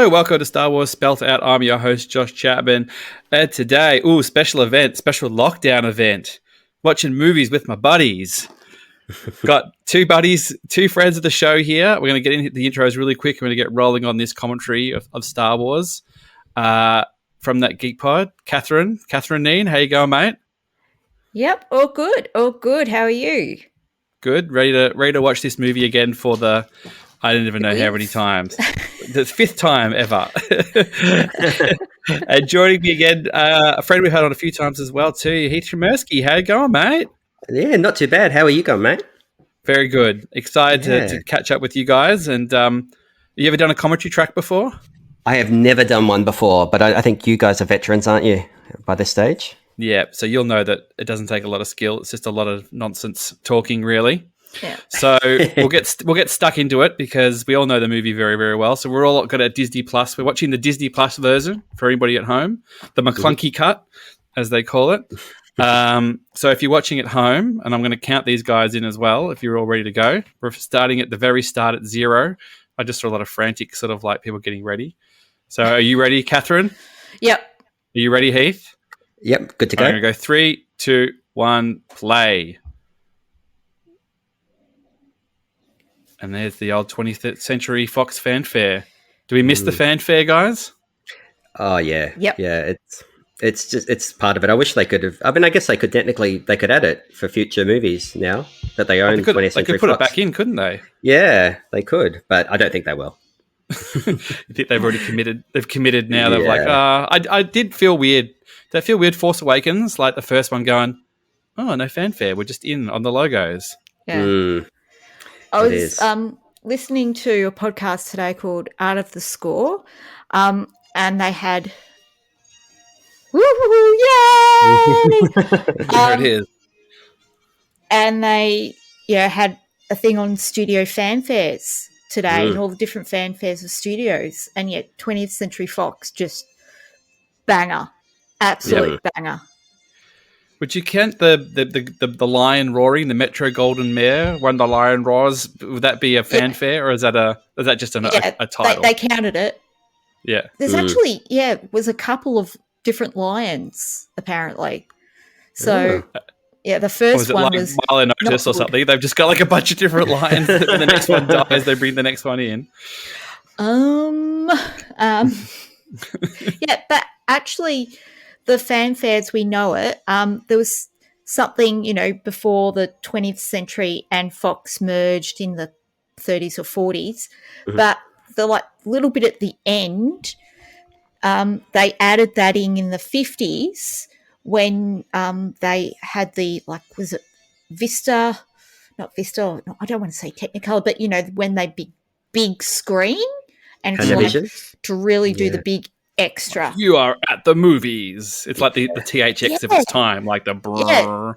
Hello, welcome to Star Wars Spelt Out. I'm your host, Josh Chapman. And today, special event, special lockdown event. Watching movies with my buddies. Got two buddies, two friends of the show here. We're going to get into the intros really quick. We're going to get rolling on this commentary of Star Wars from that Geek Pod. Catherine and Kneen, how you going, mate? Yep, all good. How are you? Good. Ready to watch this movie again for the, I don't even know how many times. The fifth time ever. And joining me again, a friend we've had on a few times as well too, Heath Chamerski. How you going, mate? Yeah, not too bad. How are you going, mate? Very good. Excited to catch up with you guys. And you ever done a commentary track before? I have never done one before, but I think you guys are veterans, aren't you, by this stage? Yeah, so you'll know that it doesn't take a lot of skill. It's just a lot of nonsense talking, really. Yeah. So we'll get stuck into it because we all know the movie very, very well. So we're all got a Disney Plus. We're watching the Disney Plus version for anybody at home, the McClunky cut, as they call it. So if you're watching at home, and I'm going to count these guys in as well, if you're all ready to go, we're starting at the very start at 0. I just saw a lot of frantic sort of like people getting ready. So are you ready, Catherine? Yep. Are you ready, Heath? Yep, good to go. I'm going to go 3, 2, 1, play. And there's the old 20th Century Fox fanfare. Do we miss the fanfare, guys? Oh, yeah. Yep. Yeah, it's part of it. I wish they could have. I mean, I guess they could add it for future movies now that they own 20th Century Fox. They could put it back in, couldn't they? Yeah, they could, but I don't think they will. You think they've already committed? They've committed now. They're like, I did feel weird. Did I feel weird? Force Awakens, like the first one, going, oh, no fanfare. We're just in on the logos. Yeah. I was listening to a podcast today called Art of the Score, and they had woo-hoo, yay! There it is. And they had a thing on studio fanfares today and all the different fanfares of studios, and yet 20th Century Fox just banger. Absolute banger. Would you count the lion roaring, the Metro Golden Mare when the lion roars? Would that be a fanfare, or is that just a title? They counted it. Yeah. There's actually was a couple of different lions apparently. So the first one was Milo Notice or something. They've just got like a bunch of different lions. When the next one dies, they bring the next one in. But actually, the fanfares, we know it. There was something, before the 20th century and Fox merged in the 30s or 40s, but the little bit at the end, they added that in the 50s when they had the was it Vista? Not Vista. No, I don't want to say Technicolor, but when they big screen and to really do the big extra. You are at the movies. It's like the THX of its time, like the brrr.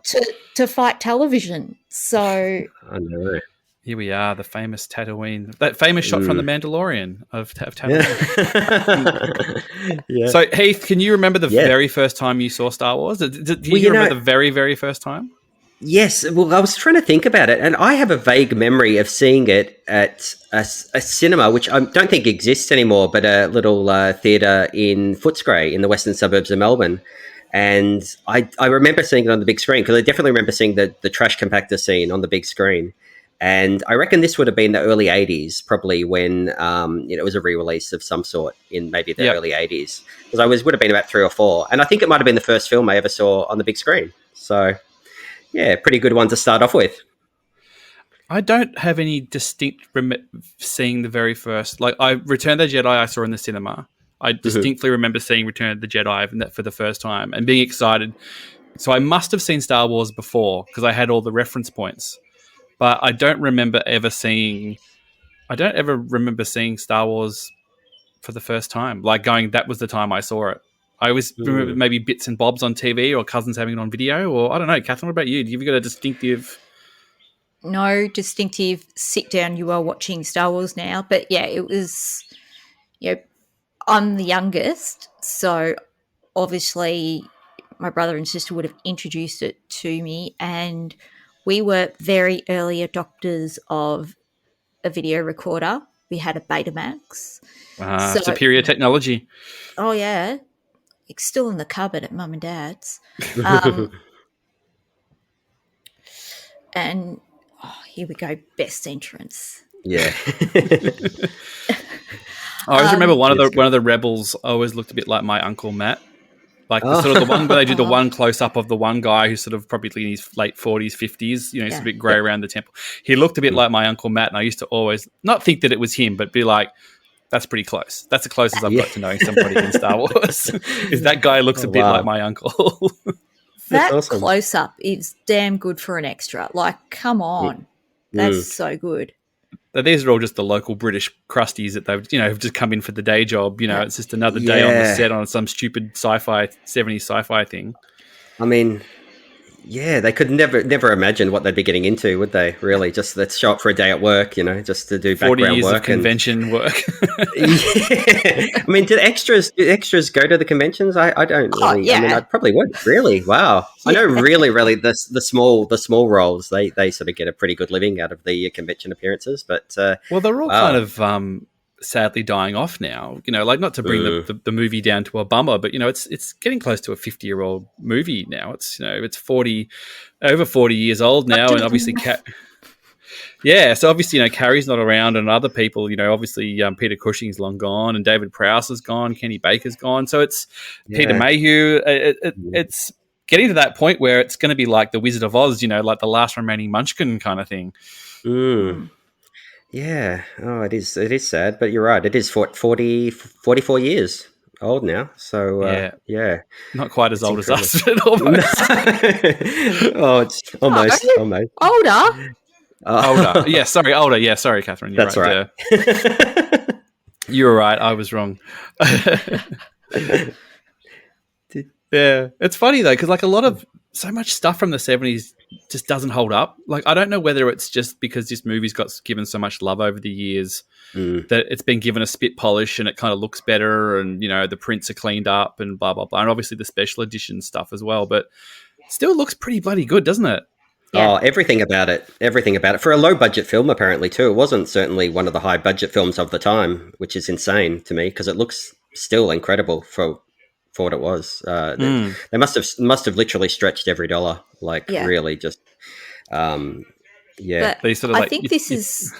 To fight television. So I know. Here we are, the famous Tatooine, that famous shot from The Mandalorian of Tatooine. So Heath, can you remember the very first time you saw Star Wars? Do you remember the very, very first time? Yes. Well, I was trying to think about it, and I have a vague memory of seeing it at a cinema, which I don't think exists anymore, but a little theatre in Footscray in the western suburbs of Melbourne. And I remember seeing it on the big screen because I definitely remember seeing the trash compactor scene on the big screen. And I reckon this would have been the early 80s, probably when it was a re-release of some sort in maybe the early 80s. Because I would have been about 3 or 4. And I think it might have been the first film I ever saw on the big screen. So, yeah, pretty good one to start off with. I don't have any distinct seeing the very first. Return of the Jedi I saw in the cinema. I distinctly remember seeing Return of the Jedi for the first time and being excited. So I must have seen Star Wars before because I had all the reference points. But I don't ever remember seeing Star Wars for the first time. Like going, that was the time I saw it. I always remember maybe bits and bobs on TV or cousins having it on video, or I don't know. Catherine, what about you? Have you got a distinctive? No distinctive sit down. You are watching Star Wars now, but it was. I'm the youngest, so obviously my brother and sister would have introduced it to me, and we were very early adopters of a video recorder we had a Betamax. So, superior technology. oh yeah, it's still in the cupboard at Mum and Dad's. And here we go, best entrance. Yeah. I always remember one of the rebels always looked a bit like my Uncle Matt. Like the sort of the one where they do the one close up of the one guy who's sort of probably in his late 40s, 50s, you know, he's a bit grey around the temple. He looked a bit like my Uncle Matt, and I used to always not think that it was him, but be like, that's pretty close. That's the closest I've got to knowing somebody in Star Wars. Is that guy looks a bit like my uncle. That awesome. Close up is damn good for an extra. Like, come on. That's so good. These are all just the local British crusties that they've, have just come in for the day job. It's just another day on the set on some stupid 70s sci-fi thing. I mean, yeah, they could never imagine what they'd be getting into, would they? Really, just let's show up for a day at work, just to do background 40 years work of convention work. Yeah. I mean, do extras go to the conventions? I don't really. Yeah. I mean, I probably would. Really? Wow. I know really the small roles, they sort of get a pretty good living out of the convention appearances, but well, they're all kind of sadly dying off now. Like not to bring the movie down to a bummer, but it's getting close to a 50-year-old movie now. It's it's over 40 years old now, and obviously so obviously Carrie's not around, and other people, obviously Peter Cushing's long gone, and David Prowse is gone, Kenny Baker's gone, so it's Peter Mayhew. It's getting to that point where it's going to be like the Wizard of Oz, like the last remaining Munchkin kind of thing. Yeah. Oh, it is sad, but you're right. It is 44 years old now. So, yeah. Not quite as old incredible. As us, but almost. Oh, it's almost. Older? Older. Yeah, sorry, older. Yeah, sorry, Catherine. You're That's right. You were right. I was wrong. Yeah. It's funny, though, because like so much stuff from the 70s just doesn't hold up. Like, I don't know whether it's just because this movie's got given so much love over the years that it's been given a spit polish and it kind of looks better, and the prints are cleaned up and blah blah blah, and obviously the special edition stuff as well. But it still looks pretty bloody good, doesn't it? Yeah. Oh, everything about it for a low budget film. Apparently, too, it wasn't certainly one of the high budget films of the time, which is insane to me because it looks still incredible for what it was. They must have literally stretched every dollar, really just But I think this is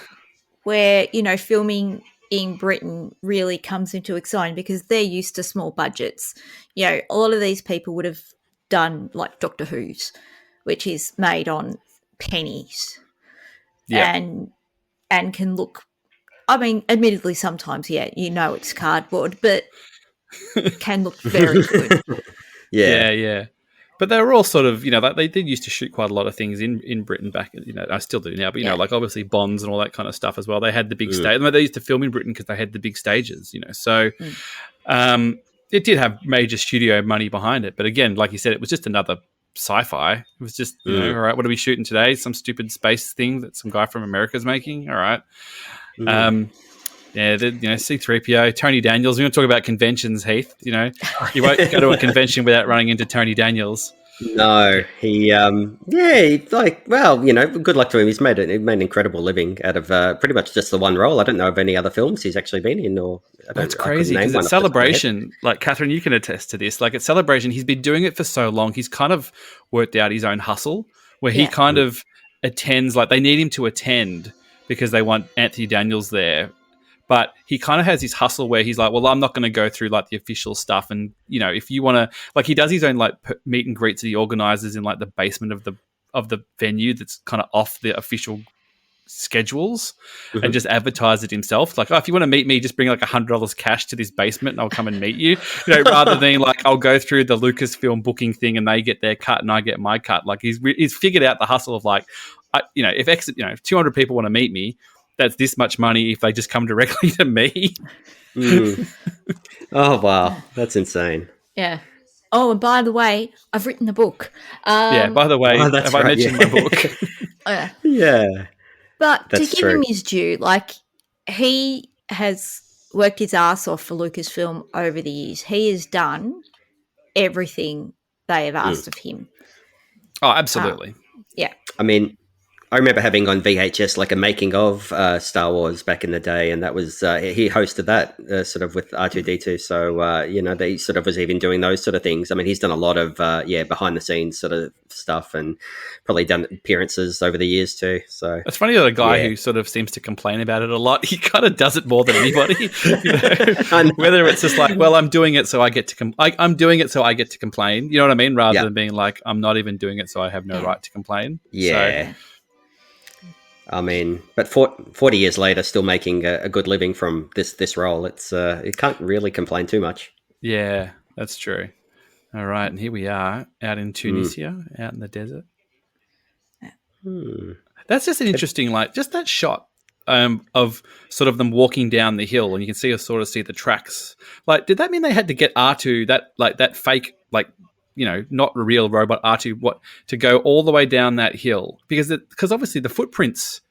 where filming in Britain really comes into its own, because they're used to small budgets. A lot of these people would have done like Doctor Who's, which is made on pennies, and can look, I mean, admittedly sometimes it's cardboard, but can look very good. Yeah. But they were all sort of, they did used to shoot quite a lot of things in Britain back, I still do now, but, like obviously Bonds and all that kind of stuff as well. They had the big stage. They used to film in Britain because they had the big stages, So it did have major studio money behind it. But again, like you said, it was just another sci-fi. It was just, all right, what are we shooting today? Some stupid space thing that some guy from America's making. All right. C-3PO, Tony Daniels. We want to talk about conventions, Heath. You won't go to a convention without running into Tony Daniels. No, good luck to him. He's made an incredible living out of pretty much just the one role. I don't know of any other films he's actually been in. That's crazy, because at Celebration, like Catherine, you can attest to this. Like at Celebration, he's been doing it for so long. He's kind of worked out his own hustle, where he kind of attends. Like they need him to attend because they want Anthony Daniels there. But he kind of has his hustle where he's like, well, I'm not going to go through like the official stuff. And, if you want to, like he does his own like meet and greets that he organizes in like the basement of the venue that's kind of off the official schedules and just advertise it himself. Like, if you want to meet me, just bring like $100 cash to this basement and I'll come and meet you. Rather than like, I'll go through the Lucasfilm booking thing and they get their cut and I get my cut. Like he's figured out the hustle of like, if 200 people want to meet me, that's this much money if they just come directly to me. Oh, wow. That's insane. Yeah. Oh, and by the way, I've written a book. By the way, have I mentioned my book? Yeah. But to give him his due, like he has worked his ass off for Lucasfilm over the years. He has done everything they have asked of him. Oh, absolutely. Yeah. I mean, I remember having on VHS like a making of Star Wars back in the day, and that was he hosted that sort of with R2D2. So they sort of was even doing those sort of things. I mean, he's done a lot of behind the scenes sort of stuff, and probably done appearances over the years too. So it's funny that a guy who sort of seems to complain about it a lot, he kind of does it more than anybody. Whether it's just like, well, I'm doing it so I get to I'm doing it so I get to complain. You know what I mean? Rather than being like, I'm not even doing it so I have no right to complain. Yeah. So, I mean, but 40 years later, still making a good living from this role. It's you can't really complain too much. Yeah, that's true. All right, and here we are out in Tunisia, out in the desert. That's just an interesting, like, just that shot of sort of them walking down the hill, and you can see the tracks. Like, did that mean they had to get R2 that fake, like, not a real robot R2 to go all the way down that hill? Because obviously the footprints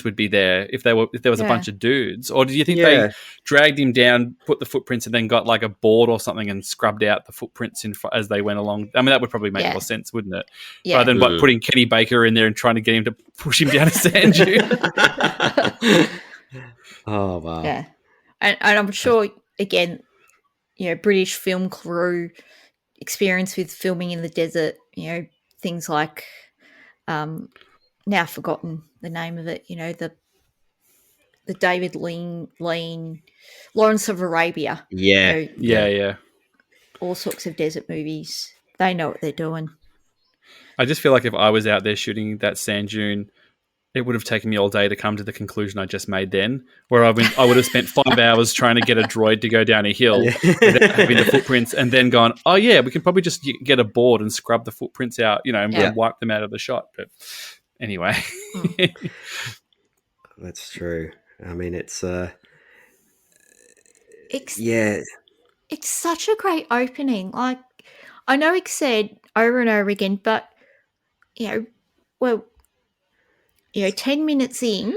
would be there if there was a bunch of dudes. Or do you think they dragged him down, put the footprints, and then got like a board or something and scrubbed out the footprints as they went along? I mean, that would probably make more sense, wouldn't it? Yeah. Rather than putting Kenny Baker in there and trying to get him to push him down a sand dune. Oh wow! Yeah, and I'm sure again, British film crew experience with filming in the desert. Things like, now forgotten the name of it. The David Lean Lawrence of Arabia. Yeah, yeah. All sorts of desert movies. They know what they're doing. I just feel like if I was out there shooting that sand dune, it would have taken me all day to come to the conclusion I just made then, where I would have spent 5 hours trying to get a droid to go down a hill without having the footprints, and then gone, oh yeah, we can probably just get a board and scrub the footprints out, and wipe them out of the shot. But anyway. That's true. I mean, it's such a great opening. Like, I know it's said over and over again, but 10 minutes in,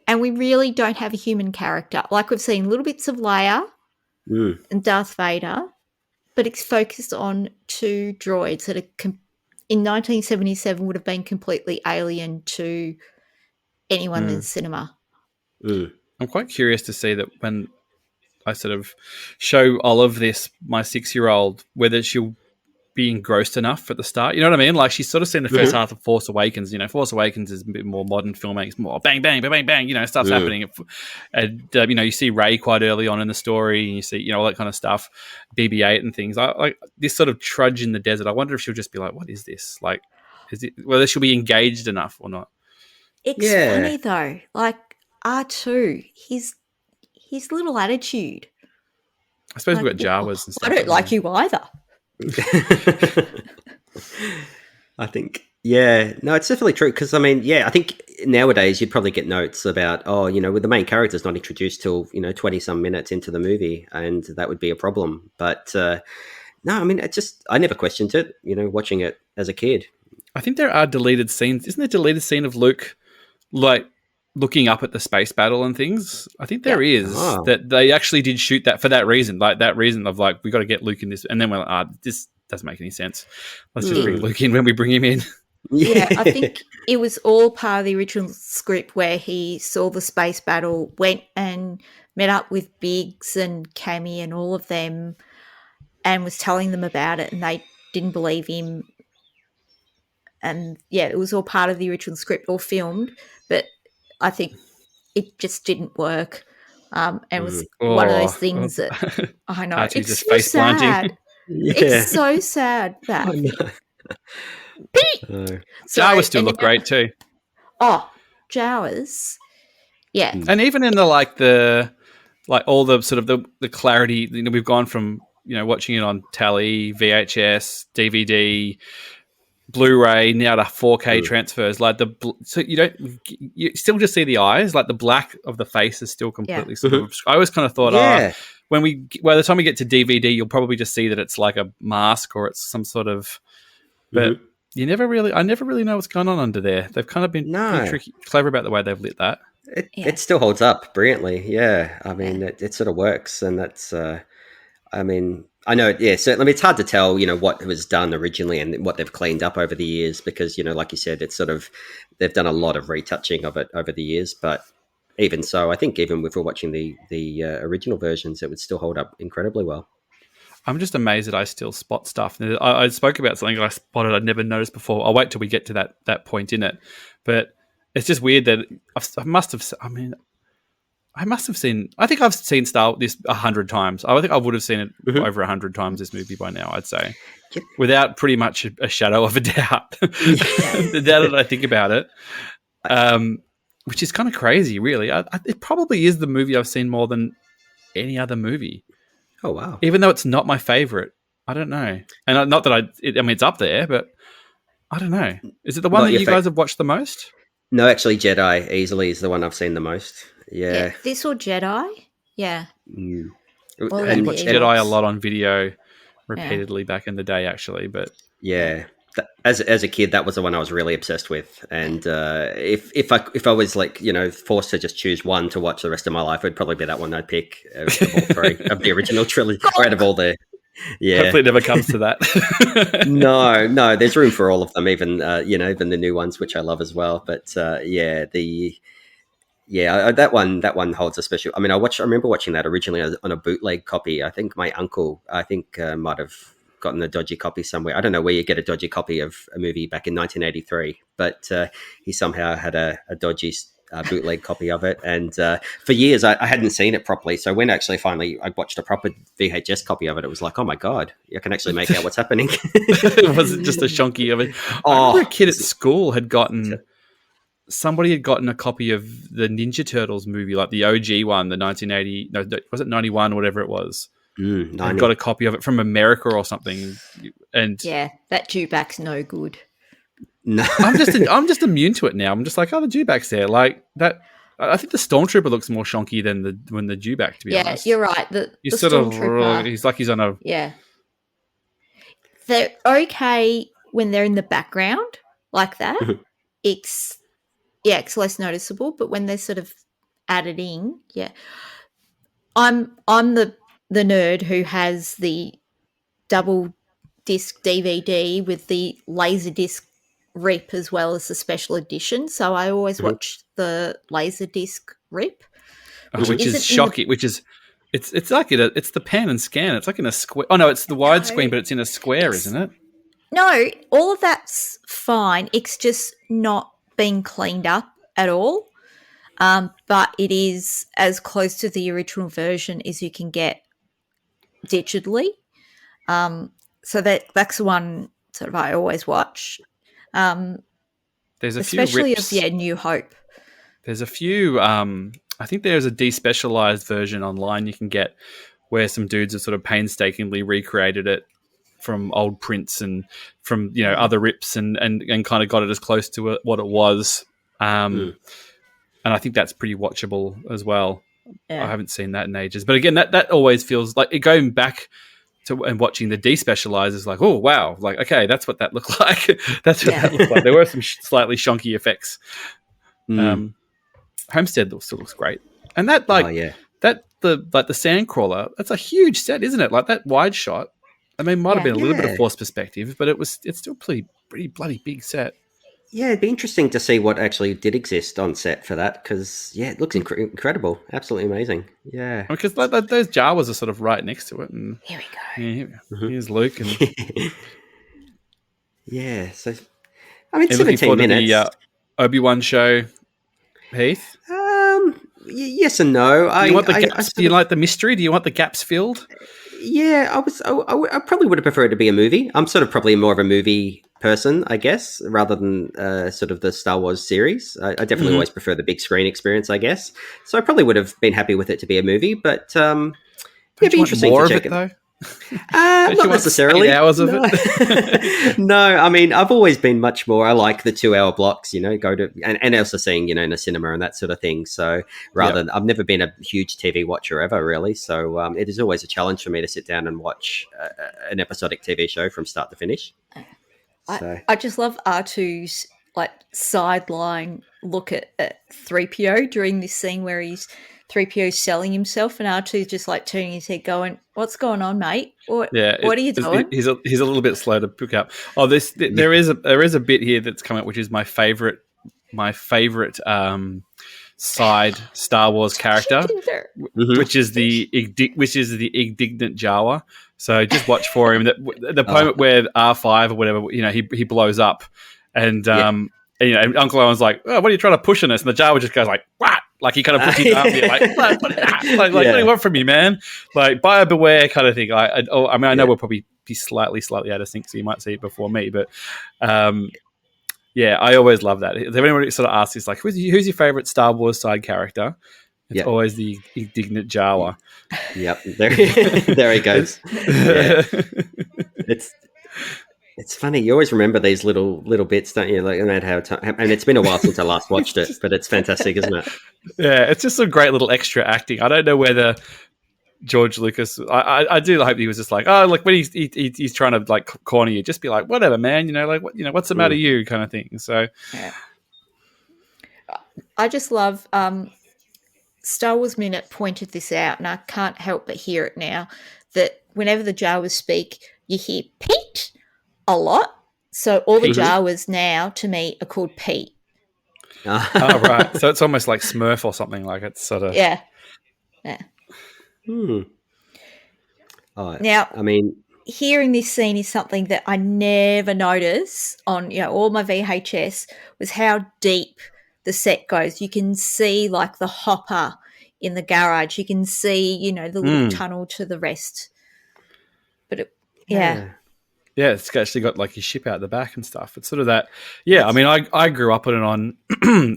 and we really don't have a human character. Like, we've seen little bits of Leia and Darth Vader, but it's focused on two droids that are in 1977 would have been completely alien to anyone in the cinema. I'm quite curious to see that when I sort of show Olive this, my 6-year-old, whether she'll be engrossed enough at the start. You know what I mean? Like, she's sort of seen the first half of Force Awakens. Force Awakens is a bit more modern filmmaking. It's more bang, bang, bang, bang, bang, stuff's happening. And, you see Rey quite early on in the story, and you see, all that kind of stuff, BB-8 and things. Like this sort of trudge in the desert. I wonder if she'll just be like, what is this? Like, whether she'll be engaged enough or not. It's funny though. Like, R2, his little attitude. I suppose we've got Jawas and stuff. I don't like you either. I think, no, it's definitely true. Because, I mean, I think nowadays you'd probably get notes about, with the main character's not introduced till, 20-some minutes into the movie, and that would be a problem. But, no, I mean, I never questioned it, watching it as a kid. I think there are deleted scenes. Isn't there a deleted scene of Luke, like, looking up at the space battle and things? I think there is. That they actually did shoot that for that reason. Like, that reason of, like, we got to get Luke in this. And then we're like, this doesn't make any sense. Let's just bring Luke in when we bring him in. Yeah, I think it was all part of the original script where he saw the space battle, went and met up with Biggs and Cammy and all of them, and was telling them about it, and they didn't believe him. And, it was all part of the original script, all filmed, but I think it just didn't work. And it was one of those things that I know. Archie it's just so face planting. sad. It's so sad that Jawas still look great too. Oh, Jawas. Yeah. And even in the all the sort of the clarity, we've gone from, watching it on telly, VHS, DVD, Blu-ray, now to 4K transfers. Like, so you still just see the eyes, like the black of the face is still completely sort of. I always kind of thought, by the time we get to DVD, you'll probably just see that it's like a mask or it's some sort of. But I never really know what's going on under there. They've kind of been pretty clever about the way they've lit that. It still holds up brilliantly. Yeah, I mean, it sort of works, and that's. I mean, I know, yeah. So I mean, it's hard to tell, what was done originally and what they've cleaned up over the years because, like you said, it's sort of they've done a lot of retouching of it over the years. But even so, I think even if we're watching the original versions, it would still hold up incredibly well. I'm just amazed that I still spot stuff. I spoke about something I spotted I'd never noticed before. I'll wait till we get to that point in it. But it's just weird that I must have seen. I think I've seen this 100 times. I think I would have seen it over 100 times. This movie by now, I'd say, without pretty much a shadow of a doubt. The doubt that I think about it, which is kind of crazy, really. It probably is the movie I've seen more than any other movie. Oh wow! Even though it's not my favorite, I don't know, and not that I mean, it's up there, but I don't know. Is it the one that you guys have watched the most? No, actually, Jedi easily is the one I've seen the most. Yeah. This or Jedi? Yeah. Mm. I watched Jedi a lot on video repeatedly back in the day, actually. But yeah, as a kid, that was the one I was really obsessed with. And if I was forced to just choose one to watch the rest of my life, it'd probably be that one I'd pick of all three of the original trilogy, or out of all the. Yeah. Hopefully, it never comes to that. No, there's room for all of them, even even the new ones, which I love as well. But that one holds a special. I mean, I remember watching that originally on a bootleg copy. I think my uncle, might have gotten a dodgy copy somewhere. I don't know where you get a dodgy copy of a movie back in 1983, but he somehow had a dodgy bootleg copy of it. And for years, I hadn't seen it properly. So when actually finally I watched a proper VHS copy of it, it was like, oh my God, I can actually make out what's happening. It wasn't just a shonky of it. I remember a kid at school had gotten... Somebody had gotten a copy of the Ninja Turtles movie, like the OG one, the 1980, no, was it 91 or whatever it was? I got a copy of it from America or something. And yeah, that dewback's no good. No. I'm just immune to it now. I'm just like, oh, the dewback's there. Like that. I think the Stormtrooper looks more shonky than the dewback, to be honest. Yeah, you're right. He's sort of, he's like he's on a... Yeah. They're okay when they're in the background like that. It's less noticeable, but when they're sort of added in, I'm the nerd who has the double disc DVD with the laser disc rip as well as the special edition. So I always watch the laser disc rip, which is shocking. It's like it's the pan and scan. It's like in a square. Oh no, it's the widescreen, but it's in a square, isn't it? No, all of that's fine. It's just not being cleaned up at all, but it is as close to the original version as you can get digitally. So that's the one sort of I always watch. There's a especially few rips. Of New Hope. There's a few. I think there's a despecialized version online you can get where some dudes have sort of painstakingly recreated it from old prints and from other rips and kind of got it as close to what it was. And I think that's pretty watchable as well. Yeah. I haven't seen that in ages. But again, that always feels like going back to and watching the despecialized is like, oh, wow. Like, okay, that's what that looked like. That's what that looked like. There were some slightly shonky effects. Homestead still looks great. And that, the Sandcrawler, that's a huge set, isn't it? Like that wide shot. I mean, might have been a little bit of forced perspective, but it's still pretty bloody big set. Yeah, it'd be interesting to see what actually did exist on set for that because, it looks incredible. Absolutely amazing. Yeah. Because those Jawas are sort of right next to it. And here we go. Yeah, here's Luke. And yeah, so, I mean, 17 minutes. The Obi-Wan show, Heath? Yes and no. Do you want the gaps? Do you like the mystery? Do you want the gaps filled? Yeah, I probably would have preferred it to be a movie. I'm sort of probably more of a movie person, I guess, rather than sort of the Star Wars series. I definitely always prefer the big screen experience, I guess. So I probably would have been happy with it to be a movie, but it'd be interesting to check it. Though? Not necessarily. 8 hours of it. No, I mean, I've always been much more. I like the 2-hour blocks, go to and also seeing, in a cinema and that sort of thing. So rather than, I've never been a huge TV watcher ever, really. So it is always a challenge for me to sit down and watch an episodic TV show from start to finish. I just love R2's sideline look at 3PO during this scene where he's 3PO selling himself, and R2's just like turning his head, going, "What's going on, mate? What are you doing?" He's a little bit slow to pick up. Oh, there is a bit here that's come up, which is my favorite side Star Wars character, which is the indignant Jawa. So just watch for him. The moment where R5 or whatever, he blows up, and and Uncle Owen's like, "Oh, what are you trying to push on us?" And the Jawa just goes like, "What?" Like he kind of puts his arm here, like, what do you want from me, man? Like, buyer beware kind of thing. I know we'll probably be slightly out of sync, so you might see it before me, but I always love that. If anyone sort of asks, it's like, who's your favorite Star Wars side character? It's always the indignant Jawa. Yep, there he goes. Yeah. It's funny. You always remember these little bits, don't you? Like, and it's been a while since I last watched it, but it's fantastic, isn't it? Yeah, it's just some great little extra acting. I don't know whether George Lucas. I do hope he was just like, oh, like when he's trying to like corner you, just be like, whatever, man. What's the matter, you kind of thing. So, I just love. Star Wars Minute pointed this out, and I can't help but hear it now. That whenever the Jawas speak, you hear Pete a lot. So all the Jawas now, to me, are called Pete. Oh, right. So it's almost like Smurf or something. Like it's sort of yeah. Now, I mean, hearing this scene is something that I never notice on all my VHS was how deep the set goes. You can see like the hopper in the garage. You can see the little tunnel to the rest. But yeah, it's actually got like your ship out the back and stuff. It's sort of that. Yeah, I mean, I grew up on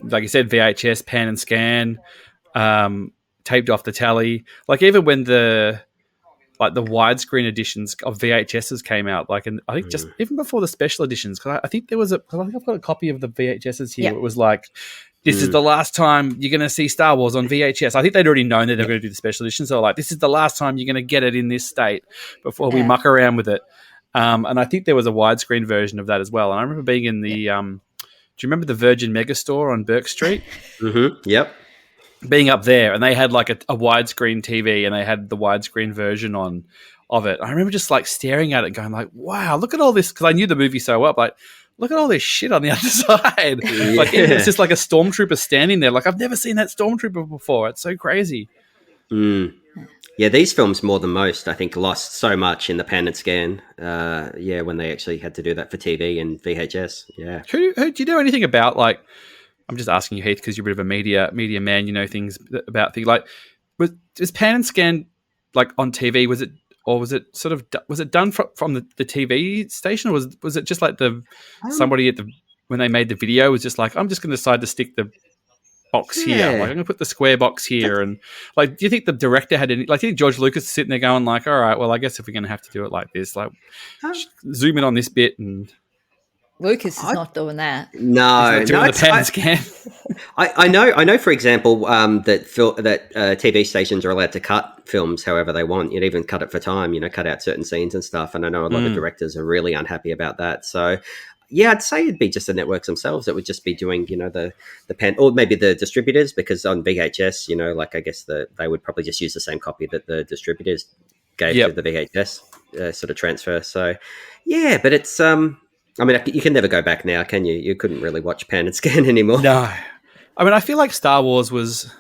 like you said, VHS, pan and scan, taped off the telly. Like even when the widescreen editions of VHSs came out, and I think just even before the special editions, because I think I've got a copy of the VHSs here. Yep. It was like, this is the last time you're going to see Star Wars on VHS. I think they'd already known that they were going to do the special edition. So like, this is the last time you're going to get it in this state before we muck around with it. And I think there was a widescreen version of that as well. And I remember being in the, do you remember the Virgin Megastore on Burke Street? Mm-hmm. Yep. Being up there, and they had like a widescreen TV, and they had the widescreen version of it. I remember just like staring at it, going like, "Wow, look at all this!" Because I knew the movie so well. Like, look at all this shit on the other side. Like it's just like a stormtrooper standing there. Like I've never seen that stormtrooper before. It's so crazy. Yeah, these films more than most, I think, lost so much in the pan and scan. When they actually had to do that for TV and VHS. Yeah. Who do you know anything about like? I'm just asking you, Heath, because you're a bit of a media man. You know things about things. Like, was pan and scan like on TV? Was it done from the TV station, or was it just like somebody when they made the video was just like, I'm just going to decide to stick the box here. Like, I'm going to put the square box here, and like, do you think the director had any? Like, do you think George Lucas is sitting there going like, all right, well, I guess if we're going to have to do it like this, like, zoom in on this bit and. Lucas is not doing that. No, doing the pan and scan. I know. For example, that TV stations are allowed to cut films however they want. You'd even cut it for time. Cut out certain scenes and stuff. And I know a lot of directors are really unhappy about that. So, yeah, I'd say it'd be just the networks themselves that would just be doing, the pan, or maybe the distributors, because on VHS, like I guess they would probably just use the same copy that the distributors gave to the VHS sort of transfer. So, yeah, but it's I mean, you can never go back now, can you? You couldn't really watch pan and scan anymore. No. I mean, I feel like Star Wars was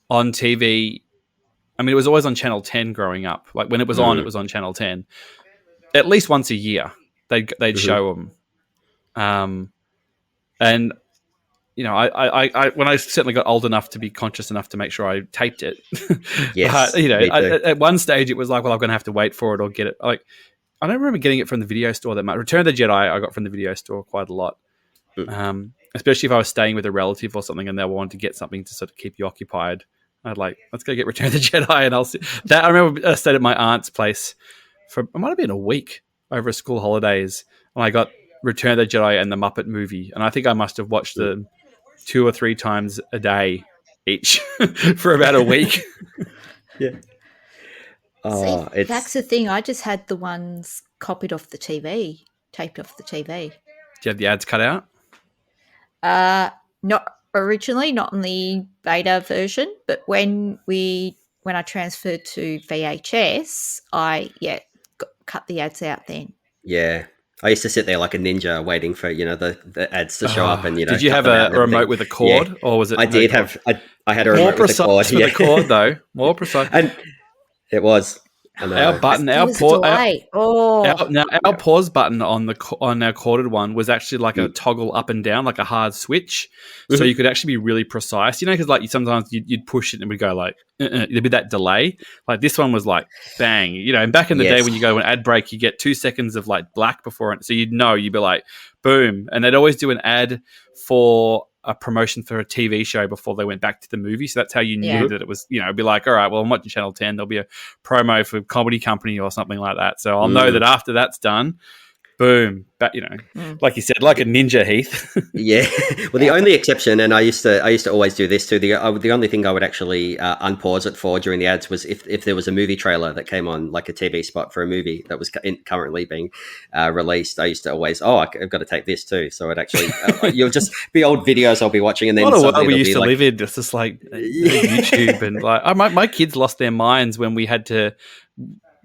on TV. I mean, it was always on Channel 10 growing up. Like when it was on, it was on Channel 10. At least once a year, they'd show them. And I when I certainly got old enough to be conscious enough to make sure I taped it. Yes. But, at one stage, it was like, well, I'm going to have to wait for it or get it. Like, I don't remember getting it from the video store that much. Return of the Jedi, I got from the video store quite a lot. Especially if I was staying with a relative or something and they wanted to get something to sort of keep you occupied. I'd like, let's go get Return of the Jedi, and I'll see that. I remember I stayed at my aunt's place for it might have been a week over school holidays, and I got Return of the Jedi and the Muppet movie, and I think I must have watched them 2 or 3 times a day each for about a week. Yeah. See, that's the thing. I just had the ones copied off the TV, taped off the TV. Do you have the ads cut out? Not originally, not in the beta version, but when I transferred to VHS, I cut the ads out then. Yeah. I used to sit there like a ninja waiting for, the ads to show up and, Did you cut have them out a and everything. remote with a cord, or was it? I did have. I had a more remote with a cord. precise with a cord, though. More precise. And it was. I know. Our button, our pause button on our corded one was actually like a toggle up and down, like a hard switch, so you could actually be really precise. Because like sometimes you'd push it and we'd go like there'd be that delay. Like this one was like bang. And back in the day when you go to an ad break, you get 2 seconds of like black before it, so you'd be like boom, and they'd always do an ad for a promotion for a TV show before they went back to the movie. So that's how you knew that it was, it'd be like, all right, well, I'm watching Channel 10. There'll be a promo for comedy company or something like that. So I'll know that after that's done, boom, but like you said, like a ninja, Heath. Yeah. Well, the only exception, and I used to always do this too. The only thing I would actually unpause it for during the ads was if there was a movie trailer that came on, like a TV spot for a movie that was currently being released. I used to always, I've got to take this too. So it actually, you'll just be old videos I'll be watching, and then what a world we used to live in. It's just like YouTube and like my kids lost their minds when we had to.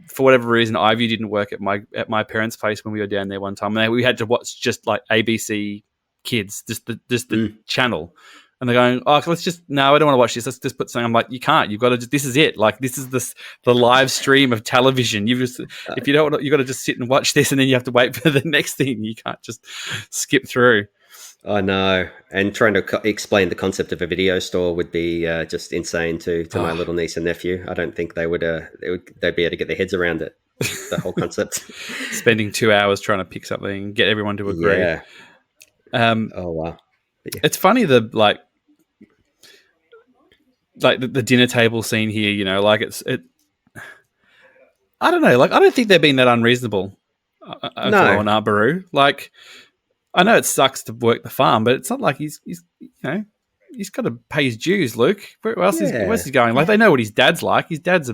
For whatever reason, iView didn't work at my parents' place when we were down there one time, and we had to watch just like ABC Kids, just the channel. And they're going, I don't want to watch this. Let's just put something. I'm like, you can't. You've got to. This is it. Like this is the live stream of television. If you don't, you got to just sit and watch this, and then you have to wait for the next thing. You can't just skip through. I know, and trying to explain the concept of a video store would be just insane to my little niece and nephew. I don't think they'd be able to get their heads around it, the whole concept. Spending 2 hours trying to pick something, get everyone to agree. Yeah. Oh wow, yeah. It's funny the dinner table scene here. Like I don't know. Like I don't think they're being that unreasonable. No, on Arbaru, like. I know it sucks to work the farm, but it's not like he's got to pay his dues, Luke. Where else where's he going? Like they know what his dad's like. His dad's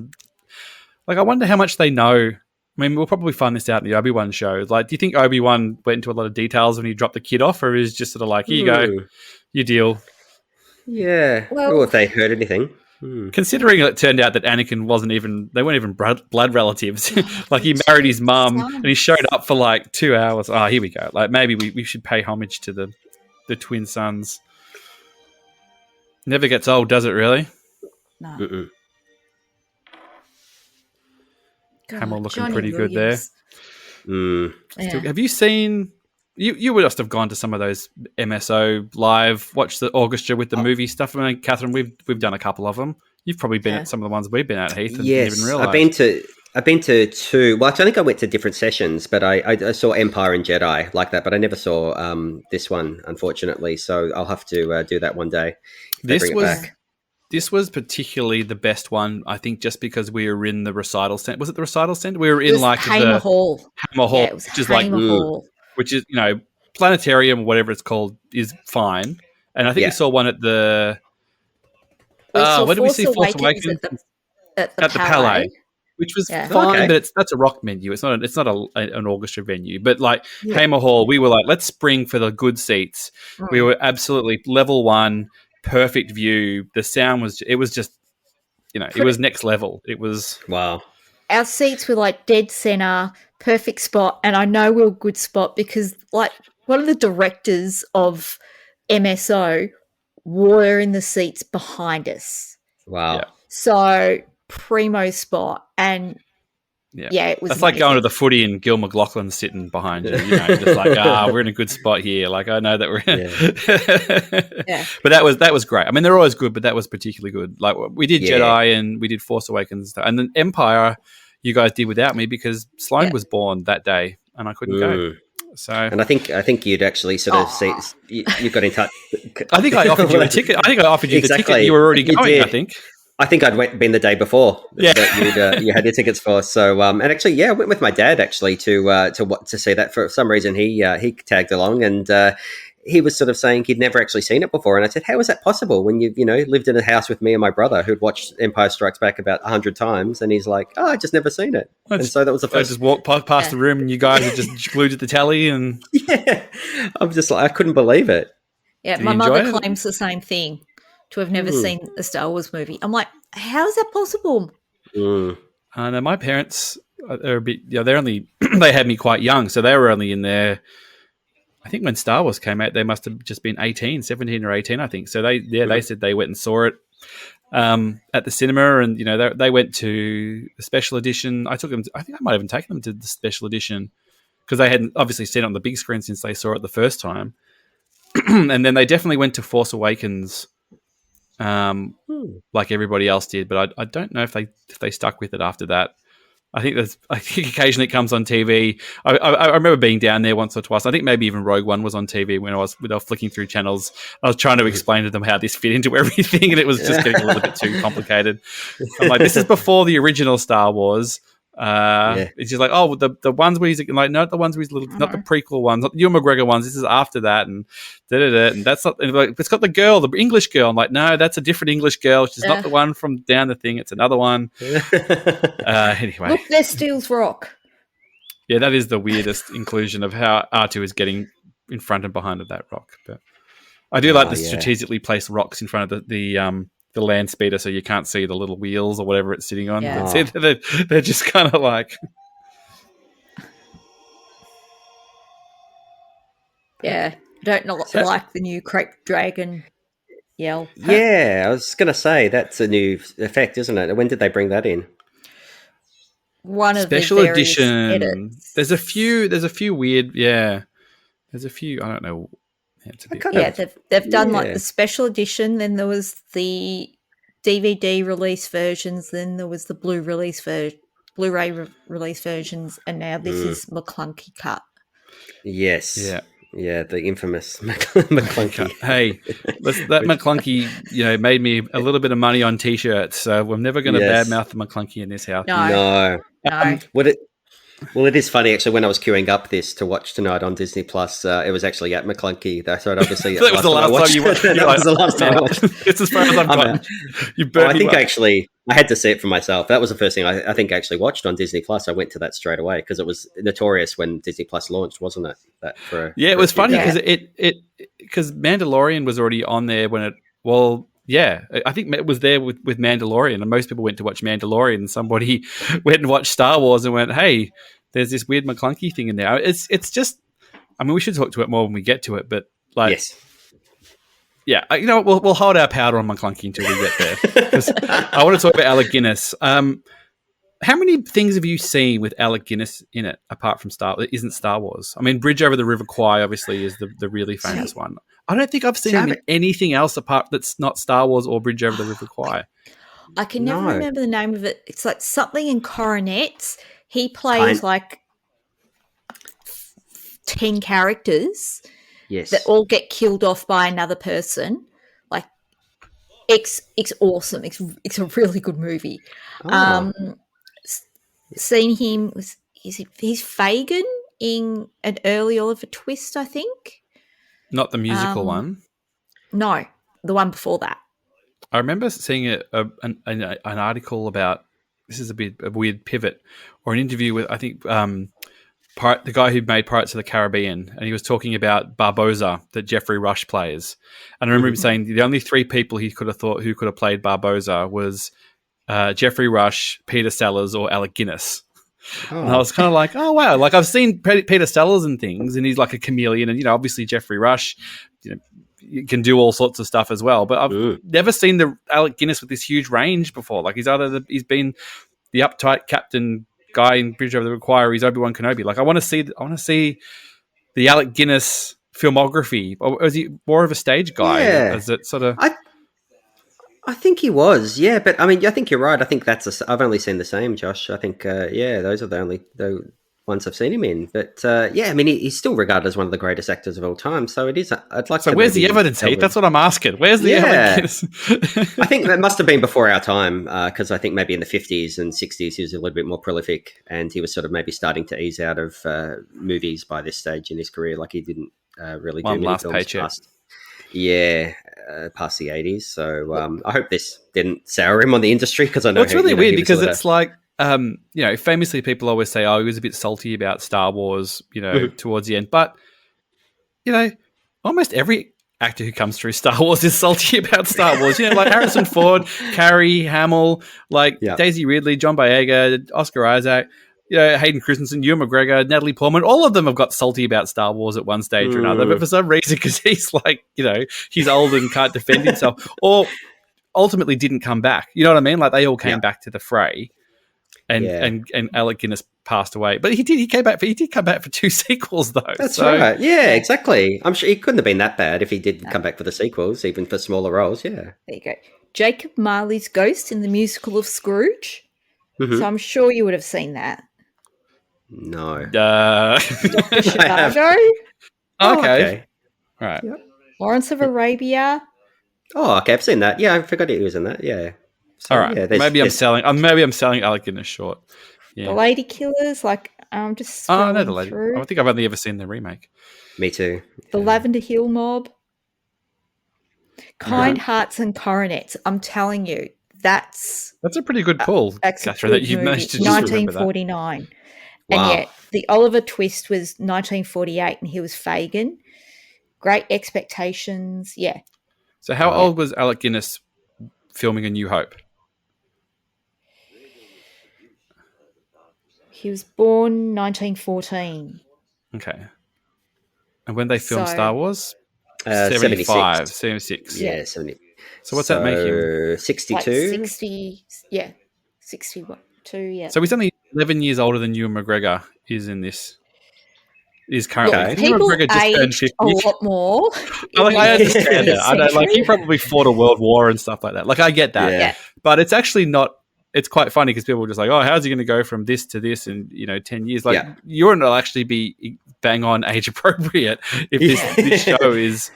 I wonder how much they know. I mean, we'll probably find this out in the Obi-Wan show. Like, do you think Obi-Wan went into a lot of details when he dropped the kid off, or is just sort of like, here you go, you deal? Yeah. Well, if they heard anything. Considering it turned out that Anakin they weren't even blood relatives. Like he married his mum and he showed up for like 2 hours. Oh, here we go. Like maybe we should pay homage to the twin sons. Never gets old, does it really? No. Hamill looking Johnny pretty Williams. good there. Yeah. Have you seen... You must have gone to some of those MSO live, watched the orchestra with the movie stuff. I mean, Catherine, we've done a couple of them. You've probably been at some of the ones we've been at, Heath, and didn't even realise. I've been to two. Well, I think I went to different sessions, but I saw Empire and Jedi like that, but I never saw this one, unfortunately. So I'll have to do that one day. This was particularly the best one, I think, just because we were in the recital centre. Was it the recital centre? We were in like Hamer Hall. Hammer Hall, Yeah, it was Hamer Hall. Which is, planetarium, whatever it's called, is fine. And I think we saw one at the... where did we see Force Awakens? At the Palais. Which was fine, but that's a rock venue. It's not an orchestra venue. But Hamer Hall, we were like, let's spring for the good seats. We were absolutely level one, perfect view. The sound was just, it was next level. It was... Wow. Our seats were like dead center, perfect spot. And I know we were a good spot because like one of the directors of MSO were in the seats behind us. Wow. Yeah. So primo spot. And it was That's like going to the footy and Gil McLaughlin's sitting behind you, just like, we're in a good spot here. Like, I know that we're But that was great. I mean, they're always good, but that was particularly good. Like we did Jedi and we did Force Awakens and then Empire you guys did without me because Sloane was born that day and I couldn't go. So, and I think you'd actually sort of see you got in touch. I think I offered you a ticket. I think I offered you the ticket. You were already going. I think I'd been the day before that you had your tickets for. So and actually, I went with my dad actually to see that. For some reason, he tagged along and. He was sort of saying he'd never actually seen it before. And I said, how is that possible when you lived in a house with me and my brother who'd watched Empire Strikes Back about 100 times? And he's like, I just never seen it. And so that was the first. I just walked past the room and you guys are just glued to the telly and... Yeah. I'm just like, I couldn't believe it. Yeah, Did my you enjoy mother it? claims the same thing, to have never seen a Star Wars movie. I'm like, how is that possible? No, my parents are a bit. Yeah, they're only they had me quite young, so they were only in their. I think when Star Wars came out, they must have just been 17 or 18, I think. So they said they went and saw it at the cinema, and they went to the special edition. I took them. I think I might have even taken them to the special edition because they hadn't obviously seen it on the big screen since they saw it the first time, and then they definitely went to Force Awakens, like everybody else did. But I don't know if they stuck with it after that. I think occasionally it comes on TV. I remember being down there once or twice. I think maybe even Rogue One was on TV when I was flicking through channels. I was trying to explain to them how this fit into everything, and it was just getting a little bit too complicated. I'm like, this is before the original Star Wars. It's just like, oh, the ones where he's like, not the ones where he's little, not the prequel ones, not the Ewan McGregor ones. This is after that, and and that's not. And like, it's got the girl, the English girl. I'm like, no, that's a different English girl. She's not the one from down the thing. It's another one. Anyway, Look, there's Steele's rock. Yeah, that is the weirdest inclusion of how R2 is getting in front and behind of that rock. But I do like the strategically placed rocks in front of the land speeder, so you can't see the little wheels or whatever it's sitting on. Yeah. They're just kind of like... Yeah, don't like the new crepe dragon yell. Yeah, I was going to say, that's a new effect, isn't it? When did they bring that in? One of special the various edition. edits. There's a few weird... Yeah. There's a few... I don't know... They've done like the special edition, then there was the DVD release versions, then there was the Blu-ray release versions, and now this is McClunky cut. Yes. Yeah, the infamous McClunky. Hey, that McClunky, made me a little bit of money on T-shirts, so we're never going to badmouth the McClunky in this house. No. Well, it is funny, actually, when I was queuing up this to watch tonight on Disney+, it was actually at McClunky. That's right, obviously. That was the last time you watched it. That was the last time I watched it. It's as far as I've gotten. Actually, I had to see it for myself. That was the first thing I think I actually watched on Disney+. I went to that straight away because it was notorious when Disney+ launched, wasn't it? It was funny because Mandalorian was already on there when it... Well... Yeah, I think it was there with Mandalorian, and most people went to watch Mandalorian, and somebody went and watched Star Wars and went, hey, there's this weird McClunky thing in there. It's just, I mean, we should talk to it more when we get to it, but like... Yes. Yeah, we'll hold our powder on McClunky until we get there. 'Cause I want to talk about Alec Guinness. How many things have you seen with Alec Guinness in it, apart from that isn't Star Wars? I mean, Bridge Over the River Kwai, obviously, is the really famous one. I don't think I've seen him in anything else apart that's not Star Wars or Bridge Over the River Kwai. I can never remember the name of it. It's like something in Coronets. He plays like 10 characters that all get killed off by another person. Like, it's awesome. It's a really good movie. Seen him, he's Fagin in an early Oliver Twist, I think. Not the musical one? No, the one before that. I remember seeing an article about, this is a weird pivot, or an interview with, I think, the guy who made Pirates of the Caribbean, and he was talking about Barbossa that Jeffrey Rush plays. And I remember him saying the only three people he could have thought who could have played Barbossa was Jeffrey Rush, Peter Sellers, or Alec Guinness. And I was kind of like, oh, wow. Like, I've seen Peter Sellers and things, and he's like a chameleon. And, obviously Jeffrey Rush, can do all sorts of stuff as well. But I've never seen the Alec Guinness with this huge range before. Like, he's been the uptight captain guy in Bridge Over the River Kwai, or he's Obi-Wan Kenobi. Like, I want to see the Alec Guinness filmography. Or is he more of a stage guy? Yeah. Is it sort of... I think he was, yeah, but I mean, I think you're right. I think I've only seen the same, Josh. I think, those are the ones I've seen him in. But I mean, he's still regarded as one of the greatest actors of all time. So it is. I'd like. So where's the evidence, Heath? That's what I'm asking. Where's the evidence? I think that must have been before our time, because I think maybe in the 50s and 60s he was a little bit more prolific, and he was sort of maybe starting to ease out of movies by this stage in his career. Like, he didn't really do one many last films paycheck. Past the 80s. So I hope this didn't sour him on the industry, because I know it's really weird because it's like, famously people always say, oh, he was a bit salty about Star Wars, towards the end. But, almost every actor who comes through Star Wars is salty about Star Wars. You know, like Harrison Ford, Carrie, Hamill, like Daisy Ridley, John Boyega, Oscar Isaac, you know, Hayden Christensen, Ewan McGregor, Natalie Portman. All of them have got salty about Star Wars at one stage or another. But for some reason, because he's like, you know, he's old and can't defend himself, or ultimately didn't come back. You know what I mean? Like they all came back to the fray. And Alec Guinness passed away, but he did come back for 2 sequels though. That's right. Yeah, exactly. I'm sure he couldn't have been that bad if he did come back for the sequels, even for smaller roles. Yeah. There you go. Jacob Marley's ghost in the musical of Scrooge. So I'm sure you would have seen that. No. Chicago. Okay. All right. Yep. Lawrence of Arabia. Oh, okay. I've seen that. Yeah, I forgot he was in that. Yeah. So, all right. Yeah, maybe I'm selling Alec Guinness short. Yeah. The Lady Killers, like I'm just scrolling no, the Lady. through. I think I've only ever seen the remake. Me too. The Lavender Hill Mob. Kind Hearts and Coronets. I'm telling you, that's a pretty good pull, Catherine, that you've managed to just 1949. Wow. And yet the Oliver Twist was 1948 and he was Fagin. Great Expectations. Yeah. So how old was Alec Guinness filming A New Hope? He was born 1914. Okay. And when they filmed Star Wars? 75. 76. Yeah, 70. So what's that make him? 62? Like 60, yeah. 62, yeah. So he's only 11 years older than Ewan McGregor is in this. Is currently. Look, people aged a lot more. I understand that. I know, like he probably fought a world war and stuff like that. Like I get that. Yeah. But it's actually not. It's quite funny because people are just like, oh, how's he going to go from this to this in 10 years? Like Ewan will actually be bang on age appropriate if this show is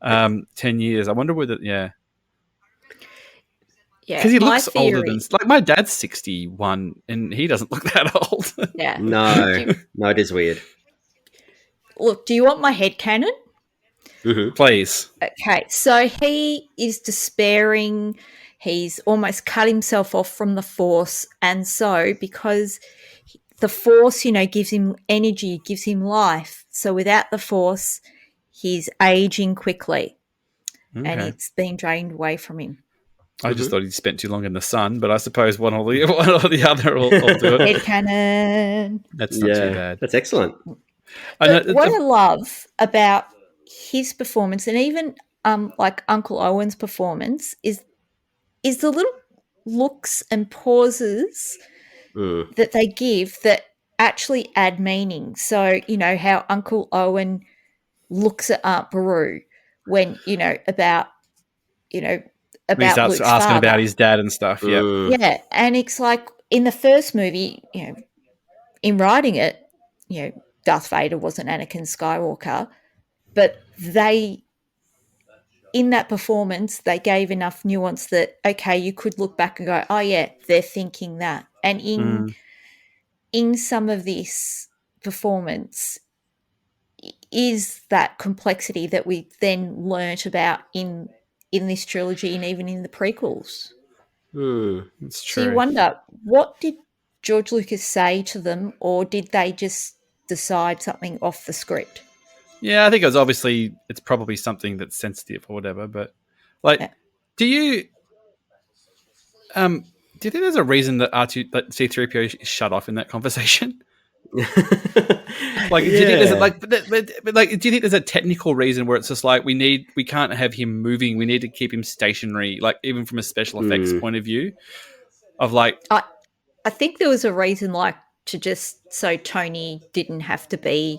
10 years. I wonder whether Yeah, because he looks older than like my dad's 61 and he doesn't look that old. Yeah. No, it is weird. Look, do you want my headcanon? Please. Okay, so he is despairing. He's almost cut himself off from the Force. And so because the Force, gives him energy, gives him life. So without the Force, he's aging quickly. Okay. And it's being drained away from him. I just thought he spent too long in the sun, but I suppose one or the other will do it. Headcanon. That's not too bad. That's excellent. But what I love about his performance, and even like Uncle Owen's performance, is the little looks and pauses that they give that actually add meaning. So, how Uncle Owen looks at Aunt Beru when, about he starts Luke's asking father. about his dad and stuff. Yeah. And it's like in the first movie, in writing it, Darth Vader wasn't Anakin Skywalker, but in that performance, they gave enough nuance that, okay, you could look back and go, oh, yeah, they're thinking that. And in some of this performance is that complexity that we then learnt about in this trilogy and even in the prequels. That's true. So you wonder, what did George Lucas say to them, or did they just decide something off the script? Yeah, I think it's probably something that's sensitive or whatever. But do you think there's a reason that C-3PO is shut off in that conversation? Do you think there's do you think there's a technical reason where it's just like we can't have him moving, we need to keep him stationary, like even from a special effects point of view, of like I think there was a reason, like to just so Tony didn't have to be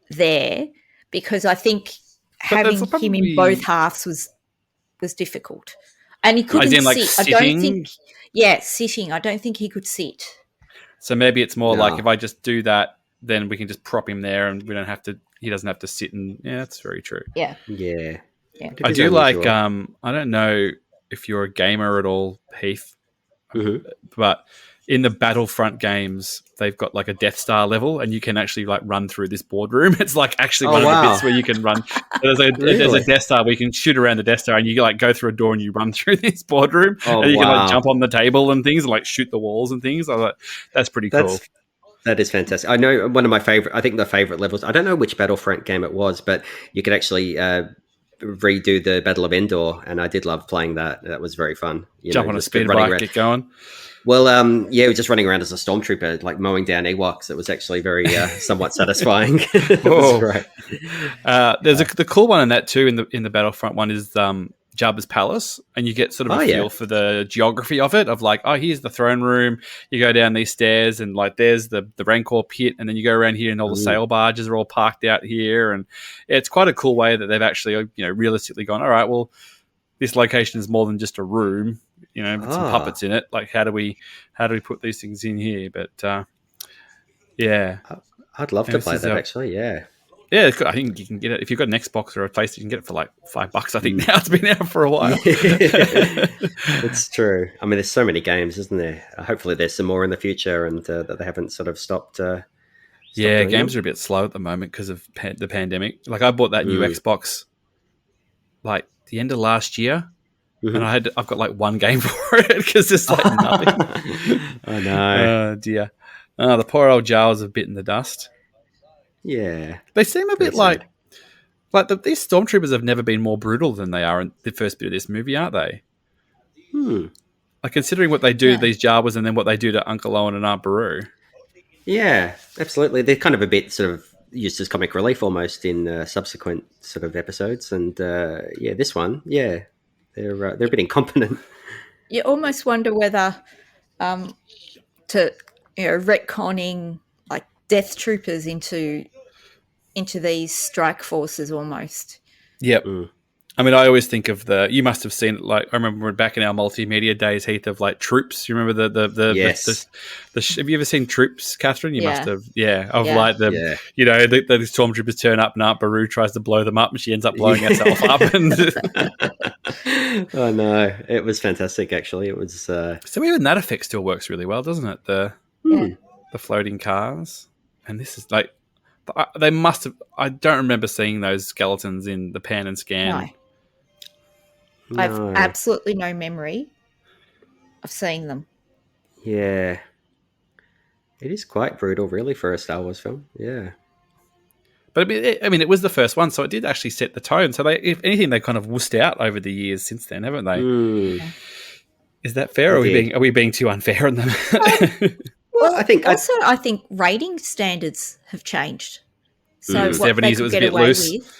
there, because I think having him in both halves was difficult, and he couldn't sit. Sitting? I don't think. Yeah, sitting. I don't think he could sit. So maybe it's more like if I just do that, then we can just prop him there, and we don't have to. He doesn't have to sit. And that's very true. Yeah. I do like. I don't know if you're a gamer at all, Heath, but in the Battlefront games, they've got like a Death Star level, and you can actually like run through this boardroom. It's like actually one of the bits where you can run. There's a Death Star where you can shoot around the Death Star, and you like go through a door and you run through this boardroom, and you can like jump on the table and things, and like shoot the walls and things. I was like, that's pretty cool. That is fantastic. I know one of my favorite. I think the favorite levels. I don't know which Battlefront game it was, but you could actually redo the Battle of Endor, and I did love playing that. That was very fun. Jump on a just speed running bike, around. get going. Well, we're just running around as a stormtrooper, like mowing down Ewoks. It was actually very somewhat satisfying. It was great. There's the cool one in that too. In the Battlefront one is Jabba's palace, and you get sort of a feel for the geography of it. Of like, oh, here's the throne room. You go down these stairs, and like there's the Rancor pit, and then you go around here, and all the sail barges are all parked out here, and it's quite a cool way that they've actually realistically gone. All right, well, this location is more than just a room. With some puppets in it. Like, how do we put these things in here? But yeah, I'd love to play that. Actually, yeah. I think you can get it if you've got an Xbox or a PlayStation. You can get it for like $5. I think now it's been out for a while. It's true. I mean, there's so many games, isn't there? Hopefully, there's some more in the future, and that they haven't sort of stopped. Games are a bit slow at the moment because of the pandemic. Like, I bought that new Xbox like the end of last year. Mm-hmm. And I've got like one game for it because there's like nothing. I know. Oh dear. The poor old Jawas have bitten the dust. Yeah. They seem a bit like these stormtroopers have never been more brutal than they are in the first bit of this movie, aren't they? Like, considering what they do to these Jawas and then what they do to Uncle Owen and Aunt Beru. Yeah, absolutely. They're kind of a bit sort of used as comic relief almost in subsequent sort of episodes. And this one, they're a bit incompetent. You almost wonder whether retconning like Death Troopers into these strike forces almost. Yep. I mean, I always think of you must have seen it. Like, I remember back in our multimedia days, Heath, of like Troops. You remember yes. Have you ever seen Troops, Catherine? You must have. Like the stormtroopers turn up and Aunt Beru tries to blow them up and she ends up blowing herself up. Oh no, it was fantastic. Actually, it was. So even that effect still works really well, doesn't it? The floating cars, and this is like they must have. I don't remember seeing those skeletons in the pan and scan. No. I've absolutely no memory of seeing them. Yeah. It is quite brutal, really, for a Star Wars film. Yeah. But I mean, it was the first one, so it did actually set the tone. So if anything, they kind of wussed out over the years since then, haven't they? Is that fair, or are we being too unfair on them? Well, I think rating standards have changed. So what 70s, they it could was get a bit away loose. With.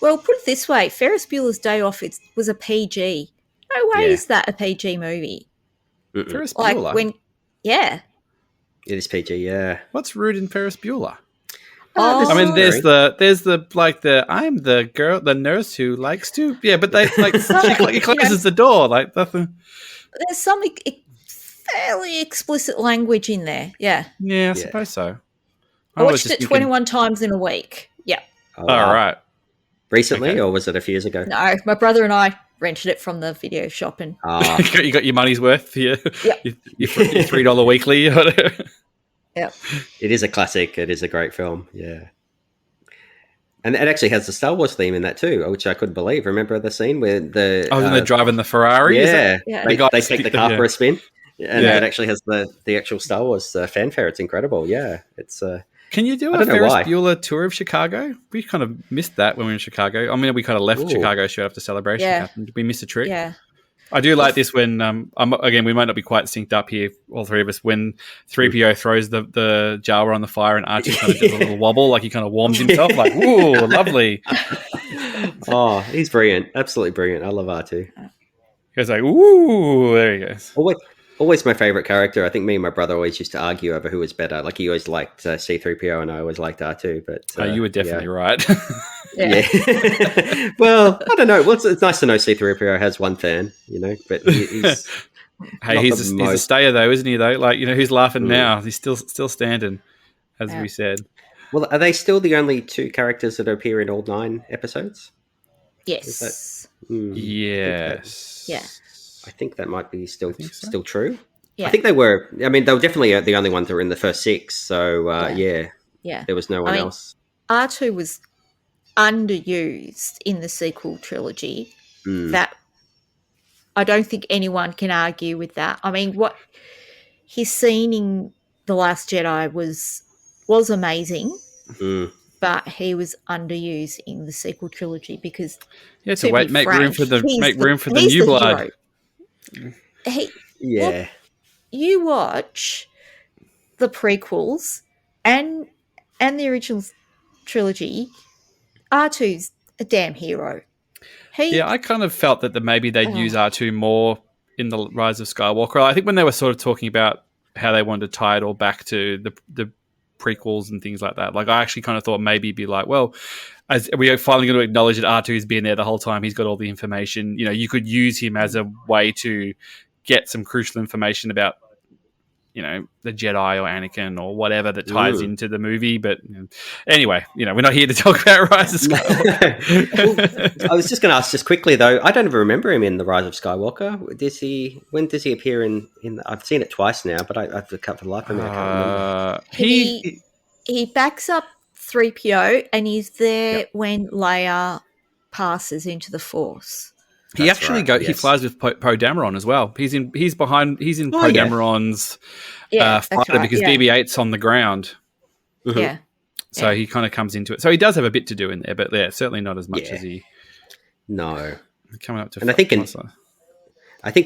Well, put it this way: Ferris Bueller's Day Off was a PG. No way is that a PG movie. Ferris Bueller. It is PG. Yeah. What's rude in Ferris Bueller? Oh, I mean, there's I'm the girl, the nurse who likes to. Yeah, but they like she closes the door like nothing. There's some fairly explicit language in there. Yeah. Yeah, I suppose so. I watched it 21 times in a week. Yeah. Oh, wow. All right. Recently, or was it a few years ago? No, my brother and I rented it from the video shop and you got your money's worth for your $3 weekly. Yeah, it is a classic. It is a great film. Yeah, and it actually has the Star Wars theme in that too, which I couldn't believe. Remember the scene where when they're driving the Ferrari? Yeah, they take the car for a spin, and it actually has the actual Star Wars fanfare. It's incredible. Yeah, it's. Can you do a Ferris Bueller tour of Chicago? We kind of missed that when we were in Chicago. I mean, we kind of left Chicago straight after Celebration happened. Did we miss a trick? Yeah. I do like this when, again, we might not be quite synced up here, all three of us, when 3PO throws the Jawa on the fire and Archie kind of does a little wobble, like he kind of warms himself, like, ooh, lovely. Oh, he's brilliant. Absolutely brilliant. I love R2. He goes like, ooh, there he goes. Always my favorite character. I think me and my brother always used to argue over who was better. Like, he always liked C-3PO and I always liked R2. But you were definitely right. Yeah. Well, I don't know. Well, it's nice to know C-3PO has one fan, but he's... he's a stayer though, isn't he, though? Like, who's laughing now? He's still standing, as we said. Well, are they still the only two characters that appear in all 9 episodes? Yes. Yes. Yeah. I think that might be still true. Yeah. I think they were. I mean, they were definitely the only ones that were in the first 6. So, yeah. There was no one else. R2 was underused in the sequel trilogy. That I don't think anyone can argue with that. I mean, what his scene in The Last Jedi was amazing. but he was underused in the sequel trilogy because Yeah, to wait, make room for the new blood. Yeah. You watch the prequels and the original trilogy, R2's a damn hero. I kind of felt that maybe they'd use R2 more in the Rise of Skywalker. I think when they were sort of talking about how they wanted to tie it all back to the prequels and things like that, like I actually kind of thought maybe it'd be like, well, as we are finally going to acknowledge that R2's been there the whole time, he's got all the information. You know, you could use him as a way to get some crucial information about, you know, the Jedi or Anakin or whatever that ties into the movie. But anyway, you know, we're not here to talk about Rise of Skywalker. I was just going to ask just quickly though. I don't even remember him in the Rise of Skywalker. When does he appear in? I've seen it twice now, but I have to cut for the life of me. I can't remember. He backs up 3PO, and he's there when Leia passes into the Force. He actually He flies with Poe Dameron as well. He's in Poe Dameron's fighter because BB-8's on the ground. Mm-hmm. Yeah. So he kind of comes into it. So he does have a bit to do in there, but certainly not as much as he. No. Coming up to. And I think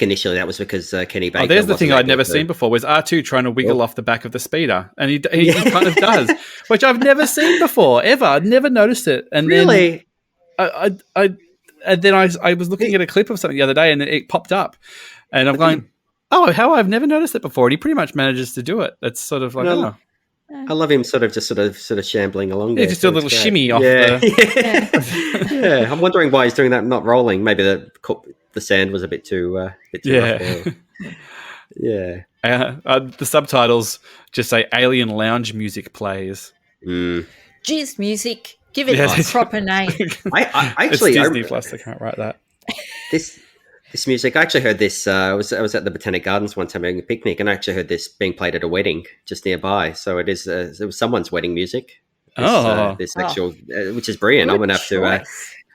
initially that was because Kenny Baker. Oh, there's the thing I'd never seen before was R2 trying to wiggle off the back of the speeder, and he kind of does, which I've never seen before ever. I'd never noticed it, and really, then I was looking at a clip of something the other day, and it popped up, and I'm going, "Oh, how I've never noticed it before." And he pretty much manages to do it. It's sort of like, I love him sort of shambling along there. Just do a little shimmy off yeah. I'm wondering why he's doing that, not rolling. Maybe the sand was a bit too rough. Yeah. The subtitles just say "Alien Lounge Music plays." Jizz music. Give it its proper name. I actually, it's Disney Plus. They can't write that. This music. I actually heard this. I was at the Botanic Gardens one time having a picnic, and I actually heard this being played at a wedding just nearby. So it is. It was someone's wedding music. This actual, which is brilliant. I'm gonna have to.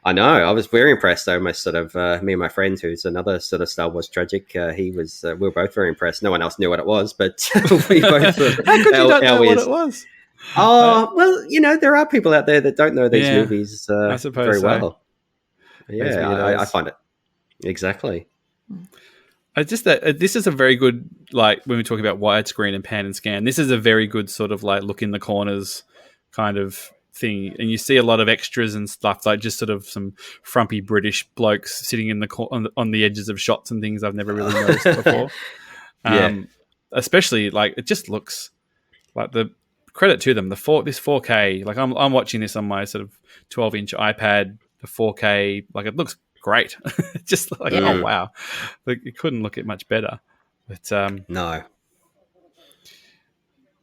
I know. I was very impressed. I almost sort of me and my friend, who's another sort of Star Wars tragic. We were both very impressed. No one else knew what it was, but we both. How could you not know what it was? Oh, well, you know, there are people out there that don't know these movies very well. Yeah, I find it. Exactly. I just that this is a very good, like when we talk about widescreen and pan and scan, this is a very good sort of like look in the corners kind of thing. And you see a lot of extras and stuff, like just sort of some frumpy British blokes sitting in the on the edges of shots and things I've never really noticed before. Especially like it just looks like the credit to them. This 4K, like I'm watching this on my sort of 12-inch iPad. The 4K, like it looks great. Just like oh wow, like it couldn't look it much better. But no,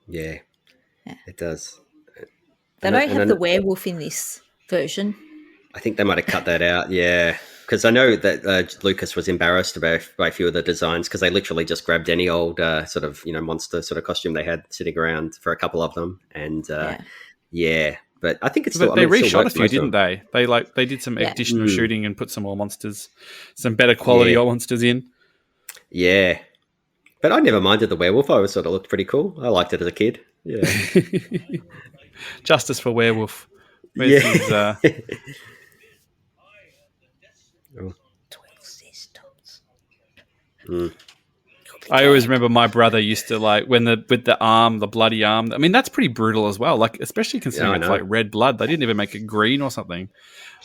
it does. They don't have the werewolf in this version. I think they might have cut that out. Yeah. Because I know that Lucas was embarrassed by a few of the designs because they literally just grabbed any old sort of, you know, monster sort of costume they had sitting around for a couple of them. And but I think it's still... But they reshot a few, didn't they? They did some additional shooting and put some more monsters, some better quality old monsters in. Yeah. But I never minded the werewolf. I always thought it looked pretty cool. I liked it as a kid. Yeah. Justice for werewolf. Where's his, 12 systems. I always remember my brother used to like with the bloody arm. I mean, that's pretty brutal as well. Like, especially considering it's like red blood. They didn't even make it green or something.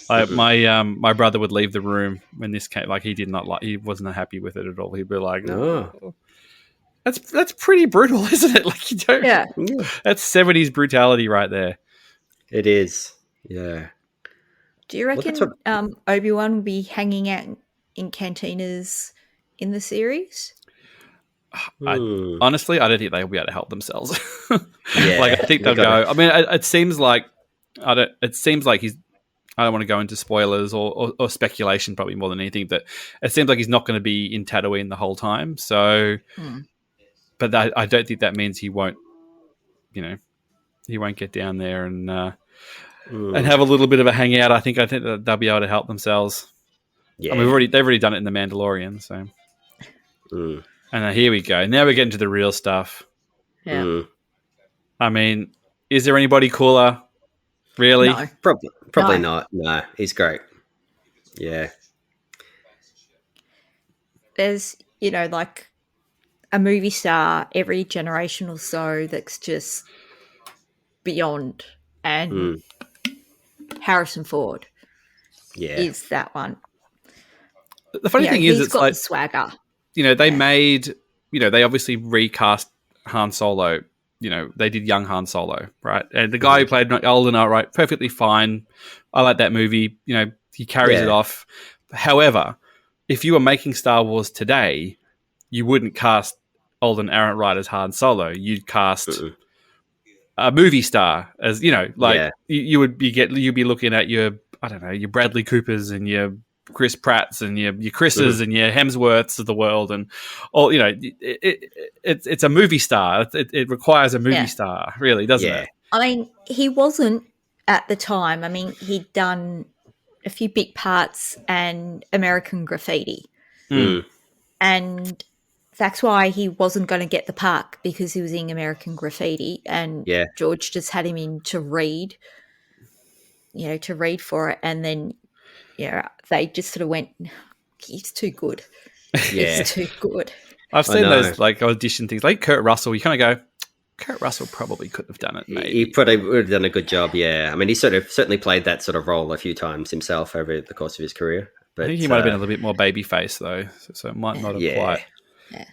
Like my brother would leave the room when this came. Like, he wasn't happy with it at all. He'd be like, "Oh, that's pretty brutal, isn't it?" Like, you don't. Yeah. That's 70s brutality right there. It is. Yeah. Do you reckon Obi-Wan will be hanging out in cantinas in the series? Honestly, I don't think they'll be able to help themselves. I think they'll go. I mean, it seems like It seems like he's. I don't want to go into spoilers or speculation, probably more than anything. But it seems like he's not going to be in Tatooine the whole time. So, but I don't think that means he won't. You know, he won't get down there and have a little bit of a hangout. I think that they'll be able to help themselves. Yeah, I mean, they've already done it in the Mandalorian. So, and here we go. Now we're getting to the real stuff. Yeah. I mean, is there anybody cooler Really? No. Probably No. not. No, he's great. Yeah. There's, like a movie star every generation or so that's just beyond. And Harrison Ford Yeah. is that one. The funny thing is, he's it's got like, the swagger. they made, they obviously recast Han Solo. They did young Han Solo, right? And the guy who played Alden, right, perfectly fine. I like that movie. He carries it off. However, if you were making Star Wars today, you wouldn't cast Alden Ehrenreich as Han Solo. You'd cast a movie star as, you'd be looking at your Bradley Coopers and your Chris Pratts and your Chris's and your Hemsworths of the world, and all. It's a movie star. It requires a movie star, really, doesn't it? I mean, he wasn't at the time. I mean, he'd done a few big parts and American Graffiti, and that's why he wasn't going to get the part, because he was in American Graffiti, and George just had him in to read for it, and then they just sort of went, he's too good. He's too good. I've seen those audition things, like Kurt Russell. You kind of go, Kurt Russell probably could have done it. Maybe he probably would have done a good job. Yeah, I mean, he certainly played that sort of role a few times himself over the course of his career. But I think he might have been a little bit more baby face though, so it might not have quite. Yeah.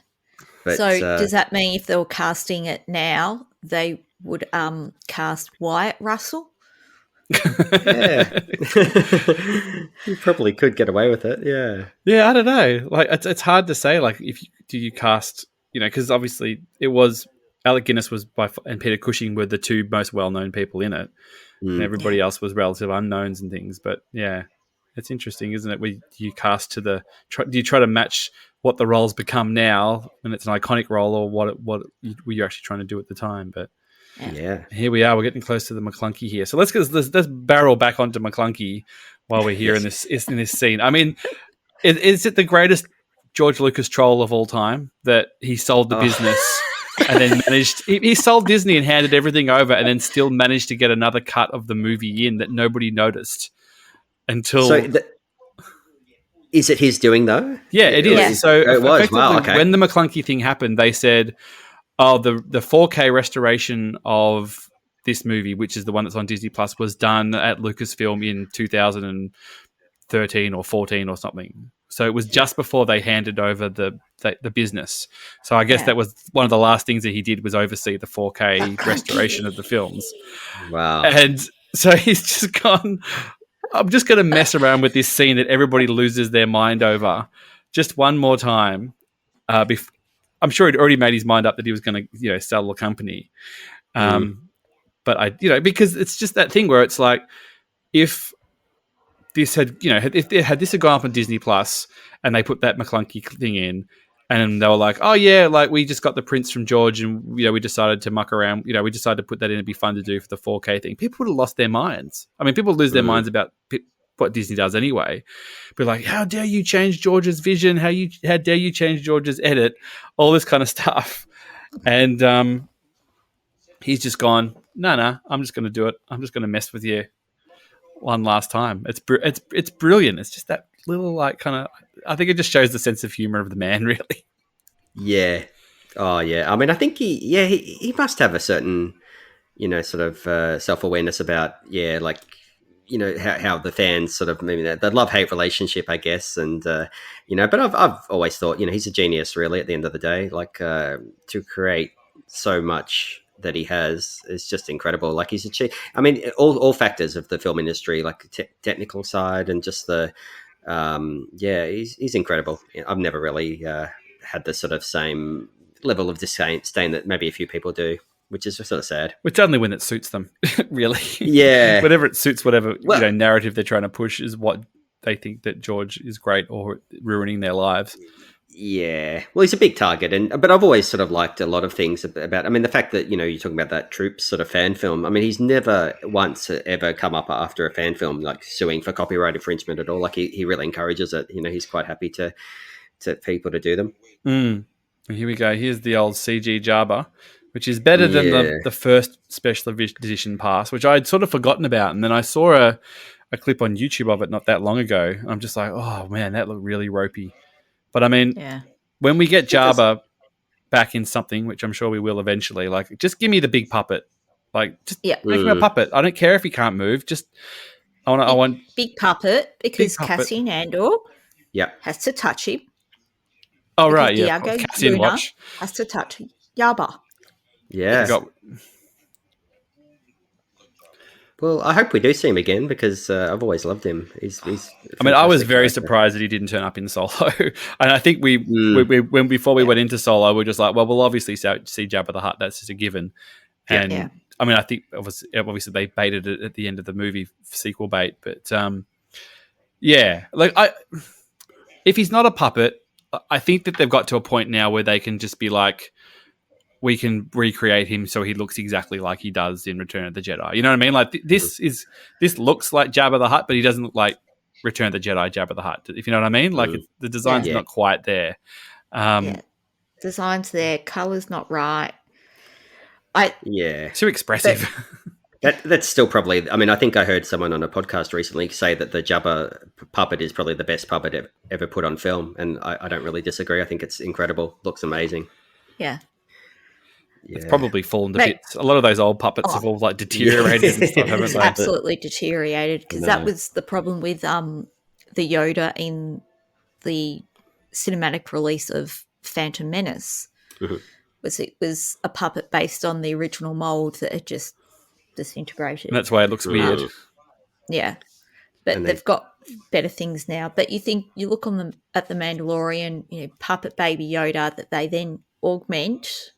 But, so does that mean if they were casting it now, they would cast Wyatt Russell? Yeah, you probably could get away with it. I don't know. Like, it's hard to say. Like, do you cast? Because obviously it was Alec Guinness and Peter Cushing were the two most well-known people in it, and everybody else was relative unknowns and things. But it's interesting, isn't it? Do you cast do you try to match what the roles become now, when it's an iconic role, or what were you actually trying to do at the time? But here we are. We're getting close to the McClunky here. So let's barrel back onto McClunky while we're here in this scene. I mean, is it the greatest George Lucas troll of all time that he sold the business and then he sold Disney and handed everything over, and then still managed to get another cut of the movie in that nobody noticed until... Is it his doing though? Yeah, it is. Yeah. So it was. Wow, okay. When the McClunky thing happened, they said, the 4K restoration of this movie, which is the one that's on Disney Plus, was done at Lucasfilm in 2013 or 14 or something. So it was just before they handed over the business. So I guess that was one of the last things that he did, was oversee the 4K restoration of the films. Wow. And so he's just gone, I'm just going to mess around with this scene that everybody loses their mind over just one more time. I'm sure he'd already made his mind up that he was going to, sell the company. But because it's just that thing where it's like, if this had, if this had gone up on Disney Plus and they put that McClunky thing in, and they were like, oh yeah, like we just got the prints from George, and we decided to muck around. We decided to put that in. It'd be fun to do for the 4K thing. People would have lost their minds. I mean, people lose their minds about what Disney does anyway. Be like, how dare you change George's vision? How dare you change George's edit? All this kind of stuff. And he's just gone, no, I'm just going to do it. I'm just going to mess with you one last time. It's brilliant. It's just that little kind of. I think it just shows the sense of humor of the man, really. Yeah. Oh yeah. I mean, I think he must have a certain, sort of self-awareness about how the fans sort of, maybe that love-hate relationship, I guess, and but I've always thought he's a genius, really. At the end of the day, to create so much that he has is just incredible. Like, he's achieved. I mean, all factors of the film industry, like technical side and just the. He's incredible. I've never really had the sort of same level of disdain that maybe a few people do, which is sort of sad. Which only when it suits them, really. Yeah. Whatever it suits, whatever narrative they're trying to push is what they think that George is great or ruining their lives. Yeah. Well, he's a big target, but I've always sort of liked a lot of things about. I mean, the fact that you're talking about that Troops sort of fan film. I mean, he's never once ever come up after a fan film like suing for copyright infringement at all. Like, he really encourages it. He's quite happy to people to do them. Here we go. Here's the old CG Jabba, which is better than the first special edition pass, which I'd sort of forgotten about. And then I saw a clip on YouTube of it not that long ago. And I'm just like, oh, man, that looked really ropey. But, I mean, when we get Jabba back in something, which I'm sure we will eventually, like, just give me the big puppet. Like, just make him a puppet. I don't care if he can't move. Just, I want big puppet, because Cassian Andor has to touch him. Oh, right, Diego Cassian Luna watch. has to touch Jabba. Yeah. Well, I hope we do see him again, because I've always loved him. He's I mean, I was very surprised that he didn't turn up in Solo. And I think before we went into Solo, we were just like, well, we'll obviously see Jabba the Hutt. That's just a given. And I mean, I think obviously they baited it at the end of the movie, sequel bait. But like if he's not a puppet, I think that they've got to a point now where they can just be like, we can recreate him so he looks exactly like he does in Return of the Jedi. You know what I mean? Like this looks like Jabba the Hutt, but he doesn't look like Return of the Jedi Jabba the Hutt. If you know what I mean? Like the design's not quite there. Design's there, color's not right. Too expressive. That's still probably. I mean, I think I heard someone on a podcast recently say that the Jabba puppet is probably the best puppet ever put on film, and I don't really disagree. I think it's incredible. Looks amazing. Yeah. It's probably fallen to bits. A lot of those old puppets have all like deteriorated and stuff, haven't they? Absolutely deteriorated, because that was the problem with the Yoda in the cinematic release of Phantom Menace. Was it was a puppet based on the original mold that had just disintegrated. And that's why it looks weird. Yeah. But they've got better things now. But you think you look on at the Mandalorian, puppet baby Yoda that they then augment.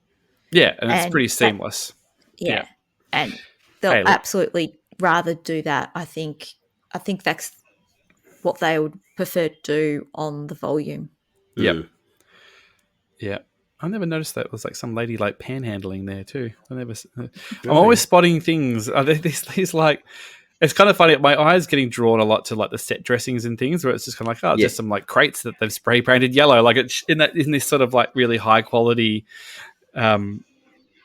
Yeah, and it's pretty seamless. And they'll absolutely rather do that. I think that's what they would prefer to do on the volume. Yep. Yeah. I never noticed that. It was like some lady like panhandling there too. I'm always spotting things. These like, it's kind of funny. My eyes getting drawn a lot to like the set dressings and things, where it's just kind of like, just some like crates that they've spray painted yellow. Like it's in this sort of like really high quality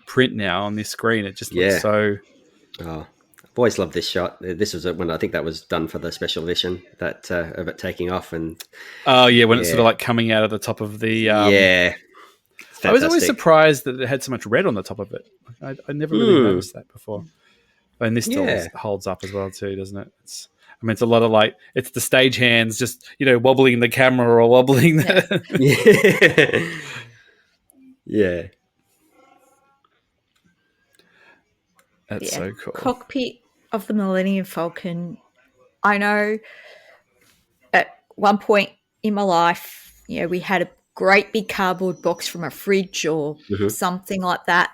print now on this screen. It just looks so. Oh, I've always loved this shot. This was when I think that was done for the special edition that of it taking off and. Oh yeah, when it's sort of like coming out of the top of the. I was always surprised that it had so much red on the top of it. I never really noticed that before. And this still holds up as well too, doesn't it? It's a lot of like, it's the stage hands just, wobbling the camera or wobbling the... Yeah. That's so cool. Cockpit of the Millennium Falcon. I know at one point in my life, we had a great big cardboard box from a fridge or something like that.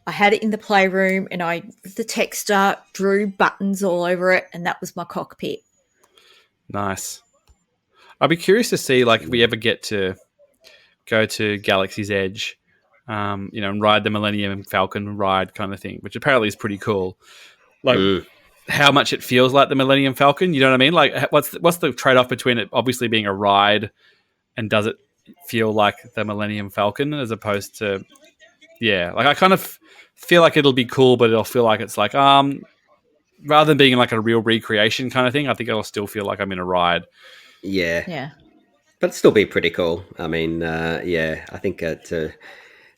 I had it in the playroom and the texter drew buttons all over it, and that was my cockpit. Nice. I'd be curious to see, like, if we ever get to go to Galaxy's Edge, and ride the Millennium Falcon ride kind of thing, which apparently is pretty cool. Like, how much it feels like the Millennium Falcon, you know what I mean? Like, what's the trade-off between it obviously being a ride and does it feel like the Millennium Falcon as opposed to like I kind of feel like it'll be cool, but it'll feel like it's like rather than being like a real recreation kind of thing, I think it'll still feel like I'm in a ride. But it'd still be pretty cool. I mean I think it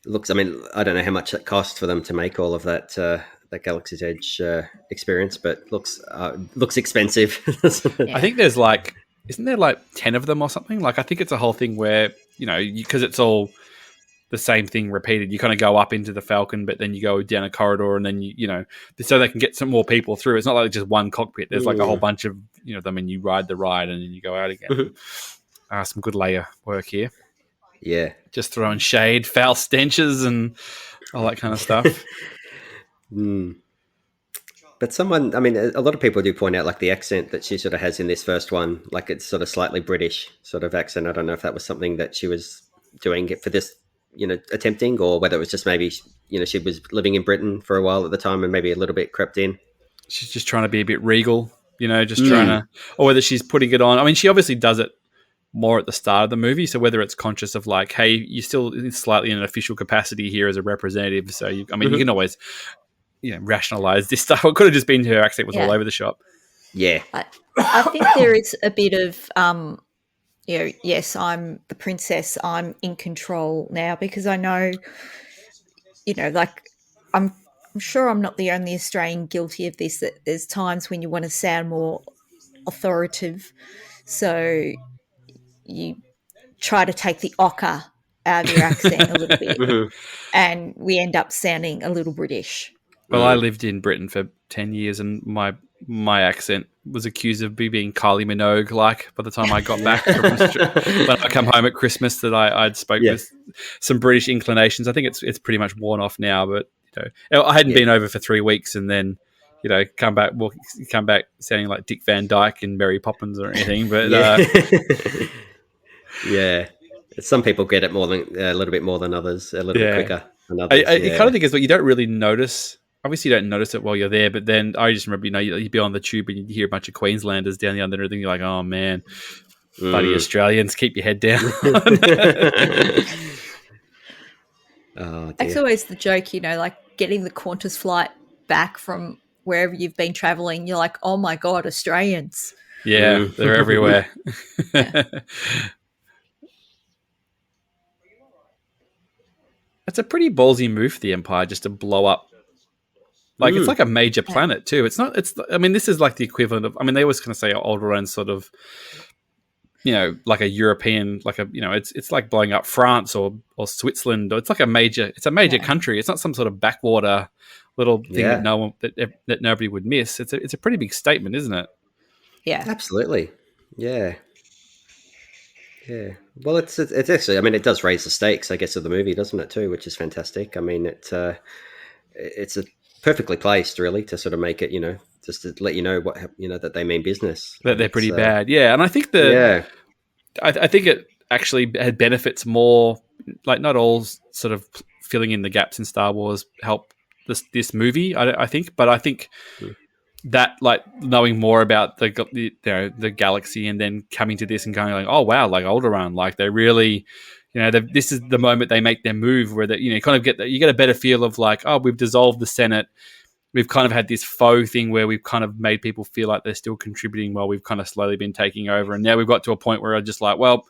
looks, I mean, I don't know how much it cost for them to make all of that Galaxy's Edge experience, but looks expensive. I think there's like, isn't there like 10 of them or something? Like, I think it's a whole thing where, because it's all the same thing repeated, you kind of go up into the Falcon, but then you go down a corridor and then so they can get some more people through. It's not like just one cockpit. There's like a whole bunch of, them, and you ride the ride and then you go out again. Some good layer work here. Yeah. Just throwing shade, foul stenches and all that kind of stuff. But someone, I mean, a lot of people do point out like the accent that she sort of has in this first one, like it's sort of slightly British sort of accent. I don't know if that was something that she was doing for this, attempting, or whether it was just maybe, she was living in Britain for a while at the time and maybe a little bit crept in. She's just trying to be a bit regal, just trying to, or whether she's putting it on. I mean, she obviously does it more at the start of the movie. So whether it's conscious of like, hey, you're still slightly in an official capacity here as a representative. So you can always, rationalize this stuff. It could have just been her accent was all over the shop. Yeah. I think there is a bit of, yes, I'm the princess. I'm in control now because I know, like I'm sure I'm not the only Australian guilty of this, that there's times when you want to sound more authoritative. So you try to take the ochre out of your accent a little bit and we end up sounding a little British. Well, I lived in Britain for 10 years and my accent was accused of me being Kylie Minogue like by the time I got back from when I come home at Christmas that I'd spoke with some British inclinations. I think it's pretty much worn off now, but I hadn't been over for 3 weeks and then come back sounding like Dick Van Dyke and Mary Poppins or anything. But some people get it more than a little bit more than others, a little bit quicker than others. I kind of think it's what you don't really notice. Obviously, you don't notice it while you're there, but then I just remember, you'd be on the tube and you'd hear a bunch of Queenslanders down the under, and you're like, oh man, bloody Australians, keep your head down. That's always the joke, like getting the Qantas flight back from wherever you've been travelling. You're like, oh my God, Australians. Yeah, they're everywhere. It's a pretty ballsy move for the Empire just to blow up. Like, it's like a major planet too. This is like the equivalent of, they always kind of say Alderaan sort of, like a European, like it's like blowing up France or Switzerland, or it's like a major country. It's not some sort of backwater little thing that nobody would miss. It's a pretty big statement, isn't it? Yeah, absolutely. Yeah. Yeah. Well, it's actually, it does raise the stakes, I guess, of the movie, doesn't it too, which is fantastic. It's a perfectly placed, really, to sort of make it, just to let you know what, that they mean business. That they're pretty bad. Yeah. And I think I think it actually had benefits more, like not all sort of filling in the gaps in Star Wars help this movie, I think, but I think that, like, knowing more about the galaxy and then coming to this and going like, oh wow, like Alderaan, like they really, this is the moment they make their move where that you kind of get a better feel of like, oh, we've dissolved the Senate, we've kind of had this faux thing where we've kind of made people feel like they're still contributing while we've kind of slowly been taking over, and now we've got to a point where I'm just like, well,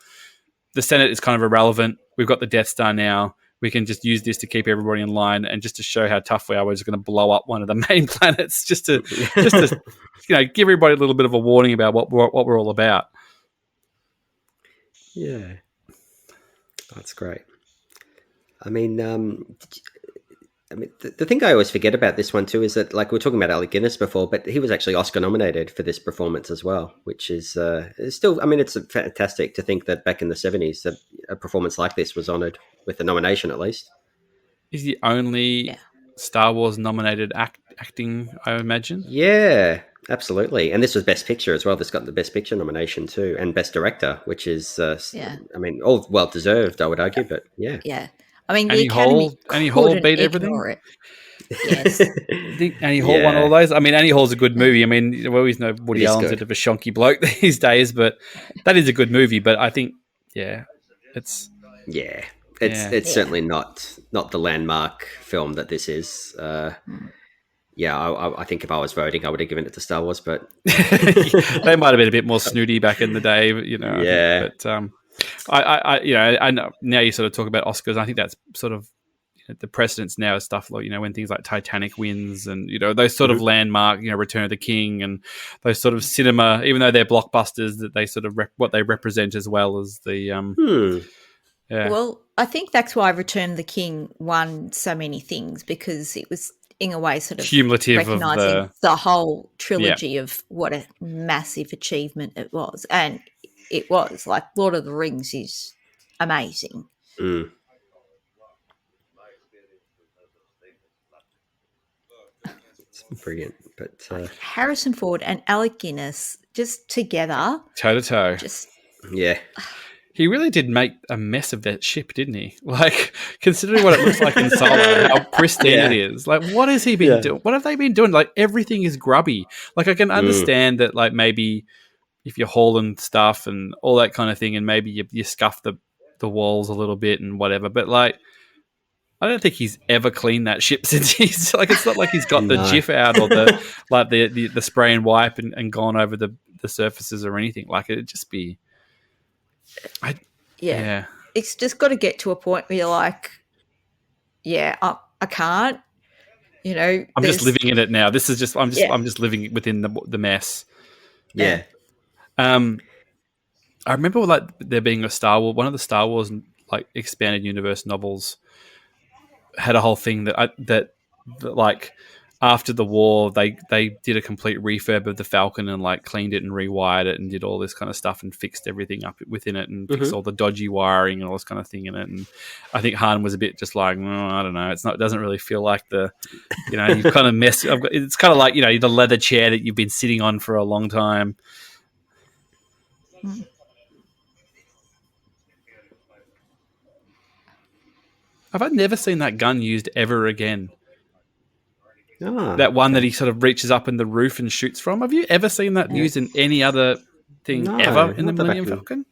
the Senate is kind of irrelevant. We've got the Death Star now. We can just use this to keep everybody in line, and just to show how tough we are, we're just going to blow up one of the main planets just to give everybody a little bit of a warning about what we're all about. Yeah, that's great. The thing I always forget about this one too is that, like, we were talking about Alec Guinness before, but he was actually Oscar nominated for this performance as well, which is still, it's fantastic to think that back in the 70s that a performance like this was honoured with a nomination at least. He's the only Star Wars nominated acting, I imagine. Yeah, absolutely. And this was Best Picture as well. This got the Best Picture nomination too, and Best Director, which is, all well deserved, I would argue, but yeah. Yeah. The Academy Annie Hall beat everything. It. Yes. I think Annie Hall won all those. Annie Hall's a good movie. We always know Woody Allen's a bit of a shonky bloke these days, but that is a good movie. But I think, it's certainly not the landmark film that this is. I think if I was voting, I would have given it to Star Wars, but they might have been a bit more snooty back in the day. I know now you sort of talk about Oscars. I think that's sort of the precedence now is stuff like, when things like Titanic wins and, those sort of landmark, Return of the King and those sort of cinema, even though they're blockbusters, that they sort of what they represent as well as the. Well, I think that's why Return of the King won so many things, because it was in a way sort of cumulative recognising of the whole trilogy of what a massive achievement it was. And it was, like, Lord of the Rings is amazing. Mm. It's brilliant. But Harrison Ford and Alec Guinness just together. Toe to toe. Just He really did make a mess of that ship, didn't he? Like, considering what it looks like in Solo, how pristine it is. Like, what has he been doing? What have they been doing? Like, everything is grubby. Like, I can understand that, like, maybe, if you're hauling stuff and all that kind of thing, and maybe you scuff the walls a little bit and whatever. But like, I don't think he's ever cleaned that ship since he's like. It's not like he's got the No. Jif out or the spray and wipe and gone over the surfaces or anything. Like it'd just be. Yeah. It's just got to get to a point where you're like, I can't. You know, I'm just living in it now. This is just I'm just living within the mess. Yeah. I remember like there being one of the Star Wars like expanded universe novels had a whole thing that like after the war they did a complete refurb of the Falcon and like cleaned it and rewired it and did all this kind of stuff and fixed everything up within it and fixed all the dodgy wiring and all this kind of thing in it. And I think Han was a bit just like, I don't know, it doesn't really feel like you've kind of messed. It's kind of like the leather chair that you've been sitting on for a long time. I've never seen that gun used ever again. That one that he sort of reaches up in the roof and shoots from. Have you ever seen that used in any other thing ever in the Millennium Falcon?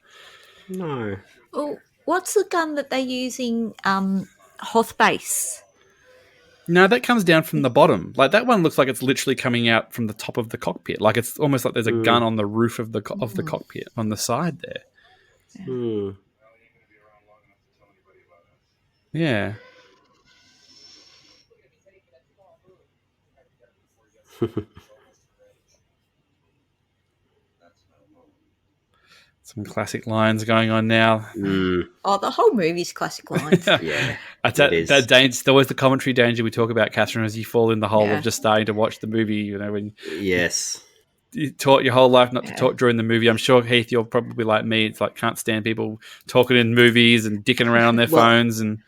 No. Well, what's the gun that they're using? Hoth Base. No, that comes down from the bottom. Like that one looks like it's literally coming out from the top of the cockpit. Like it's almost like there's a gun on the roof of the cockpit on the side there. Yeah. Some classic lines going on now. Oh, the whole movie's classic lines. Yeah. There was the commentary danger we talk about, Catherine, as you fall in the hole of just starting to watch the movie, when you taught your whole life not to talk during the movie. I'm sure, Heath, you're probably like me. It's like can't stand people talking in movies and dicking around on their phones and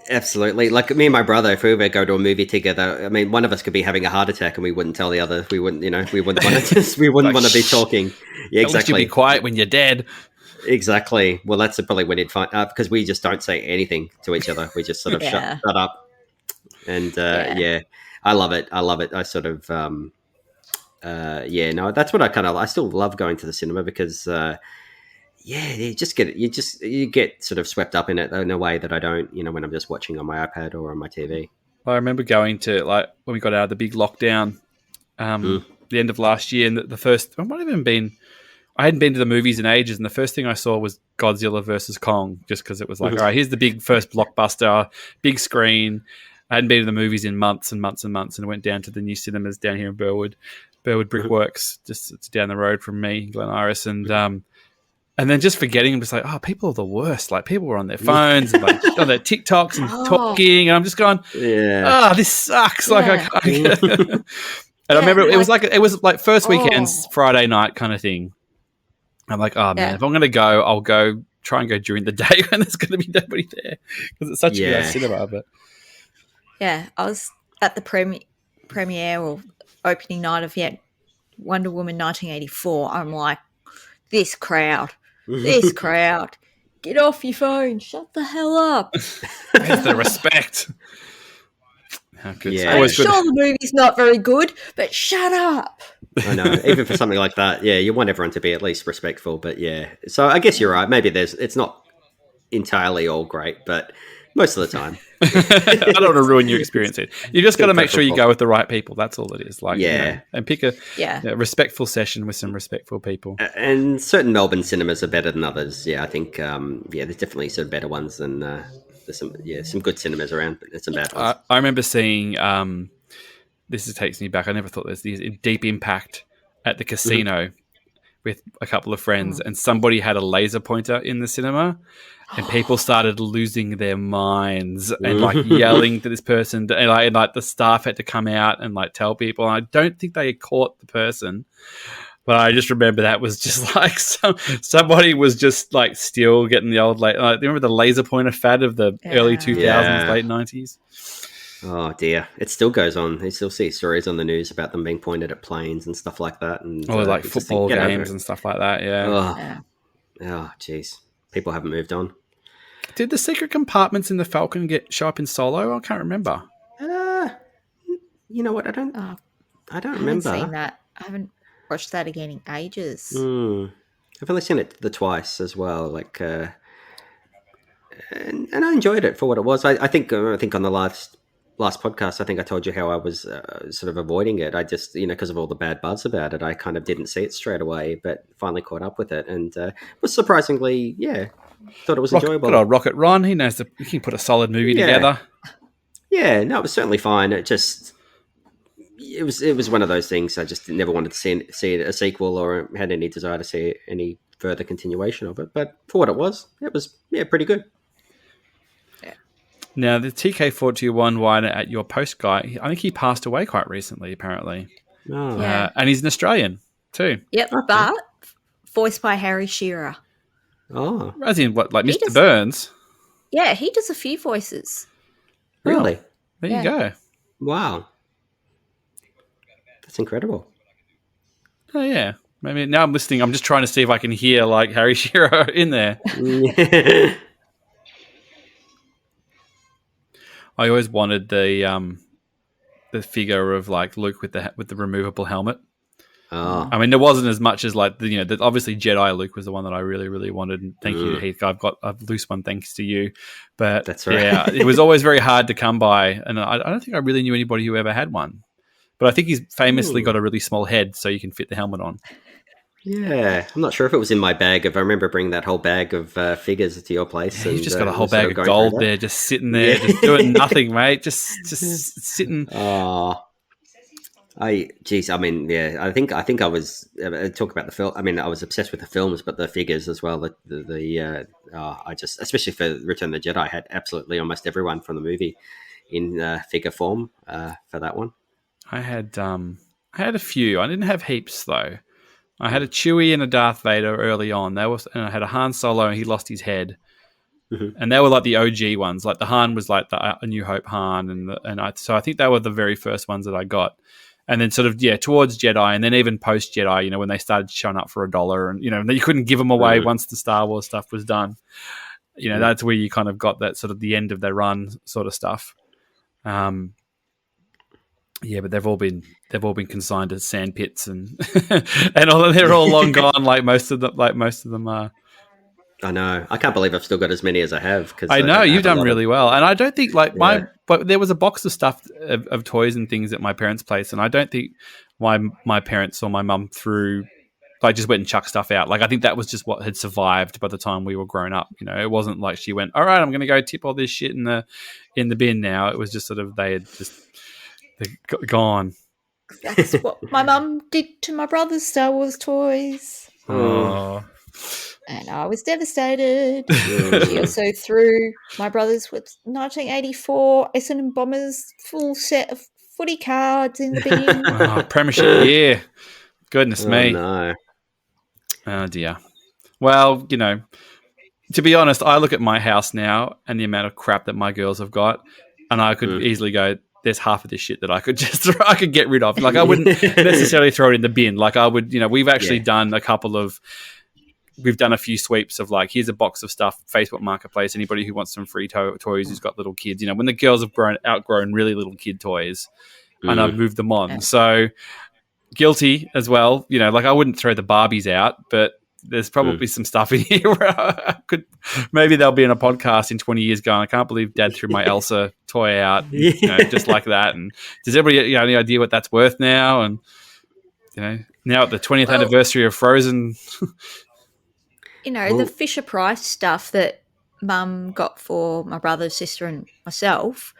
absolutely. Like me and my brother, if we ever go to a movie together, I mean, one of us could be having a heart attack and we wouldn't tell the other. We wouldn't want to be talking. Yeah, exactly. At least you'll be quiet when you're dead. Exactly. Well, that's probably when you'd find because we just don't say anything to each other. We just sort of shut up. And I love it. I sort of that's what I still love going to the cinema because you get sort of swept up in it in a way that I don't, when I'm just watching on my iPad or on my TV. I remember going to like when we got out of the big lockdown, the end of last year, and the first I hadn't been to the movies in ages, and the first thing I saw was Godzilla versus Kong, just because it was like, all right, here's the big first blockbuster, big screen. I hadn't been to the movies in months and months and months, and went down to the new cinemas down here in Burwood Brickworks, just it's down the road from me, Glen Iris, and then just forgetting, I'm just like, people are the worst. Like people were on their phones, and, like on their TikToks and talking, and I'm just going, this sucks. Like and I remember it was like first weekend's Friday night kind of thing. I'm like, man, if I'm going to go, I'll try and go during the day when there's going to be nobody there because it's such a good cinema. But I was at the premiere or opening night of Wonder Woman 1984. I'm like, this crowd, get off your phone, shut the hell up. Where's the respect? How good. Yeah. I'm sure the movie's not very good, but shut up. I know, even for something like that, you want everyone to be at least respectful. But so I guess you're right. Maybe it's not entirely all great, but most of the time. I don't want to ruin your experience here. You just got to make sure you go with the right people. That's all it is. Like, and pick a respectful session with some respectful people. And certain Melbourne cinemas are better than others. Yeah, I think there's definitely some better ones than there's some good cinemas around, but there's some bad ones. I remember seeing. This takes me back. I never thought there's Deep Impact at the casino with a couple of friends, and somebody had a laser pointer in the cinema, and people started losing their minds and like yelling to this person, and like the staff had to come out and like tell people. And I don't think they caught the person, but I just remember that was just like somebody was just like still getting the old remember the laser pointer fad of the early 2000s, late 90s. Oh dear, it still goes on. You still see stories on the news about them being pointed at planes and stuff like that, and like football games and stuff like that. Oh, jeez, people haven't moved on. Did the secret compartments in the Falcon show up in Solo? I can't remember. You know what? I don't remember. Seen that. I haven't. watch that again in ages. I've only seen it twice as well. Like, and I enjoyed it for what it was. I think on the last podcast, I think I told you how I was sort of avoiding it. I just, because of all the bad buzz about it, I kind of didn't see it straight away, but finally caught up with it, and was surprisingly, thought it was enjoyable. Good old Rocket Ron, he knows he can put a solid movie together. Yeah, no, it was certainly fine. It was one of those things. I just never wanted to see a sequel or had any desire to see any further continuation of it. But for what it was pretty good. Now, the TK421 writer at your post guy, I think he passed away quite recently, apparently. Oh. Yeah. And he's an Australian, too. Yep, but voiced by Harry Shearer. Oh. As in, what, like Mr. Burns? Yeah, he does a few voices. Really? There you go. Wow. That's incredible. Oh, yeah. Maybe now I'm listening. I'm just trying to see if I can hear, like, Harry Shearer in there. I always wanted the figure of like Luke with the removable helmet. Oh. I mean, there wasn't as much as like obviously Jedi Luke was the one that I really, really wanted. And thank you, Heath. I've got a loose one thanks to you. But that's right. Yeah, it was always very hard to come by, and I don't think I really knew anybody who ever had one. But I think he's famously got a really small head, so you can fit the helmet on. Yeah, I'm not sure if it was in my bag. If I remember bringing that whole bag of figures to your place, you've just got a whole bag of gold there, just sitting there, just doing nothing, mate. Just sitting. Oh, I mean, yeah. I think I was talk about the film. I mean, I was obsessed with the films, but the figures as well. I just, especially for Return of the Jedi, I had absolutely almost everyone from the movie in figure form for that one. I had a few. I didn't have heaps though. I had a Chewie and a Darth Vader early on. And I had a Han Solo, and he lost his head. Mm-hmm. And they were like the OG ones. Like the Han was like the A New Hope Han, so I think they were the very first ones that I got. And then sort of towards Jedi, and then even post Jedi, when they started showing up for $1, and you couldn't give them away once the Star Wars stuff was done. That's where you kind of got that sort of the end of their run sort of stuff. Yeah, but they've all been consigned to sand pits and they're all long gone. Like most of them are. I know. I can't believe I've still got as many as I have. Cause I know you've done really well, and I don't think but there was a box of stuff of toys and things at my parents' place, and I don't think my parents or my mum just went and chucked stuff out. Like I think that was just what had survived by the time we were grown up. It wasn't like she went, all right, I'm going to go tip all this shit in the bin now. It was just sort of they're gone. That's what my mum did to my brother's Star Wars toys. Oh. And I was devastated. She also threw my brother's 1984 Essendon Bombers full set of footy cards in the bin. Premiership year. Goodness me. No. Oh, dear. Well, to be honest, I look at my house now and the amount of crap that my girls have got, and I could easily go, there's half of this shit that I could I could get rid of. Like I wouldn't necessarily throw it in the bin. Like I would, we've actually done we've done a few sweeps of like, here's a box of stuff, Facebook Marketplace, anybody who wants some free toys who's got little kids, when the girls have outgrown really little kid toys and I've moved them on. So guilty as well, like I wouldn't throw the Barbies out, but there's probably some stuff in here where I could, maybe they'll be in a podcast in 20 years going, I can't believe Dad threw my Elsa toy out, just like that. And does everybody any idea what that's worth now? And, now at the 20th anniversary of Frozen. The Fisher-Price stuff that Mum got for my brother, sister and myself,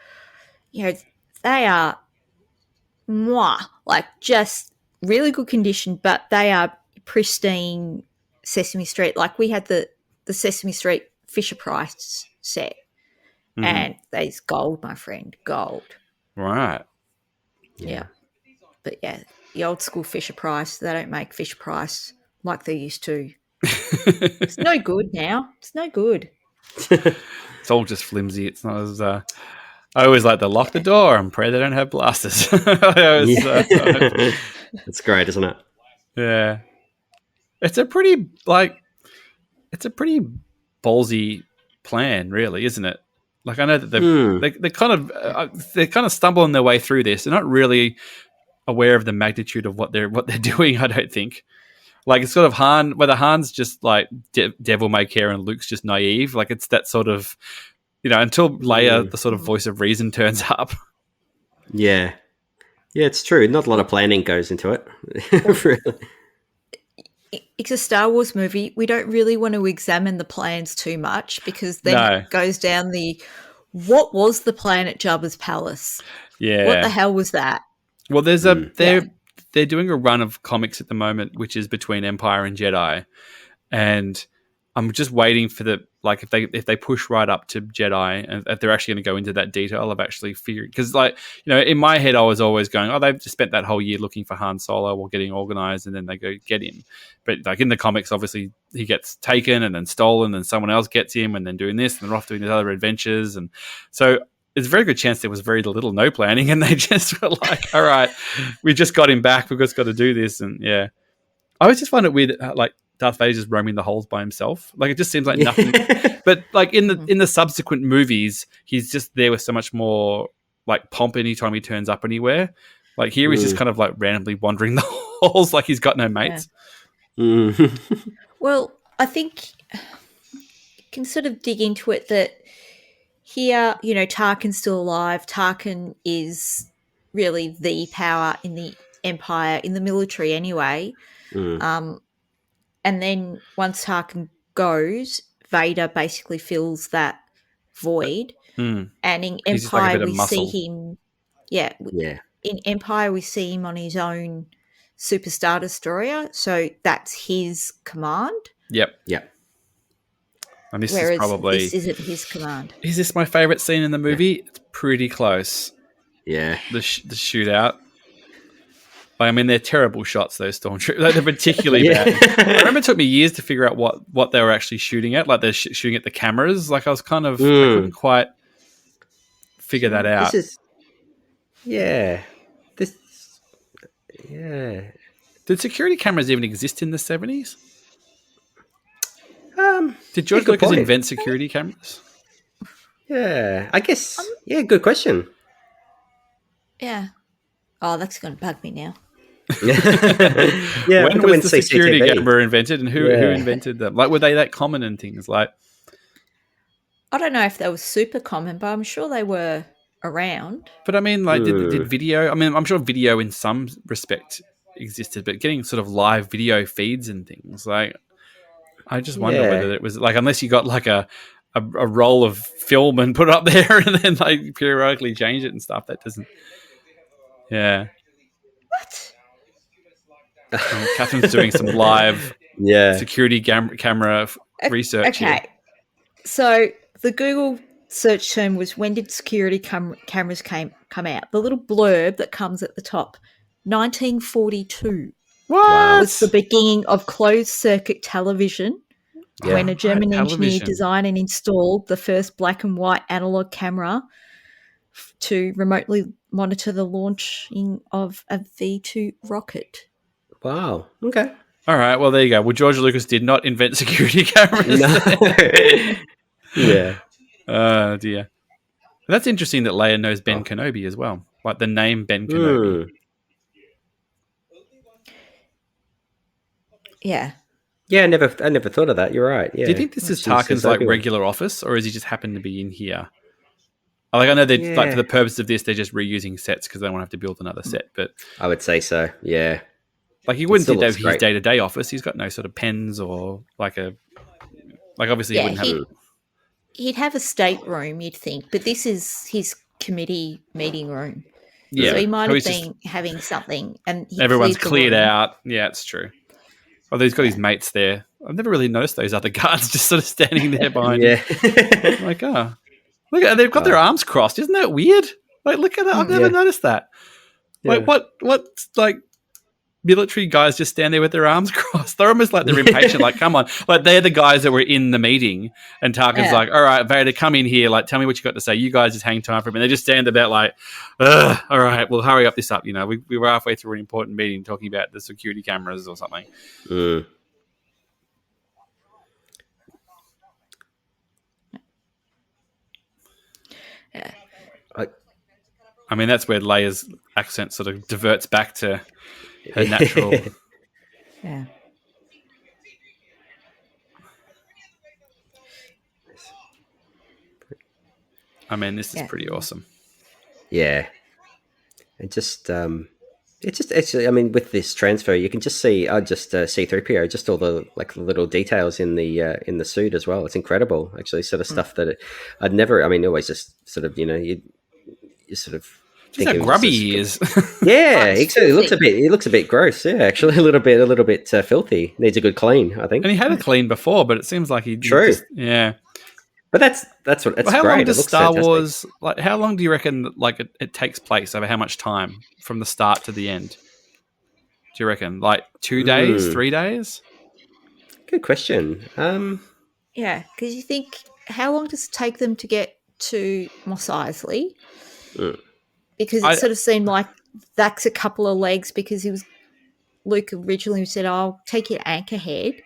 they are like just really good condition, but they are pristine Sesame Street. Like we had the Sesame Street Fisher-Price set, and there's gold, my friend, gold. Right. Yeah. But yeah, the old school Fisher-Price, they don't make Fisher-Price like they used to. It's no good now. It's no good. It's all just flimsy. It's not as I always like to lock the door and pray they don't have blasters. It's great, isn't it? Yeah. It's a pretty ballsy plan, really, isn't it? Like I know that they're kind of stumbling their way through this. They're not really aware of the magnitude of what they're doing. I don't think. Like it's sort of Han, whether Han's just like devil may care and Luke's just naive. Like it's that sort of, until Leia, the sort of voice of reason, turns up. Yeah. Yeah, it's true. Not a lot of planning goes into it. Really. It's a Star Wars movie. We don't really want to examine the plans too much because then it goes down what was the plan at Jabba's palace? Yeah. What the hell was that? Well, they're doing a run of comics at the moment, which is between Empire and Jedi, and I'm just waiting for if they push right up to Jedi and if they're actually going to go into that detail of actually figuring, because in my head I was always going, oh, they've just spent that whole year looking for Han Solo or getting organized and then they go get him, but like in the comics obviously he gets taken and then stolen and someone else gets him and then doing this and they're off doing these other adventures, and so there's a very good chance there was very little no planning and they just were like, all right, we just got him back, we've just got to do this. And I always just find it weird that like Darth Vader just roaming the halls by himself. Like it just seems like nothing. But like in the subsequent movies, he's just there with so much more like pomp anytime he turns up anywhere. Like here he's just kind of like randomly wandering the halls like he's got no mates. Yeah. Well, I think you can sort of dig into it that here, Tarkin's still alive. Tarkin is really the power in the Empire, in the military anyway. And then once Tarkin goes, Vader basically fills that void. And in Empire, we see him. Yeah. In Empire, we see him on his own Super Star Destroyer. So that's his command. Yep. And this isn't his command. Is this my favorite scene in the movie? Yeah. It's pretty close. Yeah. The shootout. I mean, they're terrible shots, those stormtroopers. Like, they're particularly bad. I remember it took me years to figure out what they were actually shooting at. Like, they're shooting at the cameras. Like, I was kind of... I couldn't quite figure that out. Yeah. Did security cameras even exist in the 70s? Did George Lucas invent security cameras? Yeah, I guess. Good question. Yeah. Oh, that's going to bug me now. When was the security camera invented, and who invented them? Like, were they that common and things? Like, I don't know if they were super common, but I'm sure they were around. But I mean, like, did video? I mean, I'm sure video in some respect existed, but getting sort of live video feeds and things, like, I just wonder whether it was like, unless you got like a roll of film and put it up there and then like periodically change it and stuff. That doesn't. Yeah. What? Catherine's doing some live security camera research. Okay. Here. So the Google search term was, when did security cameras come out? The little blurb that comes at the top, 1942. What? Was the beginning of closed circuit television when a German engineer designed and installed the first black and white analog camera to remotely monitor the launching of a V2 rocket. Wow. Okay. All right. Well, there you go. Well, George Lucas did not invent security cameras. No. Yeah. Oh, dear. That's interesting that Leia knows Ben Kenobi as well. Like the name Ben Kenobi. Yeah. Yeah, I never thought of that. You're right. Yeah. Do you think this is Tarkin's like regular office, or is he just happened to be in here? Like, I know they like, for the purpose of this, they're just reusing sets because they won't have to build another set. But I would say so. Yeah. Like, he wouldn't think that his day-to-day office. He's got no sort of pens or obviously he wouldn't have. He'd have a stateroom, you'd think, but this is his committee meeting room. Yeah. So he might have been having something, and everyone's cleared out. Yeah, it's true. Although he's got his mates there. I've never really noticed those other guards just sort of standing there behind him. Like, look at, they've got their arms crossed. Isn't that weird? Like, look at that. I've never noticed that. Like, what like military guys just stand there with their arms crossed? They're almost like they're impatient. Like, come on. Like, they're the guys that were in the meeting, and Tarkin's like, all right, Vader, come in here. Like, tell me what you got to say. You guys just hang time for me. And they just stand about like, all right, we'll hurry up this up. You know, we were halfway through an important meeting talking about the security cameras or something. Yeah. I mean, that's where Leia's accent sort of diverts back to her natural. Yeah. I mean, this is pretty awesome. Yeah. And just, it's just actually, I mean, with this transfer, you can just see, C-3PO, just all the like little details in the suit as well. It's incredible, actually, sort of stuff that I'd never, I mean, always just sort of, you sort of just how grubby he is. Yeah, exactly. It looks a bit gross. Yeah, actually, a little bit filthy. Needs a good clean, I think. And he had a clean before, but it seems like he true. Yeah. But that's what it's how great. Long does Star Wars like? How long do you reckon like it takes place over how much time from the start to the end? Do you reckon like 2 days, 3 days? Good question. Yeah, because you think how long does it take them to get to Mos Eisley? Because it sort of seemed like that's a couple of legs. Because Luke originally said, "I'll take you to Anchorhead."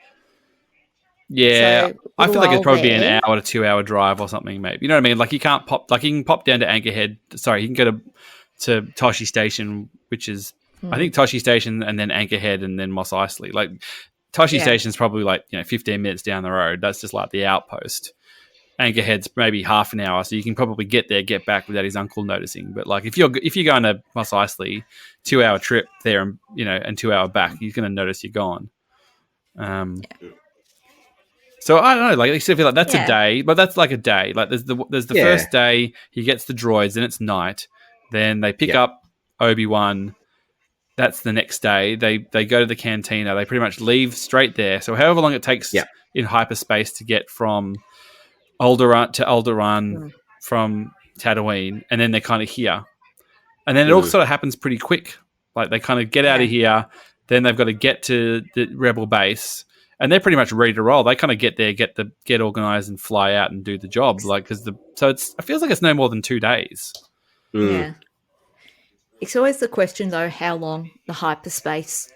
Yeah, so I feel like it'd probably be an hour to 2 hour drive or something, maybe. You know what I mean? Like you can pop down to Anchorhead. Sorry, you can go to Toshi Station, which is I think Toshi Station, and then Anchorhead, and then Mos Eisley. Like Toshi Station's probably like 15 minutes down the road. That's just like the outpost. Anchorhead's maybe half an hour, so you can probably get there, get back without his uncle noticing. But like if you're going to Mos Eisley, 2 hour trip there, and 2 hour back, he's going to notice you're gone. So I don't know, like I feel like that's a day, but that's like a day. Like there's the first day he gets the droids, and it's night. Then they pick up Obi-Wan. That's the next day. They go to the cantina. They pretty much leave straight there. So however long it takes in hyperspace to get from Alderaan to Alderaan from Tatooine, and then they're kind of here. And then it all sort of happens pretty quick. Like they kind of get out of here, then they've got to get to the Rebel base. And they're pretty much ready to roll. They kind of get there, get organized, and fly out and do the job. Like it feels like it's no more than 2 days. Yeah, it's always the question though how long the hyperspace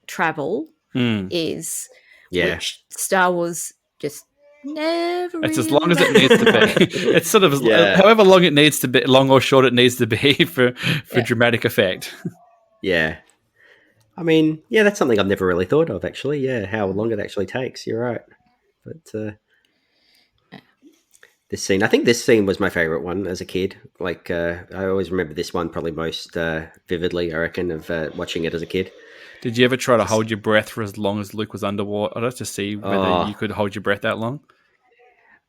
travel is. Yeah, which Star Wars just never. It's as long as it needs to be. It's sort of however long it needs to be, long or short it needs to be for dramatic effect. Yeah. I mean, that's something I've never really thought of, actually. Yeah, how long it actually takes. You're right. But I think this scene was my favorite one as a kid. Like, I always remember this one probably most vividly, I reckon, of watching it as a kid. Did you ever try to hold your breath for as long as Luke was underwater to see whether you could hold your breath that long?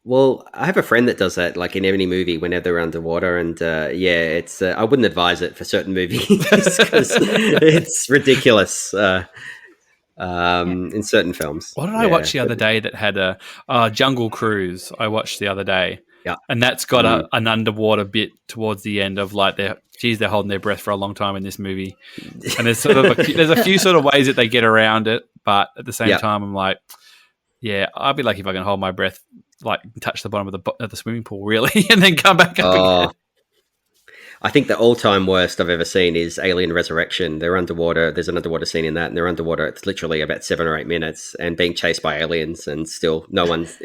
Well, I have a friend that does that, like in any movie, whenever they're underwater, and it's. I wouldn't advise it for certain movies because it's ridiculous in certain films. What did I watch the other day that had a Jungle Cruise? I watched the other day, and that's got an underwater bit towards the end of like they're holding their breath for a long time in this movie, and there's sort of there's a few sort of ways that they get around it, but at the same time, I'm like, I'd be lucky if I can hold my breath. Like touch the bottom of the swimming pool, really, and then come back up again. I think the all-time worst I've ever seen is Alien Resurrection. They're underwater. There's an underwater scene in that, and they're underwater. It's literally about 7 or 8 minutes, and being chased by aliens, and still no one's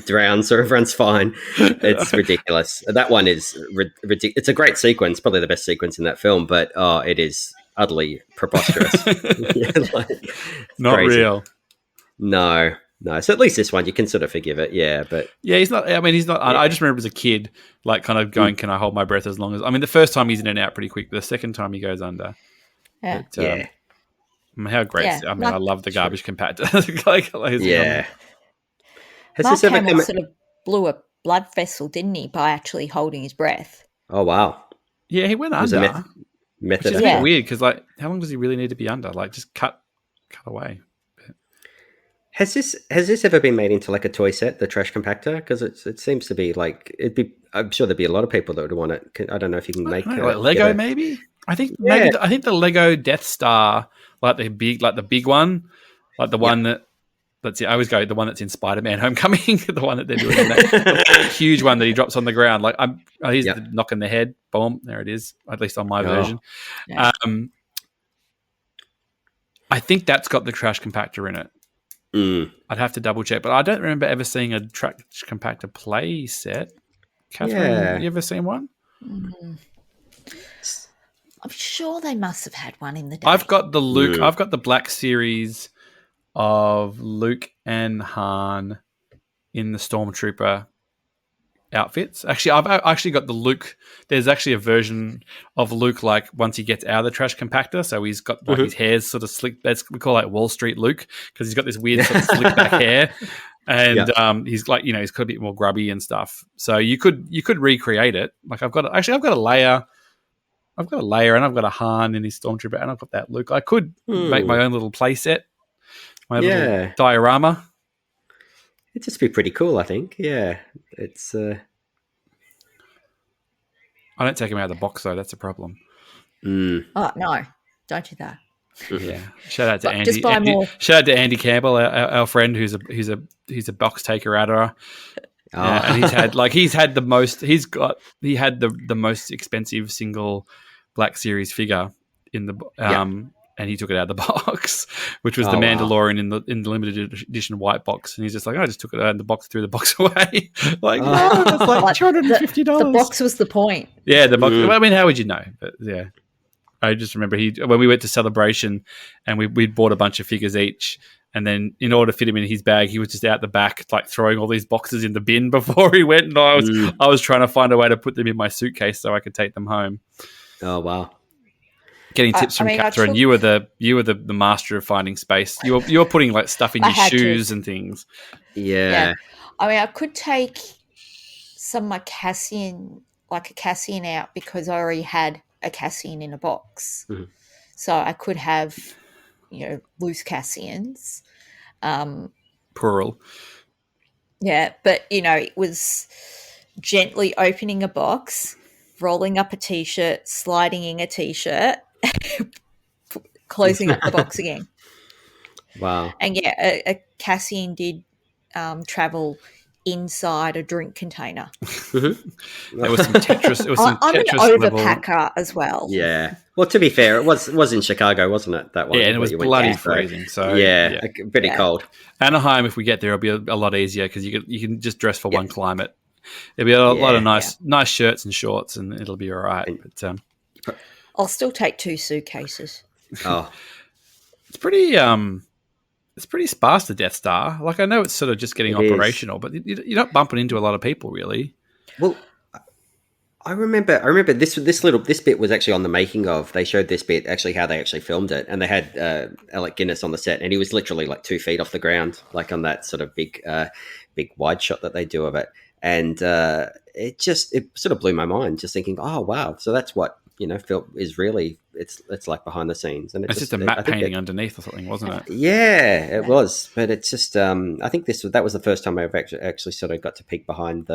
drowned, so everyone's fine. It's ridiculous. That one is ridiculous. It's a great sequence, probably the best sequence in that film, but it is utterly preposterous. Not crazy. Real. No. So at least this one you can sort of forgive it, but he's not. I mean, he's not. I just remember as a kid, like kind of going, "Can I hold my breath as long as?" I mean, the first time he's in and out pretty quick, but the second time he goes under. Yeah, but, how great! I mean, I love the garbage compactor. Mark Hamill sort of blew a blood vessel, didn't he, by actually holding his breath? Oh wow! Yeah, he went under. Method, which is a bit weird because, like, how long does he really need to be under? Like, just cut away. Has this ever been made into like a toy set, the trash compactor? Because it seems to be like I'm sure there'd be a lot of people that would want it. I don't know if you can make like Lego maybe. I think the Lego Death Star, like the big one, like the one that's I always go the one that's in Spider-Man Homecoming, the one that they're doing, that huge one that he drops on the ground. Like he's knocking the head, boom, there it is. At least on my version. Yeah. I think that's got the trash compactor in it. I'd have to double check, but I don't remember ever seeing a trash compactor play set. Catherine, you ever seen one? I'm sure they must have had one in the day. I've got the Luke. I've got the Black Series of Luke and Han in the Stormtrooper outfits. Actually, I've actually got the Luke. There's actually a version of Luke, like once he gets out of the trash compactor, so he's got like his hair's sort of slick. We call that Wall Street Luke, because he's got this weird sort of slick back hair, and he's like, he's got a bit more grubby and stuff. So you could recreate it. Like I've got a Leia. I've got a Leia and I've got a Han in his Stormtrooper, and I've got that Luke. I could make my own little play set, my little diorama. It'd just be pretty cool, I think. Yeah, it's. I don't take him out of the box though. That's a problem. Oh no, don't do that. Yeah, shout out to Andy. Just buy more. Shout out to Andy Campbell, our friend, who's a box taker outer. Yeah, and he had the most expensive single Black Series figure in the and he took it out of the box, which was the Mandalorian in the limited edition white box. And he's just like, I just took it out of the box, threw the box away. Like, no, that's like $250. The box was the point. Yeah, the box. I mean, how would you know? But yeah, I just remember when we went to Celebration and we'd bought a bunch of figures each. And then in order to fit him in his bag, he was just out the back, like throwing all these boxes in the bin before he went. And I was trying to find a way to put them in my suitcase so I could take them home. Oh, wow. Getting tips from Catherine. You were the master of finding space. You were putting like stuff in your shoes and things. Yeah. I mean, I could take some of my Cassian, like a Cassian out, because I already had a Cassian in a box. Mm-hmm. So I could have, loose Cassians. Plural. Yeah, but, it was gently opening a box, rolling up a T-shirt, sliding in a T-shirt, closing up the box again. Wow. And a Cassian did travel inside a drink container. There was some Tetris. I'm an overpacker as well. Yeah. Well, to be fair, it was in Chicago, wasn't it? That one. Yeah, and it was bloody freezing. So pretty cold. Anaheim, if we get there, it'll be a lot easier because you can just dress for one climate. There'll be a lot of nice shirts and shorts, and it'll be all right. But I'll still take 2 suitcases. Oh, it's pretty sparse, the Death Star. Like, I know it's sort of just getting operational, but you're not bumping into a lot of people, really. Well, I remember this bit was actually on the making of. They showed this bit, actually how they actually filmed it, and they had Alec Guinness on the set, and he was literally like 2 feet off the ground, like on that sort of big wide shot that they do of it. And it sort of blew my mind, just thinking, oh, wow. So that's what, film is really, it's like behind the scenes. And it's just a matte painting underneath or something, wasn't it? Yeah, it was. But it's just, I think that was the first time I've actually sort of got to peek behind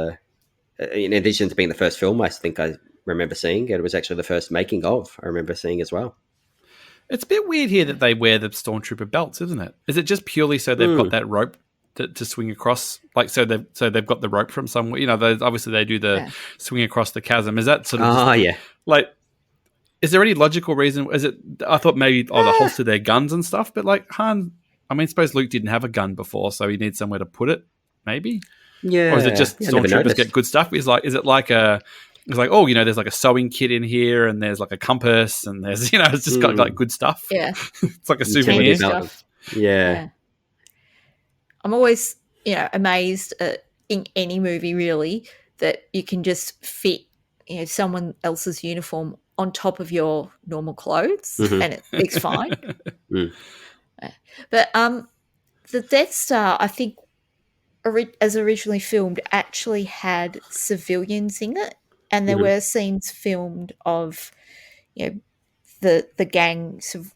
in addition to being the first film, I think I remember seeing, it was actually the first making of, I remember seeing as well. It's a bit weird here that they wear the Stormtrooper belts, isn't it? Is it just purely so they've got that rope to swing across, like so they've got the rope from somewhere? Obviously they do the swing across the chasm. Is that sort of like? Is there any logical reason? Is it? I thought maybe they holster their guns and stuff, but like Han, I mean, suppose Luke didn't have a gun before, so he needs somewhere to put it, maybe. Yeah. Or is it just Stormtroopers get good stuff? Is it like a? It's like, there's like a sewing kit in here, and there's like a compass, and there's it's just got like good stuff. Yeah. It's like a souvenir. Yeah. I'm always, amazed in any movie really that you can just fit, someone else's uniform on top of your normal clothes, and it's fine. But the Death Star, I think, as originally filmed, actually had civilians in it, and there were scenes filmed of, the gangs of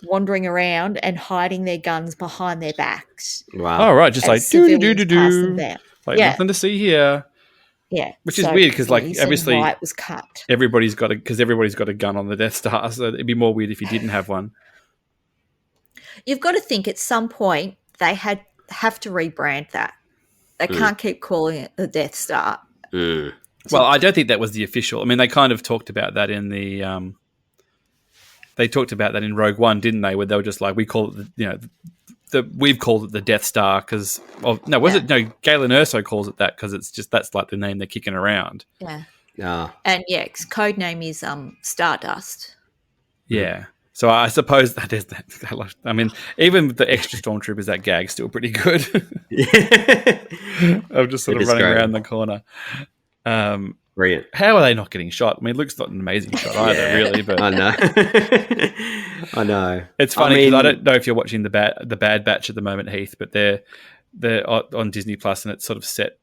wandering around and hiding their guns behind their backs. Wow! Oh, right, just like do. Like nothing to see here. Yeah, which is weird because, like, obviously, why it was cut. Everybody's got a gun on the Death Star, so it'd be more weird if you didn't have one. You've got to think at some point they have to rebrand that. They can't keep calling it the Death Star. Mm. Well, I don't think that was the official. I mean, they kind of talked about that in the. They talked about that in Rogue One, didn't they? Where they were just like, we call it, we've called it the Death Star because, Galen Erso calls it that because it's just that's like the name they're kicking around. Yeah. And his code name is Stardust. Yeah. So I suppose that is that. I mean, even the extra stormtroopers, that gag's still pretty good. I'm just sort It of is running great. around the corner. Brilliant. How are they not getting shot? I mean, Luke's not an amazing shot either, really. But I know. I know. it's funny because I don't know if you're watching the Bad Batch at the moment, Heath, but they're on Disney Plus, and it's sort of set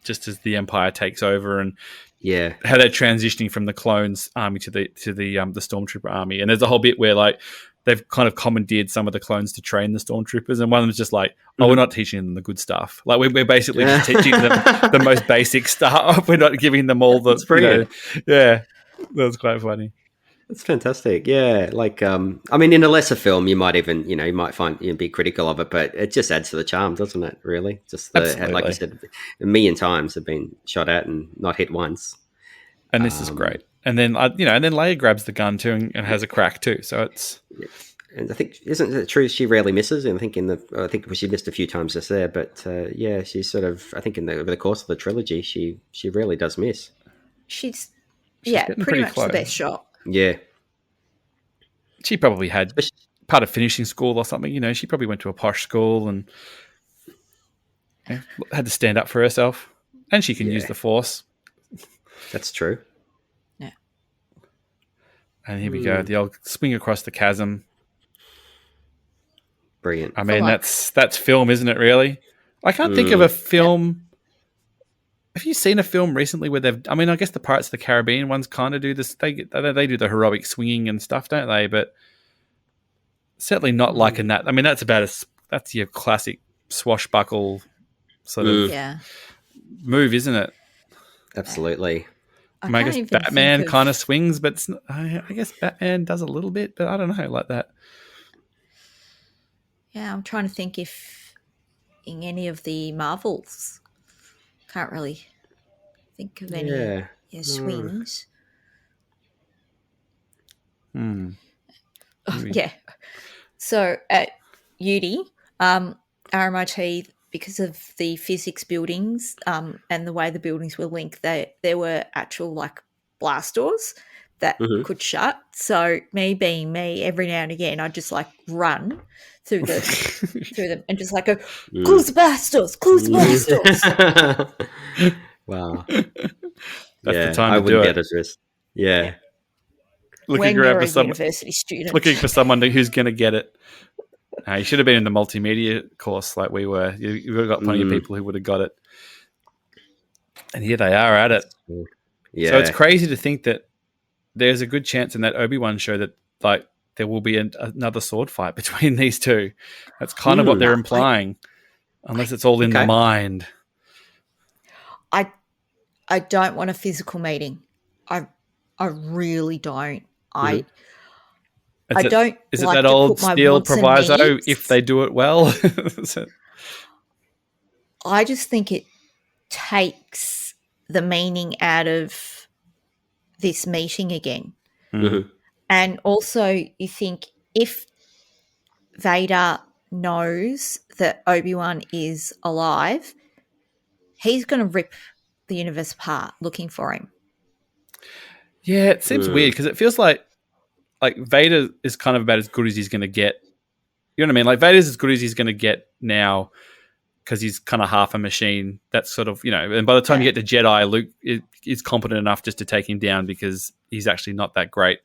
just as the Empire takes over, and how they're transitioning from the clones army to the stormtrooper army. And there's a whole bit where like they've kind of commandeered some of the clones to train the stormtroopers, and one of them's just like, "Oh, we're not teaching them the good stuff. Like we're basically just teaching them the most basic stuff. We're not giving them all the." That's brilliant. Yeah, that was quite funny. That's fantastic. Yeah, like I mean, in a lesser film, you might even you might find be critical of it, but it just adds to the charm, doesn't it? Really, just like you said, a million times have been shot at and not hit once. And this is great. And then and then Leia grabs the gun too and has a crack too. So it's. Yeah. And I think isn't it true she rarely misses? And I think she missed a few times just there, but she's sort of over the course of the trilogy, she rarely does miss. She's pretty much close. The best shot. Yeah. She probably had part of finishing school or something. She probably went to a posh school and had to stand up for herself. And she can use the Force. That's true. Yeah. And here we go. The old swing across the chasm. Brilliant. I mean, that's film, isn't it, really? I can't think of a film... Have you seen a film recently where they've... I mean, I guess the Pirates of the Caribbean ones kind of do this. They do the heroic swinging and stuff, don't they? But certainly not like in that. I mean, that's your classic swashbuckle sort of move, isn't it? Absolutely. I guess Batman kind of swings, but I guess Batman does a little bit, but I don't know, like that. Yeah, I'm trying to think if in any of the Marvels... Can't really think of any swings. Yeah. So at uni, RMIT, because of the physics buildings and the way the buildings were linked, there were actual like blast doors that could shut. So me being me, every now and again, I'd just like run through them and just like go, close the blast doors, close the blast doors. Wow. That's the time I to wouldn't do it. get as risk. Yeah. When you're a university student. Looking for someone who's going to get it. You should have been in the multimedia course like we were. You've got plenty of people who would have got it. And here they are at it. Yeah. So it's crazy to think that there's a good chance in that Obi-Wan show that like there will be another sword fight between these two. That's kind of what they're implying, unless it's all in the mind. I don't want a physical meeting. I really don't. I don't. Is it like that to old put my steel wants and proviso? needs. If they do it well, I just think it takes the meaning out of this meeting again. Mm-hmm. And also, you think if Vader knows that Obi-Wan is alive, he's going to rip the universe apart looking for him. Yeah, it seems weird because it feels like Vader is kind of about as good as he's going to get. You know what I mean? Like Vader's as good as he's going to get now because he's kind of half a machine. That's sort of, and by the time you get to Jedi, Luke is competent enough just to take him down because he's actually not that great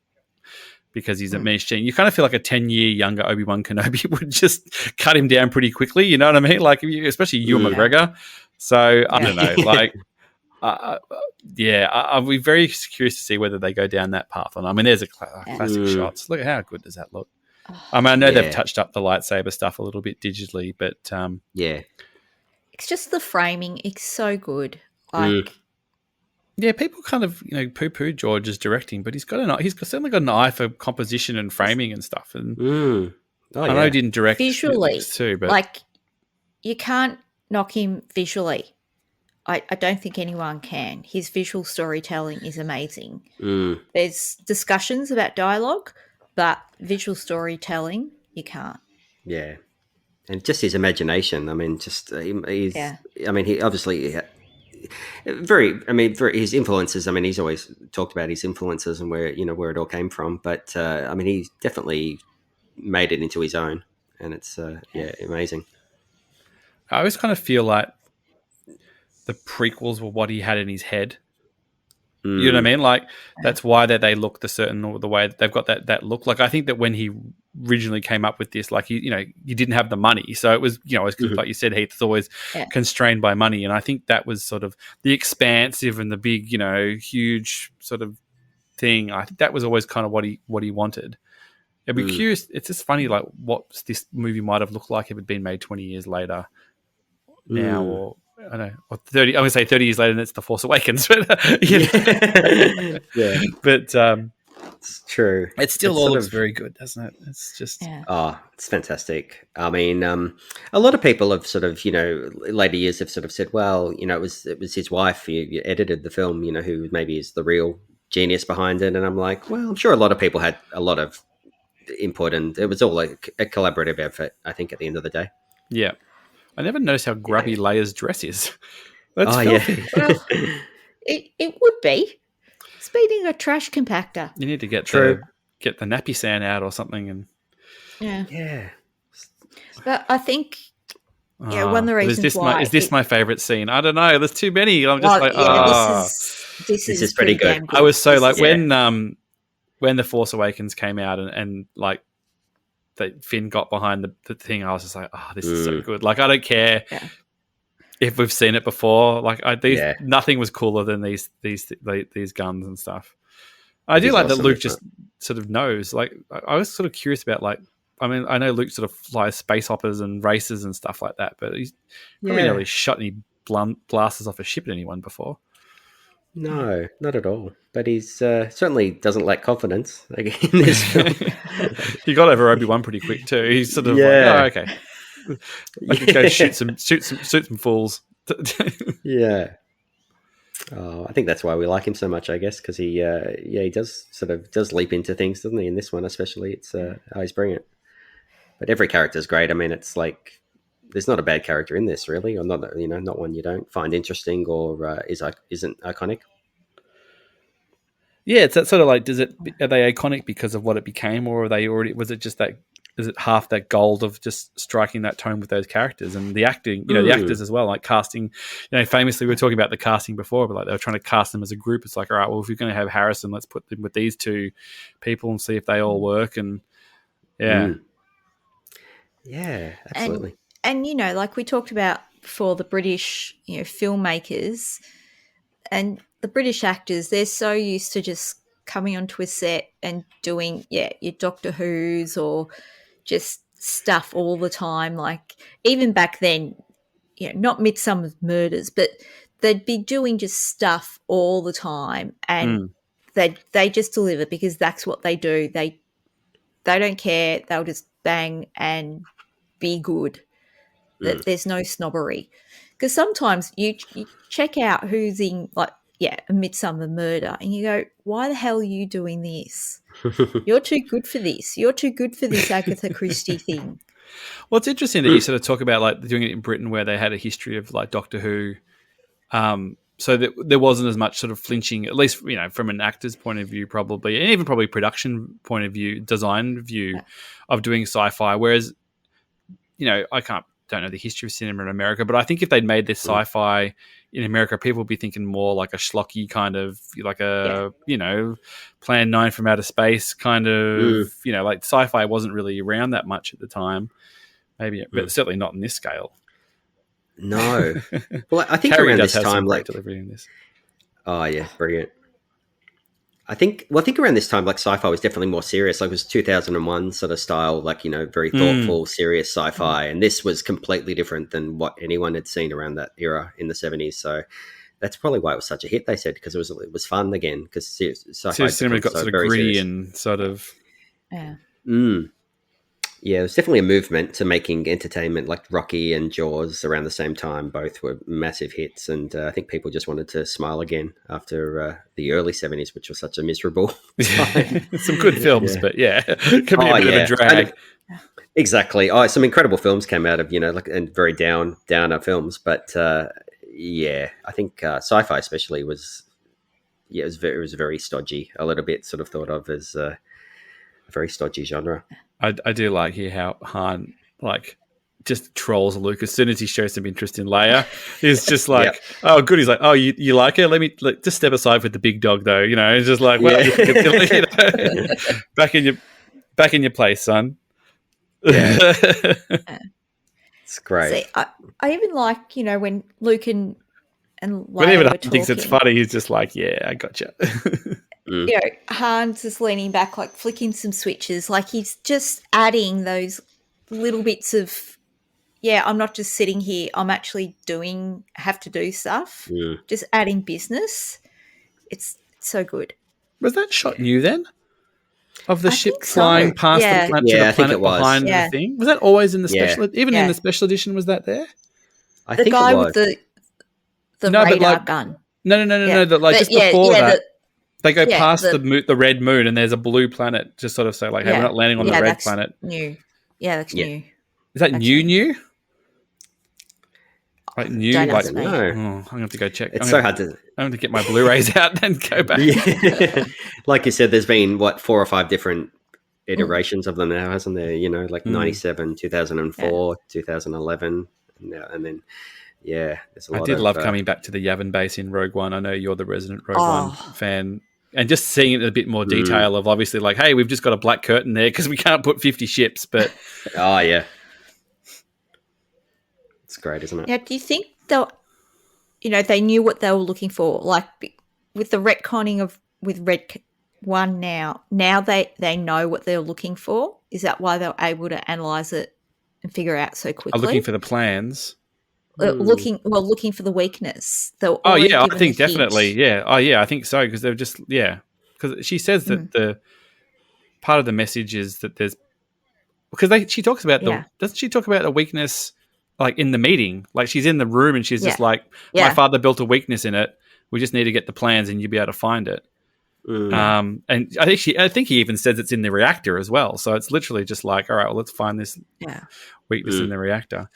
because he's a machine. You kind of feel like a 10-year younger Obi-Wan Kenobi would just cut him down pretty quickly. You know what I mean? Like, especially Ewan McGregor. So, I don't know. Like, I'll be very curious to see whether they go down that path. And I mean, there's a classic shots. Look at how good does that look. I mean, I know they've touched up the lightsaber stuff a little bit digitally, but it's just the framing. It's so good. Like, people kind of poo-poo George's directing, but he's certainly got an eye for composition and framing and stuff. And I know he didn't direct visually too, but like you can't knock him visually. I don't think anyone can. His visual storytelling is amazing. There's discussions about dialogue, but visual storytelling, you can't. Yeah. And just his imagination. I mean, he obviously his influences. I mean, he's always talked about his influences and where it all came from. But I mean, he's definitely made it into his own, and it's amazing. I always kind of feel like the prequels were what he had in his head. You know what I mean? Like that's why they look the way they've got that look. Like I think that when he originally came up with this, like he didn't have the money, so it was like you said, Heath, it's always constrained by money, and I think that was sort of the expansive and the big, huge sort of thing. I think that was always kind of what he wanted. I'd be curious. It's just funny, like what this movie might have looked like if it had been made 20 years later now, or I don't know, or 30. I'm going to say 30 years later, and it's The Force Awakens. But yeah, but it's true. It still all looks very good, doesn't it? It's just it's fantastic. I mean, a lot of people have sort of later years have sort of said, well, it was his wife who edited the film, who maybe is the real genius behind it. And I'm like, well, I'm sure a lot of people had a lot of input, and it was all like a collaborative effort, I think, at the end of the day. Yeah. I never noticed how grubby Leia's dress is. That's filthy. Well, it would be. Speeding a trash compactor. You need to get the nappy sand out or something. And yeah. But I think one of the reasons is this my favourite scene? I don't know. There's too many. I'm just this is pretty good. I was so when The Force Awakens came out and like that Finn got behind the thing, I was just like, this is so good. Like I don't care if we've seen it before. Like nothing was cooler than these guns and stuff. I do like that Luke just sort of knows. Like I was sort of curious about like, I mean, I know Luke sort of flies space hoppers and races and stuff like that, but he's probably never really shot any blasters off a ship at anyone before. No, not at all. But he's certainly doesn't lack confidence in this film. He got over Obi-Wan pretty quick too. He's sort of like, okay, I can go shoot some fools. Yeah. Oh, I think that's why we like him so much, I guess, because he does leap into things, doesn't he? In this one, especially, it's he's brilliant. But every character is great. I mean, it's like there's not a bad character in this, really, or not. Not one you don't find interesting or isn't iconic. Yeah, it's that sort of like, are they iconic because of what it became, or was it just that? Is it half that gold of just striking that tone with those characters and the acting, the actors as well, like casting, famously we were talking about the casting before, but like they were trying to cast them as a group. It's like, all right, well, if you're going to have Harrison, let's put them with these two people and see if they all work. And yeah, absolutely. And like we talked about before, the British, filmmakers and the British actors, they're so used to just coming onto a set and doing, your Doctor Who's or just stuff all the time. Like even back then, not Midsummer's Murders, but they'd be doing just stuff all the time, and they just deliver because that's what they do. They don't care. They'll just bang and be good. That there's no snobbery. Because sometimes you check out who's in a Midsummer Murder and you go, why the hell are you doing this? You're too good for this. You're too good for this Agatha Christie thing. Well, it's interesting that you sort of talk about like doing it in Britain where they had a history of like Doctor Who. So that there wasn't as much sort of flinching, at least, from an actor's point of view probably, and even probably production point of view, design view of doing sci-fi. Whereas, don't know the history of cinema in America, but I think if they'd made this sci-fi in America, people would be thinking more like a schlocky kind of, like a, Plan 9 from outer space kind of, like sci-fi wasn't really around that much at the time, maybe, but certainly not in this scale. No. Well, I think Carrie around does this have some time, great delivery in this. Oh yeah, brilliant. I think around this time, like sci-fi was definitely more serious. Like it was 2001 sort of style, like, very thoughtful, serious sci-fi. And this was completely different than what anyone had seen around that era in the 70s. So that's probably why it was such a hit, they said, because it was fun again. Because sci-fi cinema got sort of gritty and sort of... Yeah. Yeah, it was definitely a movement to making entertainment like Rocky and Jaws around the same time. Both were massive hits, and I think people just wanted to smile again after the early 70s, which was such a miserable time. Some good films, but could be a bit of a drag. Exactly. Some incredible films came out of, and very downer films, but yeah, I think sci-fi especially was, yeah, it was very stodgy. A little bit sort of thought of as a very stodgy genre. I do like here how Han like just trolls Luke as soon as he shows some interest in Leia. He's just like, Yep. oh, good. He's like, oh, you like her? Let me just step aside with the big dog, though. You know, it's just like, well, Yeah. you know, back in your place, son. Yeah. It's great. See, I even like, you know, when Luke and Leia When even were Han thinks it's talking. funny, he's just like, yeah, I gotcha. Mm. You know, Han's just leaning back, like flicking some switches, like he's just adding those little bits of, yeah, I'm not just sitting here, I'm actually have to do stuff, Mm. just adding business. It's so good. Was that shot new then? Of the I ship think so. flying past Yeah. to Yeah, the I think planet it was. behind Yeah. the thing? Was that always in the Yeah. special? Even in the special edition, was that there? I The think guy it was. with the No, but radar like- gun. No. Yeah. That, like But just before that, they go yeah, past the red moon, and there's a blue planet. Just sort of say like, hey, we're not landing on the red that's planet. new. Yeah, that's Yeah. new. Is that That's new? Like new? Don't Like, ask I me. don't oh, know. I'm gonna have to go check. It's I'm so gonna- hard to. I'm going to get my Blu-rays out and go back. Yeah. Like you said, there's been 4 or 5 different iterations of them now, hasn't there? You know, like 97, 2004, 2011, and then there's a lot. I did love coming back to the Yavin base in Rogue One. I know you're the resident Rogue One fan. And just seeing it in a bit more detail of obviously like, hey, we've just got a black curtain there because we can't put 50 ships, but Oh yeah, it's great, isn't it? Now, do you think they knew what they were looking for? Like with the retconning with Red One now they know what they're looking for. Is that why they're able to analyze it and figure out so quickly? I'm looking for the plans. Looking for the weakness. Oh yeah, I think definitely. Yeah. Oh yeah, I think so because they're just because she says that the part of the message is that there's because she talks about doesn't she talk about the weakness like in the meeting? Like she's in the room and she's just like, my father built a weakness in it. We just need to get the plans and you'll be able to find it. And I think he even says it's in the reactor as well. So it's literally just like, all right, well, let's find this weakness in the reactor.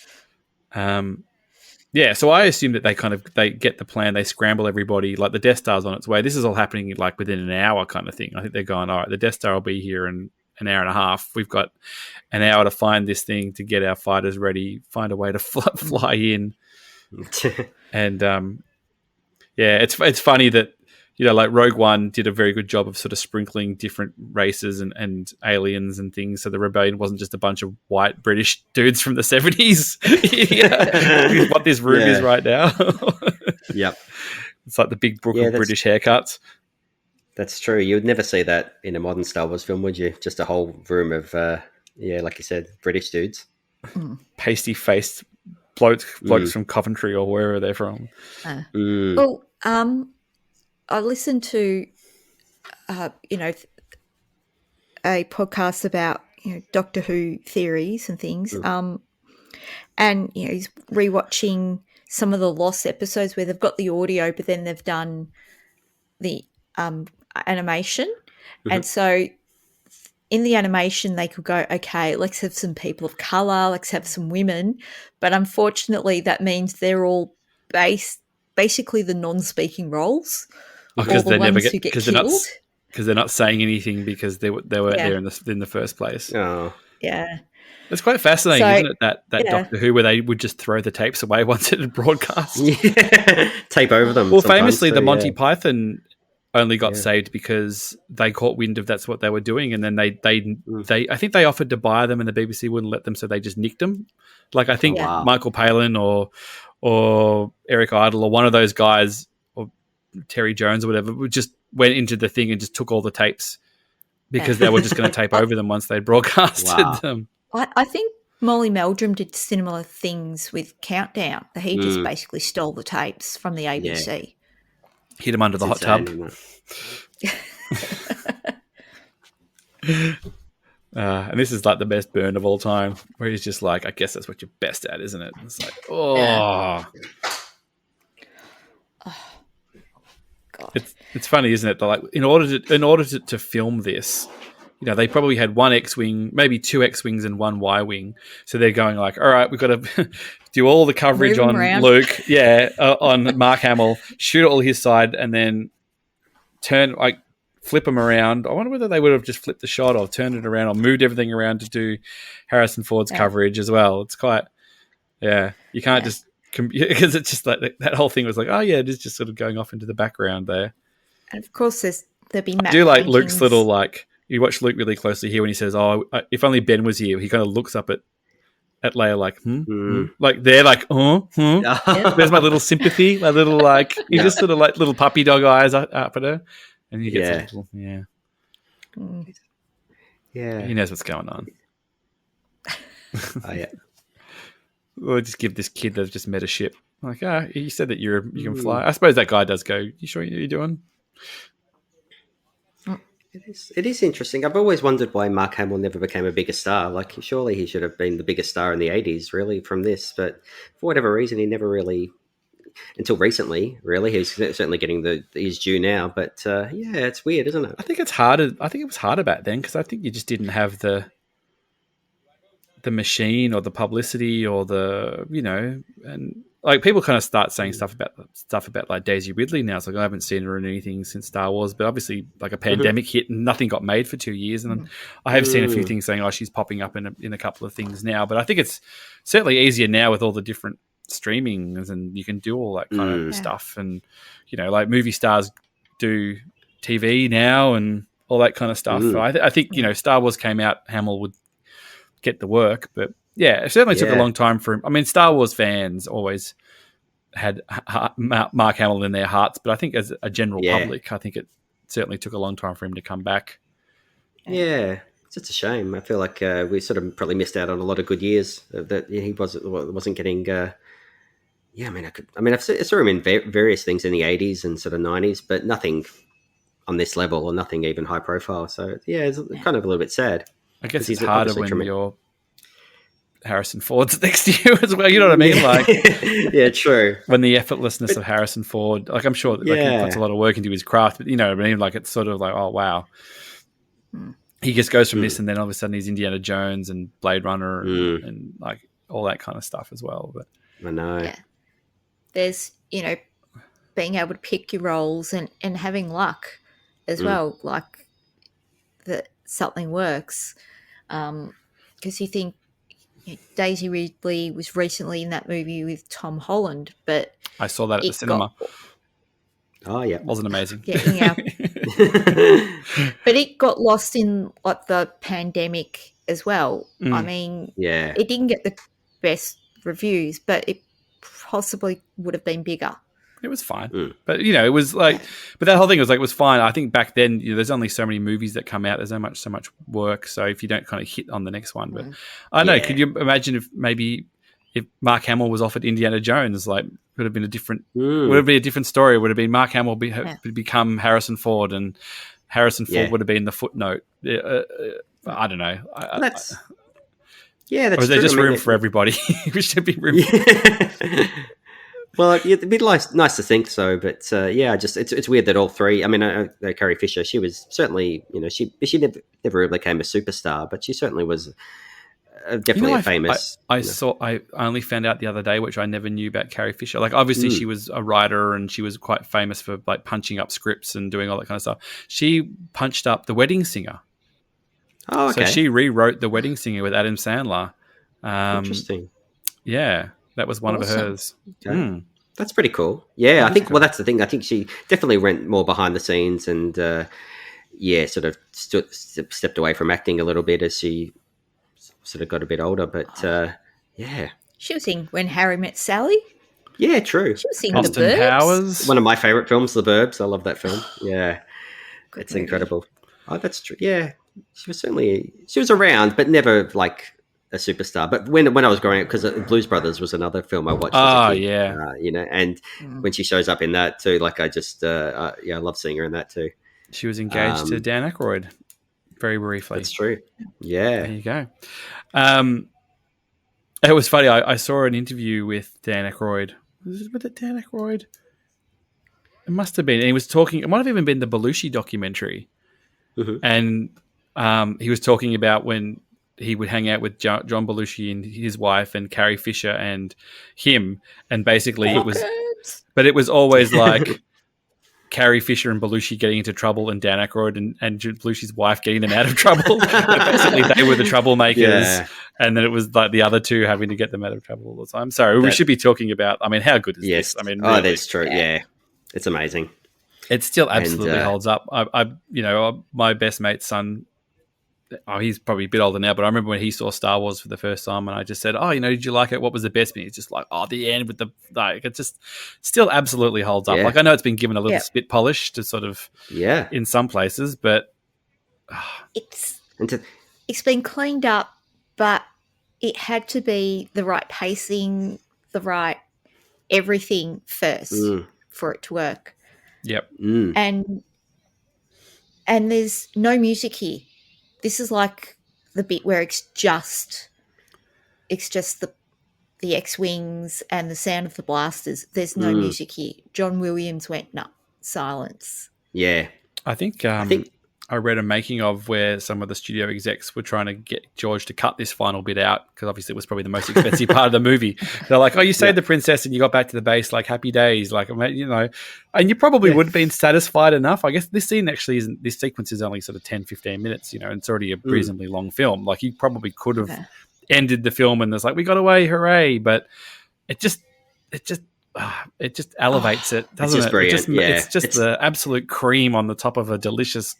So I assume that they get the plan, they scramble everybody, like the Death Star's on its way. This is all happening like within an hour kind of thing. I think they're going, all right, the Death Star will be here in an hour and a half. We've got an hour to find this thing to get our fighters ready, find a way to fly in. And it's funny that like Rogue One did a very good job of sort of sprinkling different races and aliens and things. So the rebellion wasn't just a bunch of white British dudes from the 70s. What this room is right now. Yep. It's like the big book of British haircuts. That's true. You would never see that in a modern Star Wars film, would you? Just a whole room of, like you said, British dudes. Pasty-faced blokes from Coventry or wherever they're from. Well, I listened to, a podcast about Doctor Who theories and things, and he's rewatching some of the lost episodes where they've got the audio, but then they've done the animation, and so in the animation they could go, okay, let's have some people of color, let's have some women, but unfortunately that means they're all basically the non-speaking roles. Because they never get killed. Because they're not saying anything because they weren't there in the first place. Oh, yeah, it's quite fascinating, isn't it? That Doctor Who where they would just throw the tapes away once it had broadcast. Yeah, tape over them. Well, famously, the Monty Python only got saved because they caught wind of that's what they were doing, and then they I think they offered to buy them, and the BBC wouldn't let them, so they just nicked them. Like I think Michael Palin or Eric Idle or one of those guys. Terry Jones or whatever, just went into the thing and just took all the tapes because they were just going to tape over them once they broadcasted them. I think Molly Meldrum did similar things with Countdown. He just basically stole the tapes from the ABC. Hit him under the hot tub. And this is like the best burn of all time, where he's just like, I guess that's what you're best at, isn't it? It's like, God. It's funny, isn't it? Like in order to film this, they probably had one X-wing, maybe two X-wings and one Y-wing. So they're going like, all right, we've got to do all the coverage Move 'em on around. Luke, on Mark Hamill, shoot all his side, and then flip them around. I wonder whether they would have just flipped the shot or turned it around or moved everything around to do Harrison Ford's coverage as well. It's quite, you can't just, because it's just like that whole thing was like, oh yeah, it is just sort of going off into the background there. And of course, there'll be matte I do like paintings. Luke's little, like, you watch Luke really closely here when he says, oh, if only Ben was here. He kind of looks up at Leia like, like they're like, there's my little sympathy, my little, like, he just sort of like little puppy dog eyes up at her. And he gets a little, he knows what's going on. Oh, yeah. We'll just give this kid that's just met a ship. Like, you said that you can fly. I suppose that guy does go, you sure you're doing? It is interesting. I've always wondered why Mark Hamill never became a bigger star. Like, surely he should have been the biggest star in the 80s, really, from this. But for whatever reason, he never really, until recently, really. He's certainly getting his due now. But, it's weird, isn't it? I think it's harder. I think it was harder back then because I think you just didn't have the machine or the publicity or the, and like people kind of start saying stuff about like Daisy Ridley now. It's like I haven't seen her in anything since Star Wars, but obviously like a pandemic hit and nothing got made for 2 years. And then I have seen a few things saying, oh, she's popping up in a couple of things now. But I think it's certainly easier now with all the different streamings and you can do all that kind of stuff. And, like movie stars do TV now and all that kind of stuff. I think, Star Wars came out, Hamill would get the work, but it certainly took a long time for him. I mean, Star Wars fans always had Mark Hamill in their hearts, but I think as a general public, I think it certainly took a long time for him to come back. Yeah, it's just a shame. I feel like we sort of probably missed out on a lot of good years that he wasn't getting. I saw him in various things in the 80s and sort of 90s, but nothing on this level or nothing even high profile. So it's kind of a little bit sad. I guess it's harder when you're Harrison Ford's next to you as well. You know what I mean? Like, yeah, true. When the effortlessness of Harrison Ford, like I'm sure he puts a lot of work into his craft, but you know what I mean? Like it's sort of like, oh wow, he just goes from this, and then all of a sudden he's Indiana Jones and Blade Runner and like all that kind of stuff as well. But I know. Yeah. There's being able to pick your roles and having luck as well, like that something works. Because you think Daisy Ridley was recently in that movie with Tom Holland, but I saw that at the cinema. Wasn't amazing. Yeah, but it got lost in like the pandemic as well. I mean, it didn't get the best reviews, but it possibly would have been bigger. It was fine, but it was like, but that whole thing was like, it was fine. I think back then, there's only so many movies that come out. There's so much work. So if you don't kind of hit on the next one, but I don't know, could you imagine if Mark Hamill was offered Indiana Jones, like would have been a different, would have been a different story. Would have been Mark Hamill become Harrison Ford, and Harrison Ford would have been the footnote. I don't know. That's or is there just room for everybody? We should be room. Well, it'd be nice to think so, but it's weird that all three. I mean, Carrie Fisher, she was certainly, she never really became a superstar, but she certainly was definitely a famous. I only found out the other day, which I never knew about Carrie Fisher. Like, obviously, she was a writer and she was quite famous for like punching up scripts and doing all that kind of stuff. She punched up The Wedding Singer. Oh, okay. So she rewrote The Wedding Singer with Adam Sandler. Interesting. Yeah. That was one of hers. Okay. That's pretty cool. Yeah, I think. Cool. Well, that's the thing. I think she definitely went more behind the scenes and, sort of stepped away from acting a little bit as she sort of got a bit older. But she was in When Harry Met Sally. Yeah, true. She was in Austin The Burbs. Powers. One of my favorite films, The Burbs. I love that film. Yeah, Good it's movie. incredible. Oh, that's true. Yeah, she was around, but never like a superstar. But when I was growing up, because Blues Brothers was another film I watched as a kid, and when she shows up in that too, like I just I love seeing her in that too. She was engaged to Dan Aykroyd very briefly. That's true. Yeah. There you go. It was funny. I saw an interview with Dan Aykroyd. Was it Dan Aykroyd? It must have been. And he was talking, it might have even been the Belushi documentary. And he was talking about when he would hang out with John Belushi and his wife and Carrie Fisher and him, and basically it was always like Carrie Fisher and Belushi getting into trouble, and Dan Aykroyd and Belushi's wife getting them out of trouble. Basically, they were the troublemakers, and then it was like the other two having to get them out of trouble all the time. Sorry, we should be talking about. I mean, how good is this? I mean, really, that's true. Yeah, it's amazing. It still absolutely holds up. My best mate's son. Oh, he's probably a bit older now, but I remember when he saw Star Wars for the first time, and I just said, "Oh, did you like it? What was the best bit?" He's just like, "Oh, the end with the like." It just still absolutely holds up. Like I know it's been given a little spit polish to sort of in some places, but it's been cleaned up, but it had to be the right pacing, the right everything first for it to work. Yep. And there's no music here. This is like the bit where it's just the X-Wings and the sound of the blasters. There's no music here. John Williams went, no, silence. Yeah. I think I read a making of where some of the studio execs were trying to get George to cut this final bit out because obviously it was probably the most expensive part of the movie. They're like, "Oh, you saved the princess and you got back to the base, like happy days, like and you probably would have been satisfied enough." I guess this scene actually isn't. This sequence is only sort of 10, 15 minutes, and it's already a reasonably long film. Like you probably could have ended the film and there's like, "We got away, hooray!" But it just elevates it, doesn't it? Brilliant. It's just the absolute cream on the top of a delicious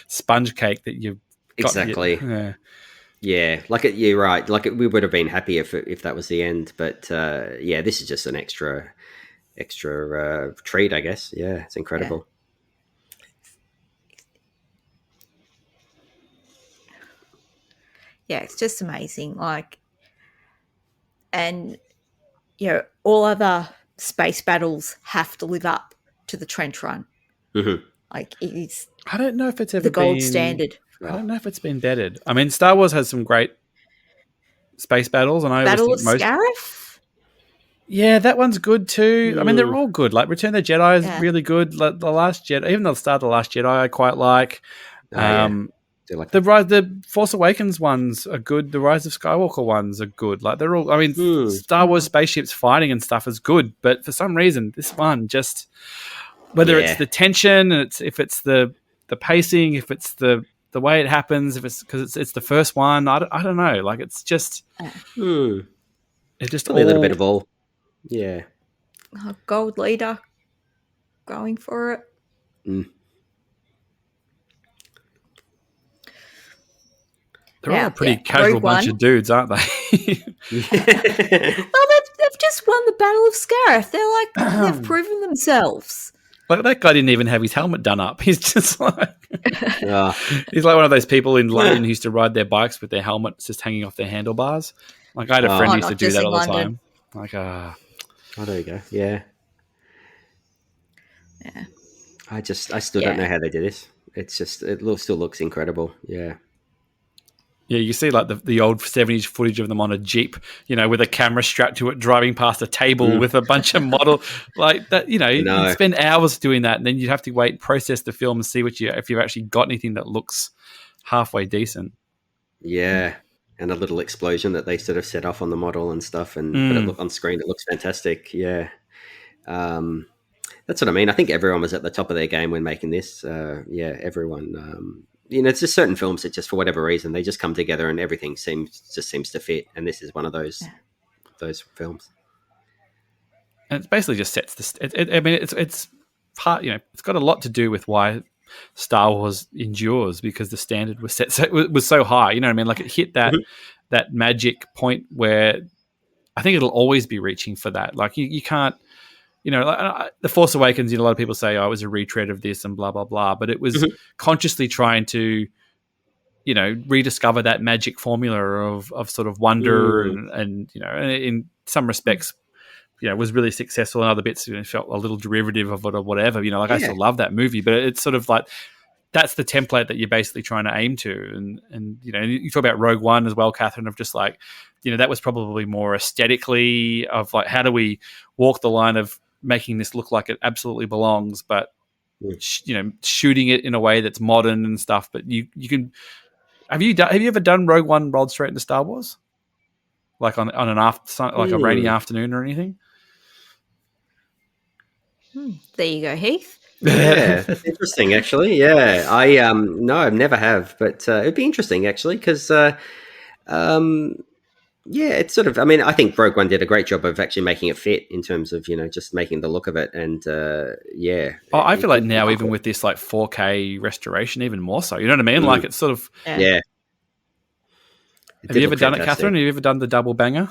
sponge cake that you've got. Exactly. You're right. Like we would have been happy if that was the end, but this is just an extra treat, I guess. Yeah, it's incredible. Yeah, it's just amazing. Like, and all other space battles have to live up to the trench run. Mm-hmm. Like it is. I don't know if it's ever the gold standard. I don't know if it's been bettered. I mean, Star Wars has some great space battles, and I Battle always think of Scarif. Yeah, that one's good too. I mean, they're all good. Like Return of the Jedi is really good. Like, the Last Jedi, even the start of the Last Jedi, I quite like. The Force Awakens ones are good. The Rise of Skywalker ones are good. Like they're all. I mean, Star Wars spaceships fighting and stuff is good, but for some reason, this one just whether it's the tension and if it's the pacing, if it's the way it happens, if it's because it's the first one, I don't know. Like it's just it's just probably a little bit of all. Yeah, Gold Leader going for it. They're all a pretty casual bunch of dudes, aren't they? Well, they've just won the Battle of Scarif. They're like they've proven themselves. Like that guy didn't even have his helmet done up. He's just like he's like one of those people in London who used to ride their bikes with their helmets just hanging off their handlebars. Like I had a friend who used to do that all the time. Like oh, there you go. Yeah. I still don't know how they did this. It's just still looks incredible. Yeah. Yeah, you see like the old 70s footage of them on a Jeep, with a camera strapped to it, driving past a table with a bunch of model like that. You'd spend hours doing that, and then you'd have to wait, process the film, and see if you've actually got anything that looks halfway decent. Yeah, and a little explosion that they sort of set off on the model and stuff, but it on screen it looks fantastic. Yeah, that's what I mean. I think everyone was at the top of their game when making this. Everyone. It's just certain films that just for whatever reason they just come together and everything seems to fit, and this is one of those films. And it basically just sets the. It's part. It's got a lot to do with why Star Wars endures, because the standard was set was so high. You know what I mean? Like it hit that magic point where I think it'll always be reaching for that. Like you can't. The Force Awakens, a lot of people say, it was a retread of this and blah, blah, blah. But it was consciously trying to, rediscover that magic formula of sort of wonder and in some respects, was really successful. In other bits, felt a little derivative of it or whatever. I still love that movie, but it's sort of like that's the template that you're basically trying to aim to. And you talk about Rogue One as well, Catherine, of just like, that was probably more aesthetically of like, how do we walk the line of making this look like it absolutely belongs, but shooting it in a way that's modern and stuff. But you can Have you ever done Rogue One rolled straight into Star Wars? Like on a rainy afternoon or anything? There you go, Heath. Yeah, that's interesting, actually. Yeah, I no, I never have, but it'd be interesting actually because yeah, it's sort of. I mean, I think Rogue One did a great job of actually making it fit in terms of just making the look of it, and yeah. I feel like now even with this like 4K restoration, even more so. You know what I mean? Like it's sort of yeah. Have you ever done it, Catherine? Have you ever done the double banger?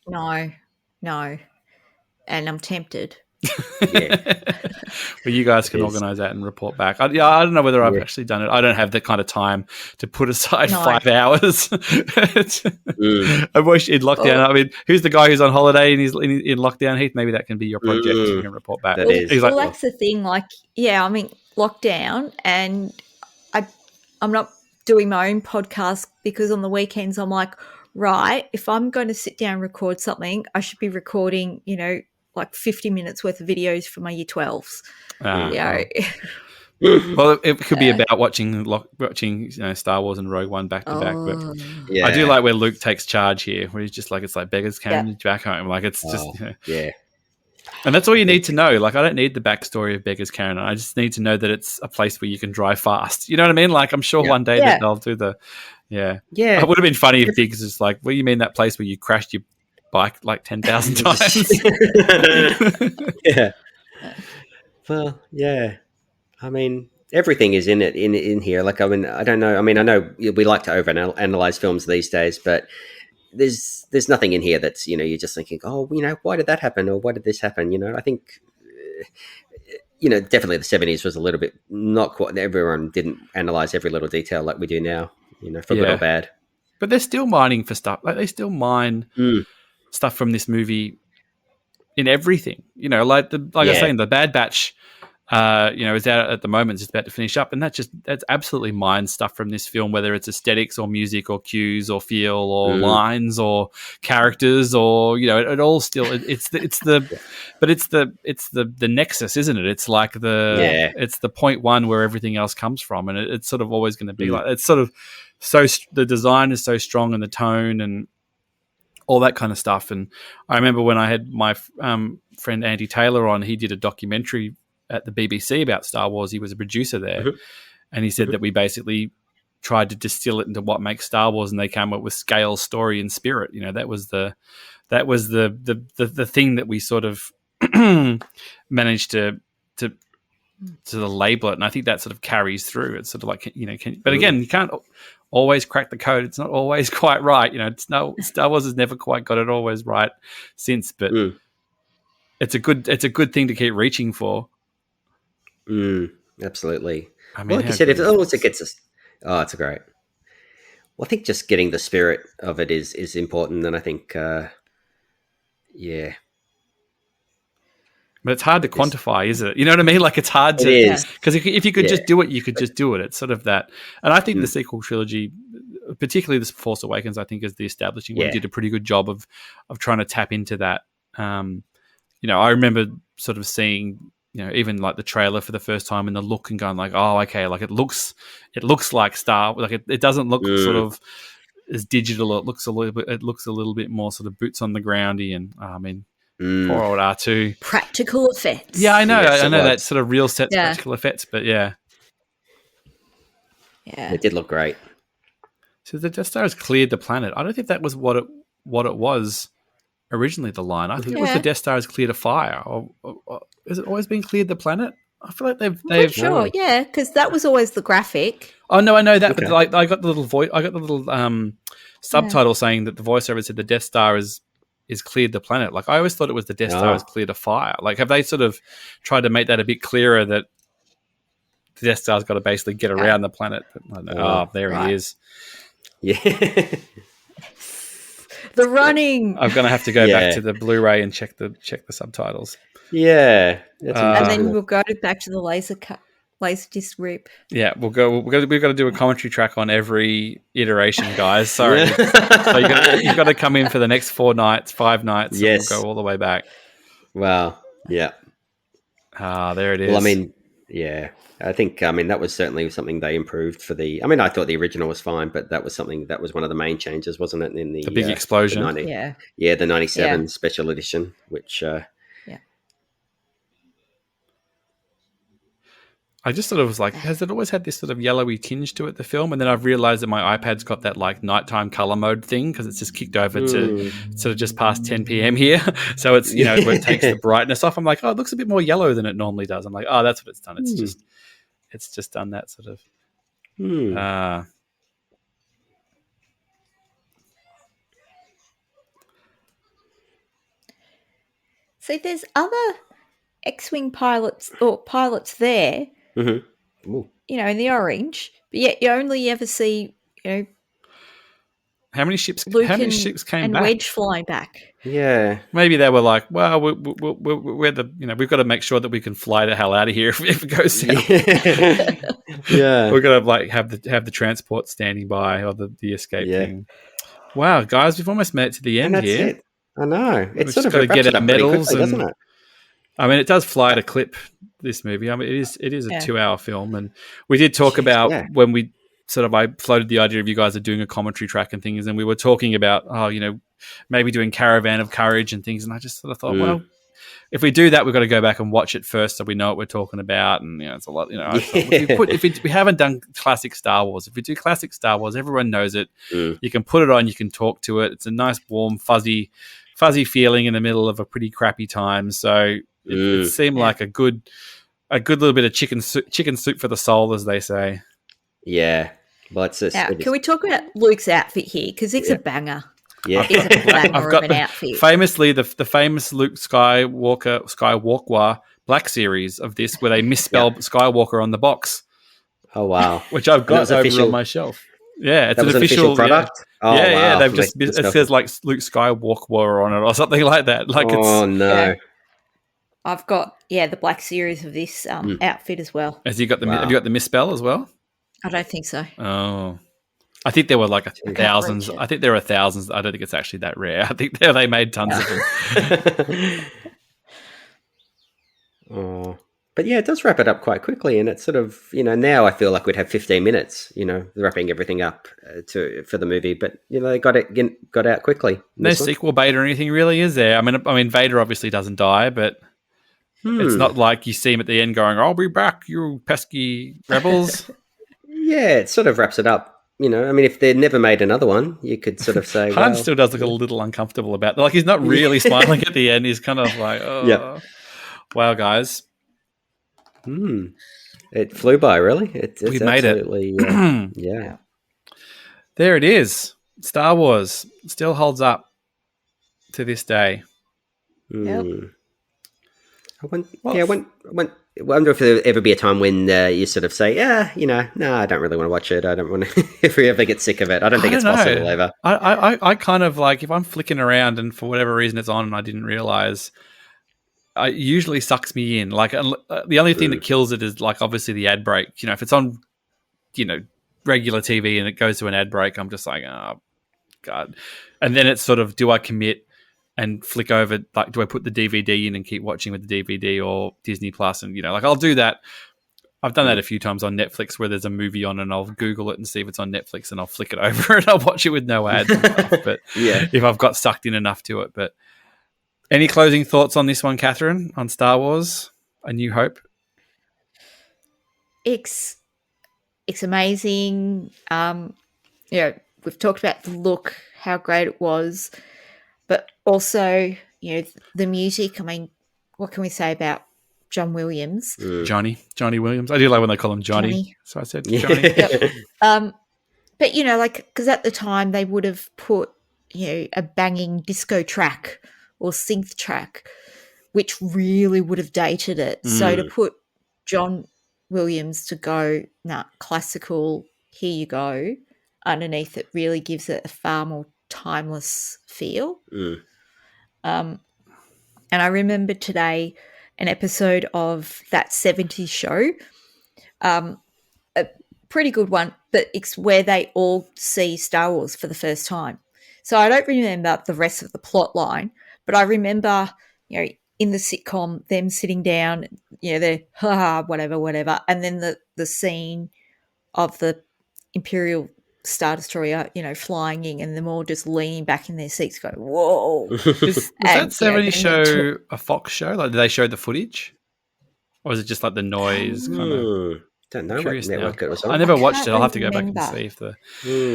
No, and I'm tempted. Yeah. Well, you guys can organise that and report back. I don't know whether I've actually done it. I don't have the kind of time to put aside 5 hours. I wish in lockdown. I mean, who's the guy who's on holiday and he's in lockdown, Heath? Maybe that can be your project. You can report back. That's the thing. Like, yeah, I mean, lockdown, and I'm not doing my own podcast because on the weekends I'm like, right, if I'm going to sit down and record something, I should be recording, like 50 minutes worth of videos for my year 12s. Well, it could be about watching Star Wars and Rogue One back to back. But I do like where Luke takes charge here, where he's just like, it's like beggars can't back home. Like it's just and that's all you need to know. Like I don't need the backstory of Beggars Canyon. I just need to know that it's a place where you can drive fast. You know what I mean? Like I'm sure one day that they'll do the It would have been funny if Biggs is like, well, you mean that place where you crashed your bike like 10,000 times? Yeah. Well, yeah. I mean, everything is in it in here. Like, I mean, I don't know. I mean, I know we like to overanalyze films these days, but there's nothing in here that's you're just thinking, oh, why did that happen, or why did this happen? I think definitely the 70s was a little bit not quite. Everyone didn't analyze every little detail like we do now, for good or bad. But they're still mining for stuff. Like they still mine stuff from this movie in everything. Like I was saying, the Bad Batch. Is out at the moment, it's about to finish up, and that's absolutely mined stuff from this film, whether it's aesthetics or music or cues or feel or lines or characters or it all still it's the nexus, isn't it? It's like it's the point one where everything else comes from, and it's sort of always going to be like it's sort of the design is so strong and the tone and all that kind of stuff. And I remember when I had my friend Andy Taylor on, he did a documentary at the BBC about Star Wars. He was a producer there, and he said that we basically tried to distill it into what makes Star Wars, and they came up with scale, story, and spirit. That was the thing that we sort of managed to label it, and I think that sort of carries through. It's sort of like but again, you can't always crack the code. It's not always quite right. Star Wars has never quite got it always right since, but it's a good thing to keep reaching for. Absolutely. I mean, like you said, it gets us. Oh, it's great. Well, I think just getting the spirit of it is important, and I think, But it's hard to quantify, is it? You know what I mean? Like it's hard to, because if you could just do it, you could just do it. It's sort of that, and I think the sequel trilogy, particularly The Force Awakens, I think is the establishing one, did a pretty good job of trying to tap into that. I remember sort of seeing. Even like the trailer for the first time and the look and going like, oh, okay, like it looks like Star, like it doesn't look sort of as digital. It looks a little bit more sort of boots on the groundy. And poor old R2. Practical effects. Yeah, I know. Yes, I know that sort of real set practical effects, but yeah, it did look great. So the Death Star has cleared the planet. I don't think that was what it was originally, the line. I think it was the Death Star has cleared a fire. Or has it always been cleared the planet? I feel like they've sure, yeah, because that was always the graphic. Oh no, I know that, but like I got the little voice, I got the little subtitle saying that the voiceover said the Death Star is cleared the planet. Like I always thought it was the Death Star has cleared a fire. Like have they sort of tried to make that a bit clearer that the Death Star's got to basically get around the planet? But I don't know. There he is. Yeah. The running. I'm gonna have to go back to the Blu-ray and check the subtitles. Yeah, and then we'll go back to the Laserdisc rip. Yeah, we've got to do a commentary track on every iteration, guys. Sorry, so you've got to come in for the next 5 nights. Yes, we'll go all the way back. Wow. Yeah. There it is. Well, I mean, Yeah, I think, I mean, that was certainly something they improved for the. I mean, I thought the original was fine, but that was something that was one of the main changes, wasn't it? In The big the explosion. 90, Yeah. the 97 Yeah. special edition, which Yeah. I just sort of was like, has it always had this sort of yellowy tinge to it, the film? And then I've realized that my iPad's got that like nighttime color mode thing because it's just kicked over to sort of just past 10 p.m. here. So it's, where it takes the brightness off. I'm like, oh, it looks a bit more yellow than it normally does. I'm like, oh, that's what it's done. It's just done that sort of. See, there's other X-Wing pilots or pilots there, Ooh. in the orange, but yet you only ever see, How many ships? Luke How many ships came and back? Wedge flying back. Yeah. Maybe they were like, well, we're the, we've got to make sure that we can fly the hell out of here if it goes south. Yeah. We're gonna like have the transport standing by or the escape thing. Wow, guys, we've almost made it to the end And that's here. it. I know. It's We've sort just of got to get wraps it our up pretty medals, quickly, doesn't it? I mean, it does fly at a clip. This movie. I mean, it is a 2-hour film, and we did talk about when we I floated the idea of you guys are doing a commentary track and things, and we were talking about maybe doing Caravan of Courage and things, and I just sort of thought, well, if we do that, we've got to go back and watch it first so we know what we're talking about, and it's a lot. I thought, if we haven't done classic Star Wars, if we do classic Star Wars, everyone knows it. You can put it on, you can talk to it. It's a nice, warm, fuzzy feeling in the middle of a pretty crappy time. So it seemed like a good little bit of chicken soup for the soul, as they say. Yeah. Well, it's now, can we talk about Luke's outfit here? Because it's a banger. Yeah. It's a banger of an outfit. Famously, the famous Luke Skywalker Black series of this, where they misspell Skywalker on the box. Oh, wow. Which I've got over on my shelf. Yeah, it's an official product. Yeah. Oh, yeah, wow. They've just it says like Luke Skywalker on it or something like that. Like no. Yeah. I've got the Black series of this outfit as well. Have you got the misspell as well? I don't think so. Oh, I think there were like thousands. I think there are thousands. I don't think it's actually that rare. I think they made tons of them. Oh, but yeah, it does wrap it up quite quickly, and it's sort of now I feel like we'd have 15 minutes, wrapping everything up for the movie, but they got out quickly. No sequel bait or anything really, is there? I mean, Vader obviously doesn't die, but it's not like you see him at the end going, "I'll be back, you pesky rebels." Yeah, it sort of wraps it up. I mean, if they never made another one, you could sort of say, Han still does look a little uncomfortable about that. Like, he's not really smiling at the end. He's kind of like, oh, wow, guys. It flew by, really. We made it. Yeah. There it is. Star Wars still holds up to this day. Yep. I wonder if there'll ever be a time when you sort of say, no, I don't really want to watch it. I don't want to, if we ever get sick of it. I don't think it's possible ever. I kind of like, if I'm flicking around and for whatever reason it's on and I didn't realize, it usually sucks me in. Like, the only thing that kills it is like, obviously the ad break. If it's on, regular TV and it goes to an ad break, I'm just like, oh, God. And then it's sort of, do I commit and flick over, like, do I put the DVD in and keep watching with the DVD or Disney Plus? And, like, I'll do that. I've done that a few times on Netflix where there's a movie on and I'll Google it and see if it's on Netflix and I'll flick it over and I'll watch it with no ads and stuff. But if I've got sucked in enough to it. But any closing thoughts on this one, Catherine, on Star Wars, A New Hope? It's amazing. We've talked about the look, how great it was. But also, the music. I mean, what can we say about John Williams? Johnny Williams. I do like when they call him Johnny. So I said Johnny. Yep. But, because at the time they would have put, a banging disco track or synth track, which really would have dated it. So to put John Williams to go, classical, here you go, underneath it really gives it a far more timeless feel. And I remember today an episode of that 70s show, a pretty good one, but it's where they all see Star Wars for the first time. So I don't remember the rest of the plot line, but I remember, in the sitcom, them sitting down, they're whatever, and then the scene of the Imperial Star Destroyer, flying in, and them all just leaning back in their seats, going, "Whoa!" Was that 70s show a Fox show? Like, did they show the footage, or is it just like the noise kind of? Don't know what network it was on. I never watched it. I'll have to go back and see if the.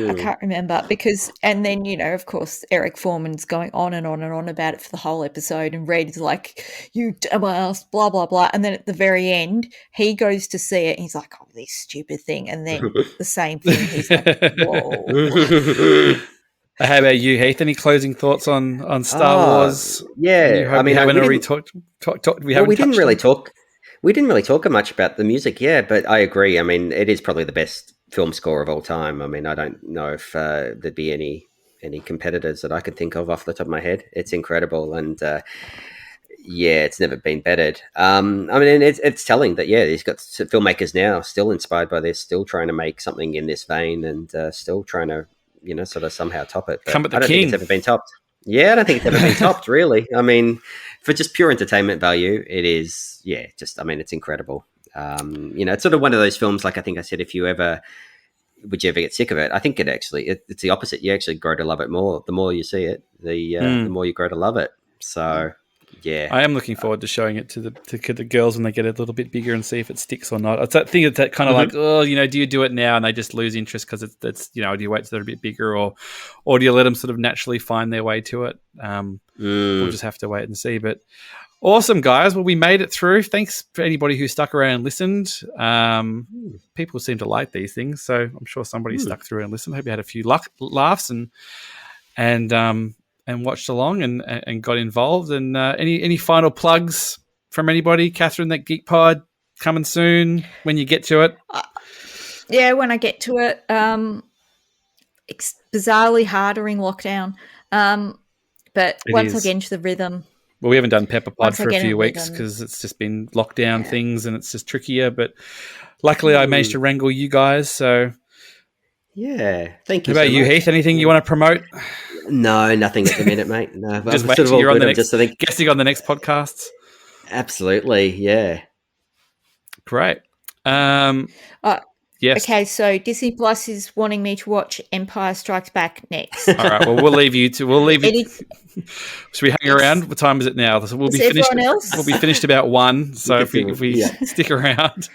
I can't remember because, and then of course, Eric Foreman's going on and on and on about it for the whole episode, and Red is like, "You dumbass," blah blah blah, and then at the very end, he goes to see it, and he's like, "Oh, this stupid thing," and then the same thing. He's like, "Whoa." How about you, Heath? Any closing thoughts on Star Wars? Yeah, I mean, we didn't really talk. We didn't really talk much about the music, but I agree. I mean, it is probably the best film score of all time. I mean, I don't know if there'd be any competitors that I could think of off the top of my head. It's incredible, and it's never been bettered. I mean, it's telling that these got filmmakers now still inspired by this, still trying to make something in this vein, and still trying to sort of somehow top it. But I don't think it's ever been topped. Yeah, I don't think it's ever been topped, really. I mean, for just pure entertainment value, it is, it's incredible. It's sort of one of those films, like I think I said, would you ever get sick of it? I think it's the opposite. You actually grow to love it more. The more you see it, the more you grow to love it. So, yeah. I am looking forward to showing it to the girls when they get a little bit bigger and see if it sticks or not. It's that thing that's kind of like, do you do it now? And they just lose interest because it's do you wait till they're a bit bigger or do you let them sort of naturally find their way to it? We'll just have to wait and see. But awesome, guys. Well, we made it through. Thanks for anybody who stuck around and listened. People seem to like these things, so I'm sure somebody stuck through and listened. Hope you had a few laughs and watched along and got involved. And any final plugs from anybody? Catherine, that Geek Pod coming soon when you get to it. When I get to it. It's bizarrely hard during lockdown. But once I get into the rhythm. Well, we haven't done Pepper Pod for a few weeks because it's just been lockdown things and it's just trickier. But luckily I managed to wrangle you guys. So yeah, thank you. How about you, Heath? Anything you want to promote? No, nothing at the minute, mate. No, just wait till you're on the next, guessing on the next podcasts. Absolutely, yeah. Great. Yes. Okay, so Disney Plus is wanting me to watch Empire Strikes Back next. All right. Well, we'll leave you. Should we hang around? What time is it now? So we'll be finished. We'll be finished about 1. So if we stick around,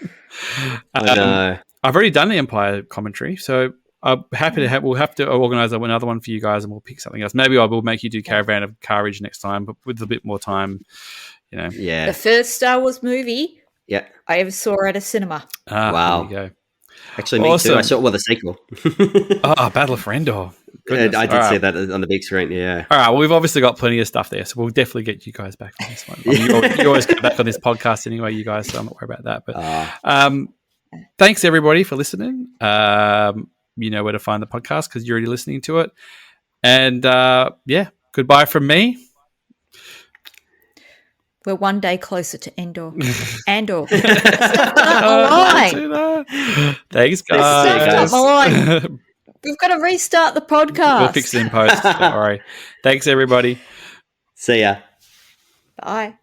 I've already done the Empire commentary, so I'm happy to have. We'll have to organise another one for you guys, and we'll pick something else. Maybe I will make you do Caravan of Courage next time, but with a bit more time. Yeah. The first Star Wars movie. Yeah. I ever saw at a cinema. Wow. There you go. Actually, me too. I saw the sequel. Battle of Endor. I did see that on the big screen. Yeah. All right. Well, we've obviously got plenty of stuff there, so we'll definitely get you guys back on this one. You always come back on this podcast anyway, you guys. So I'm not worried about that. But thanks everybody for listening. You know where to find the podcast because you're already listening to it. And goodbye from me. We're one day closer to Endor. Andor. Thanks, guys. We've got to restart the podcast. We'll fix it in post. Don't worry. Thanks, everybody. See ya. Bye.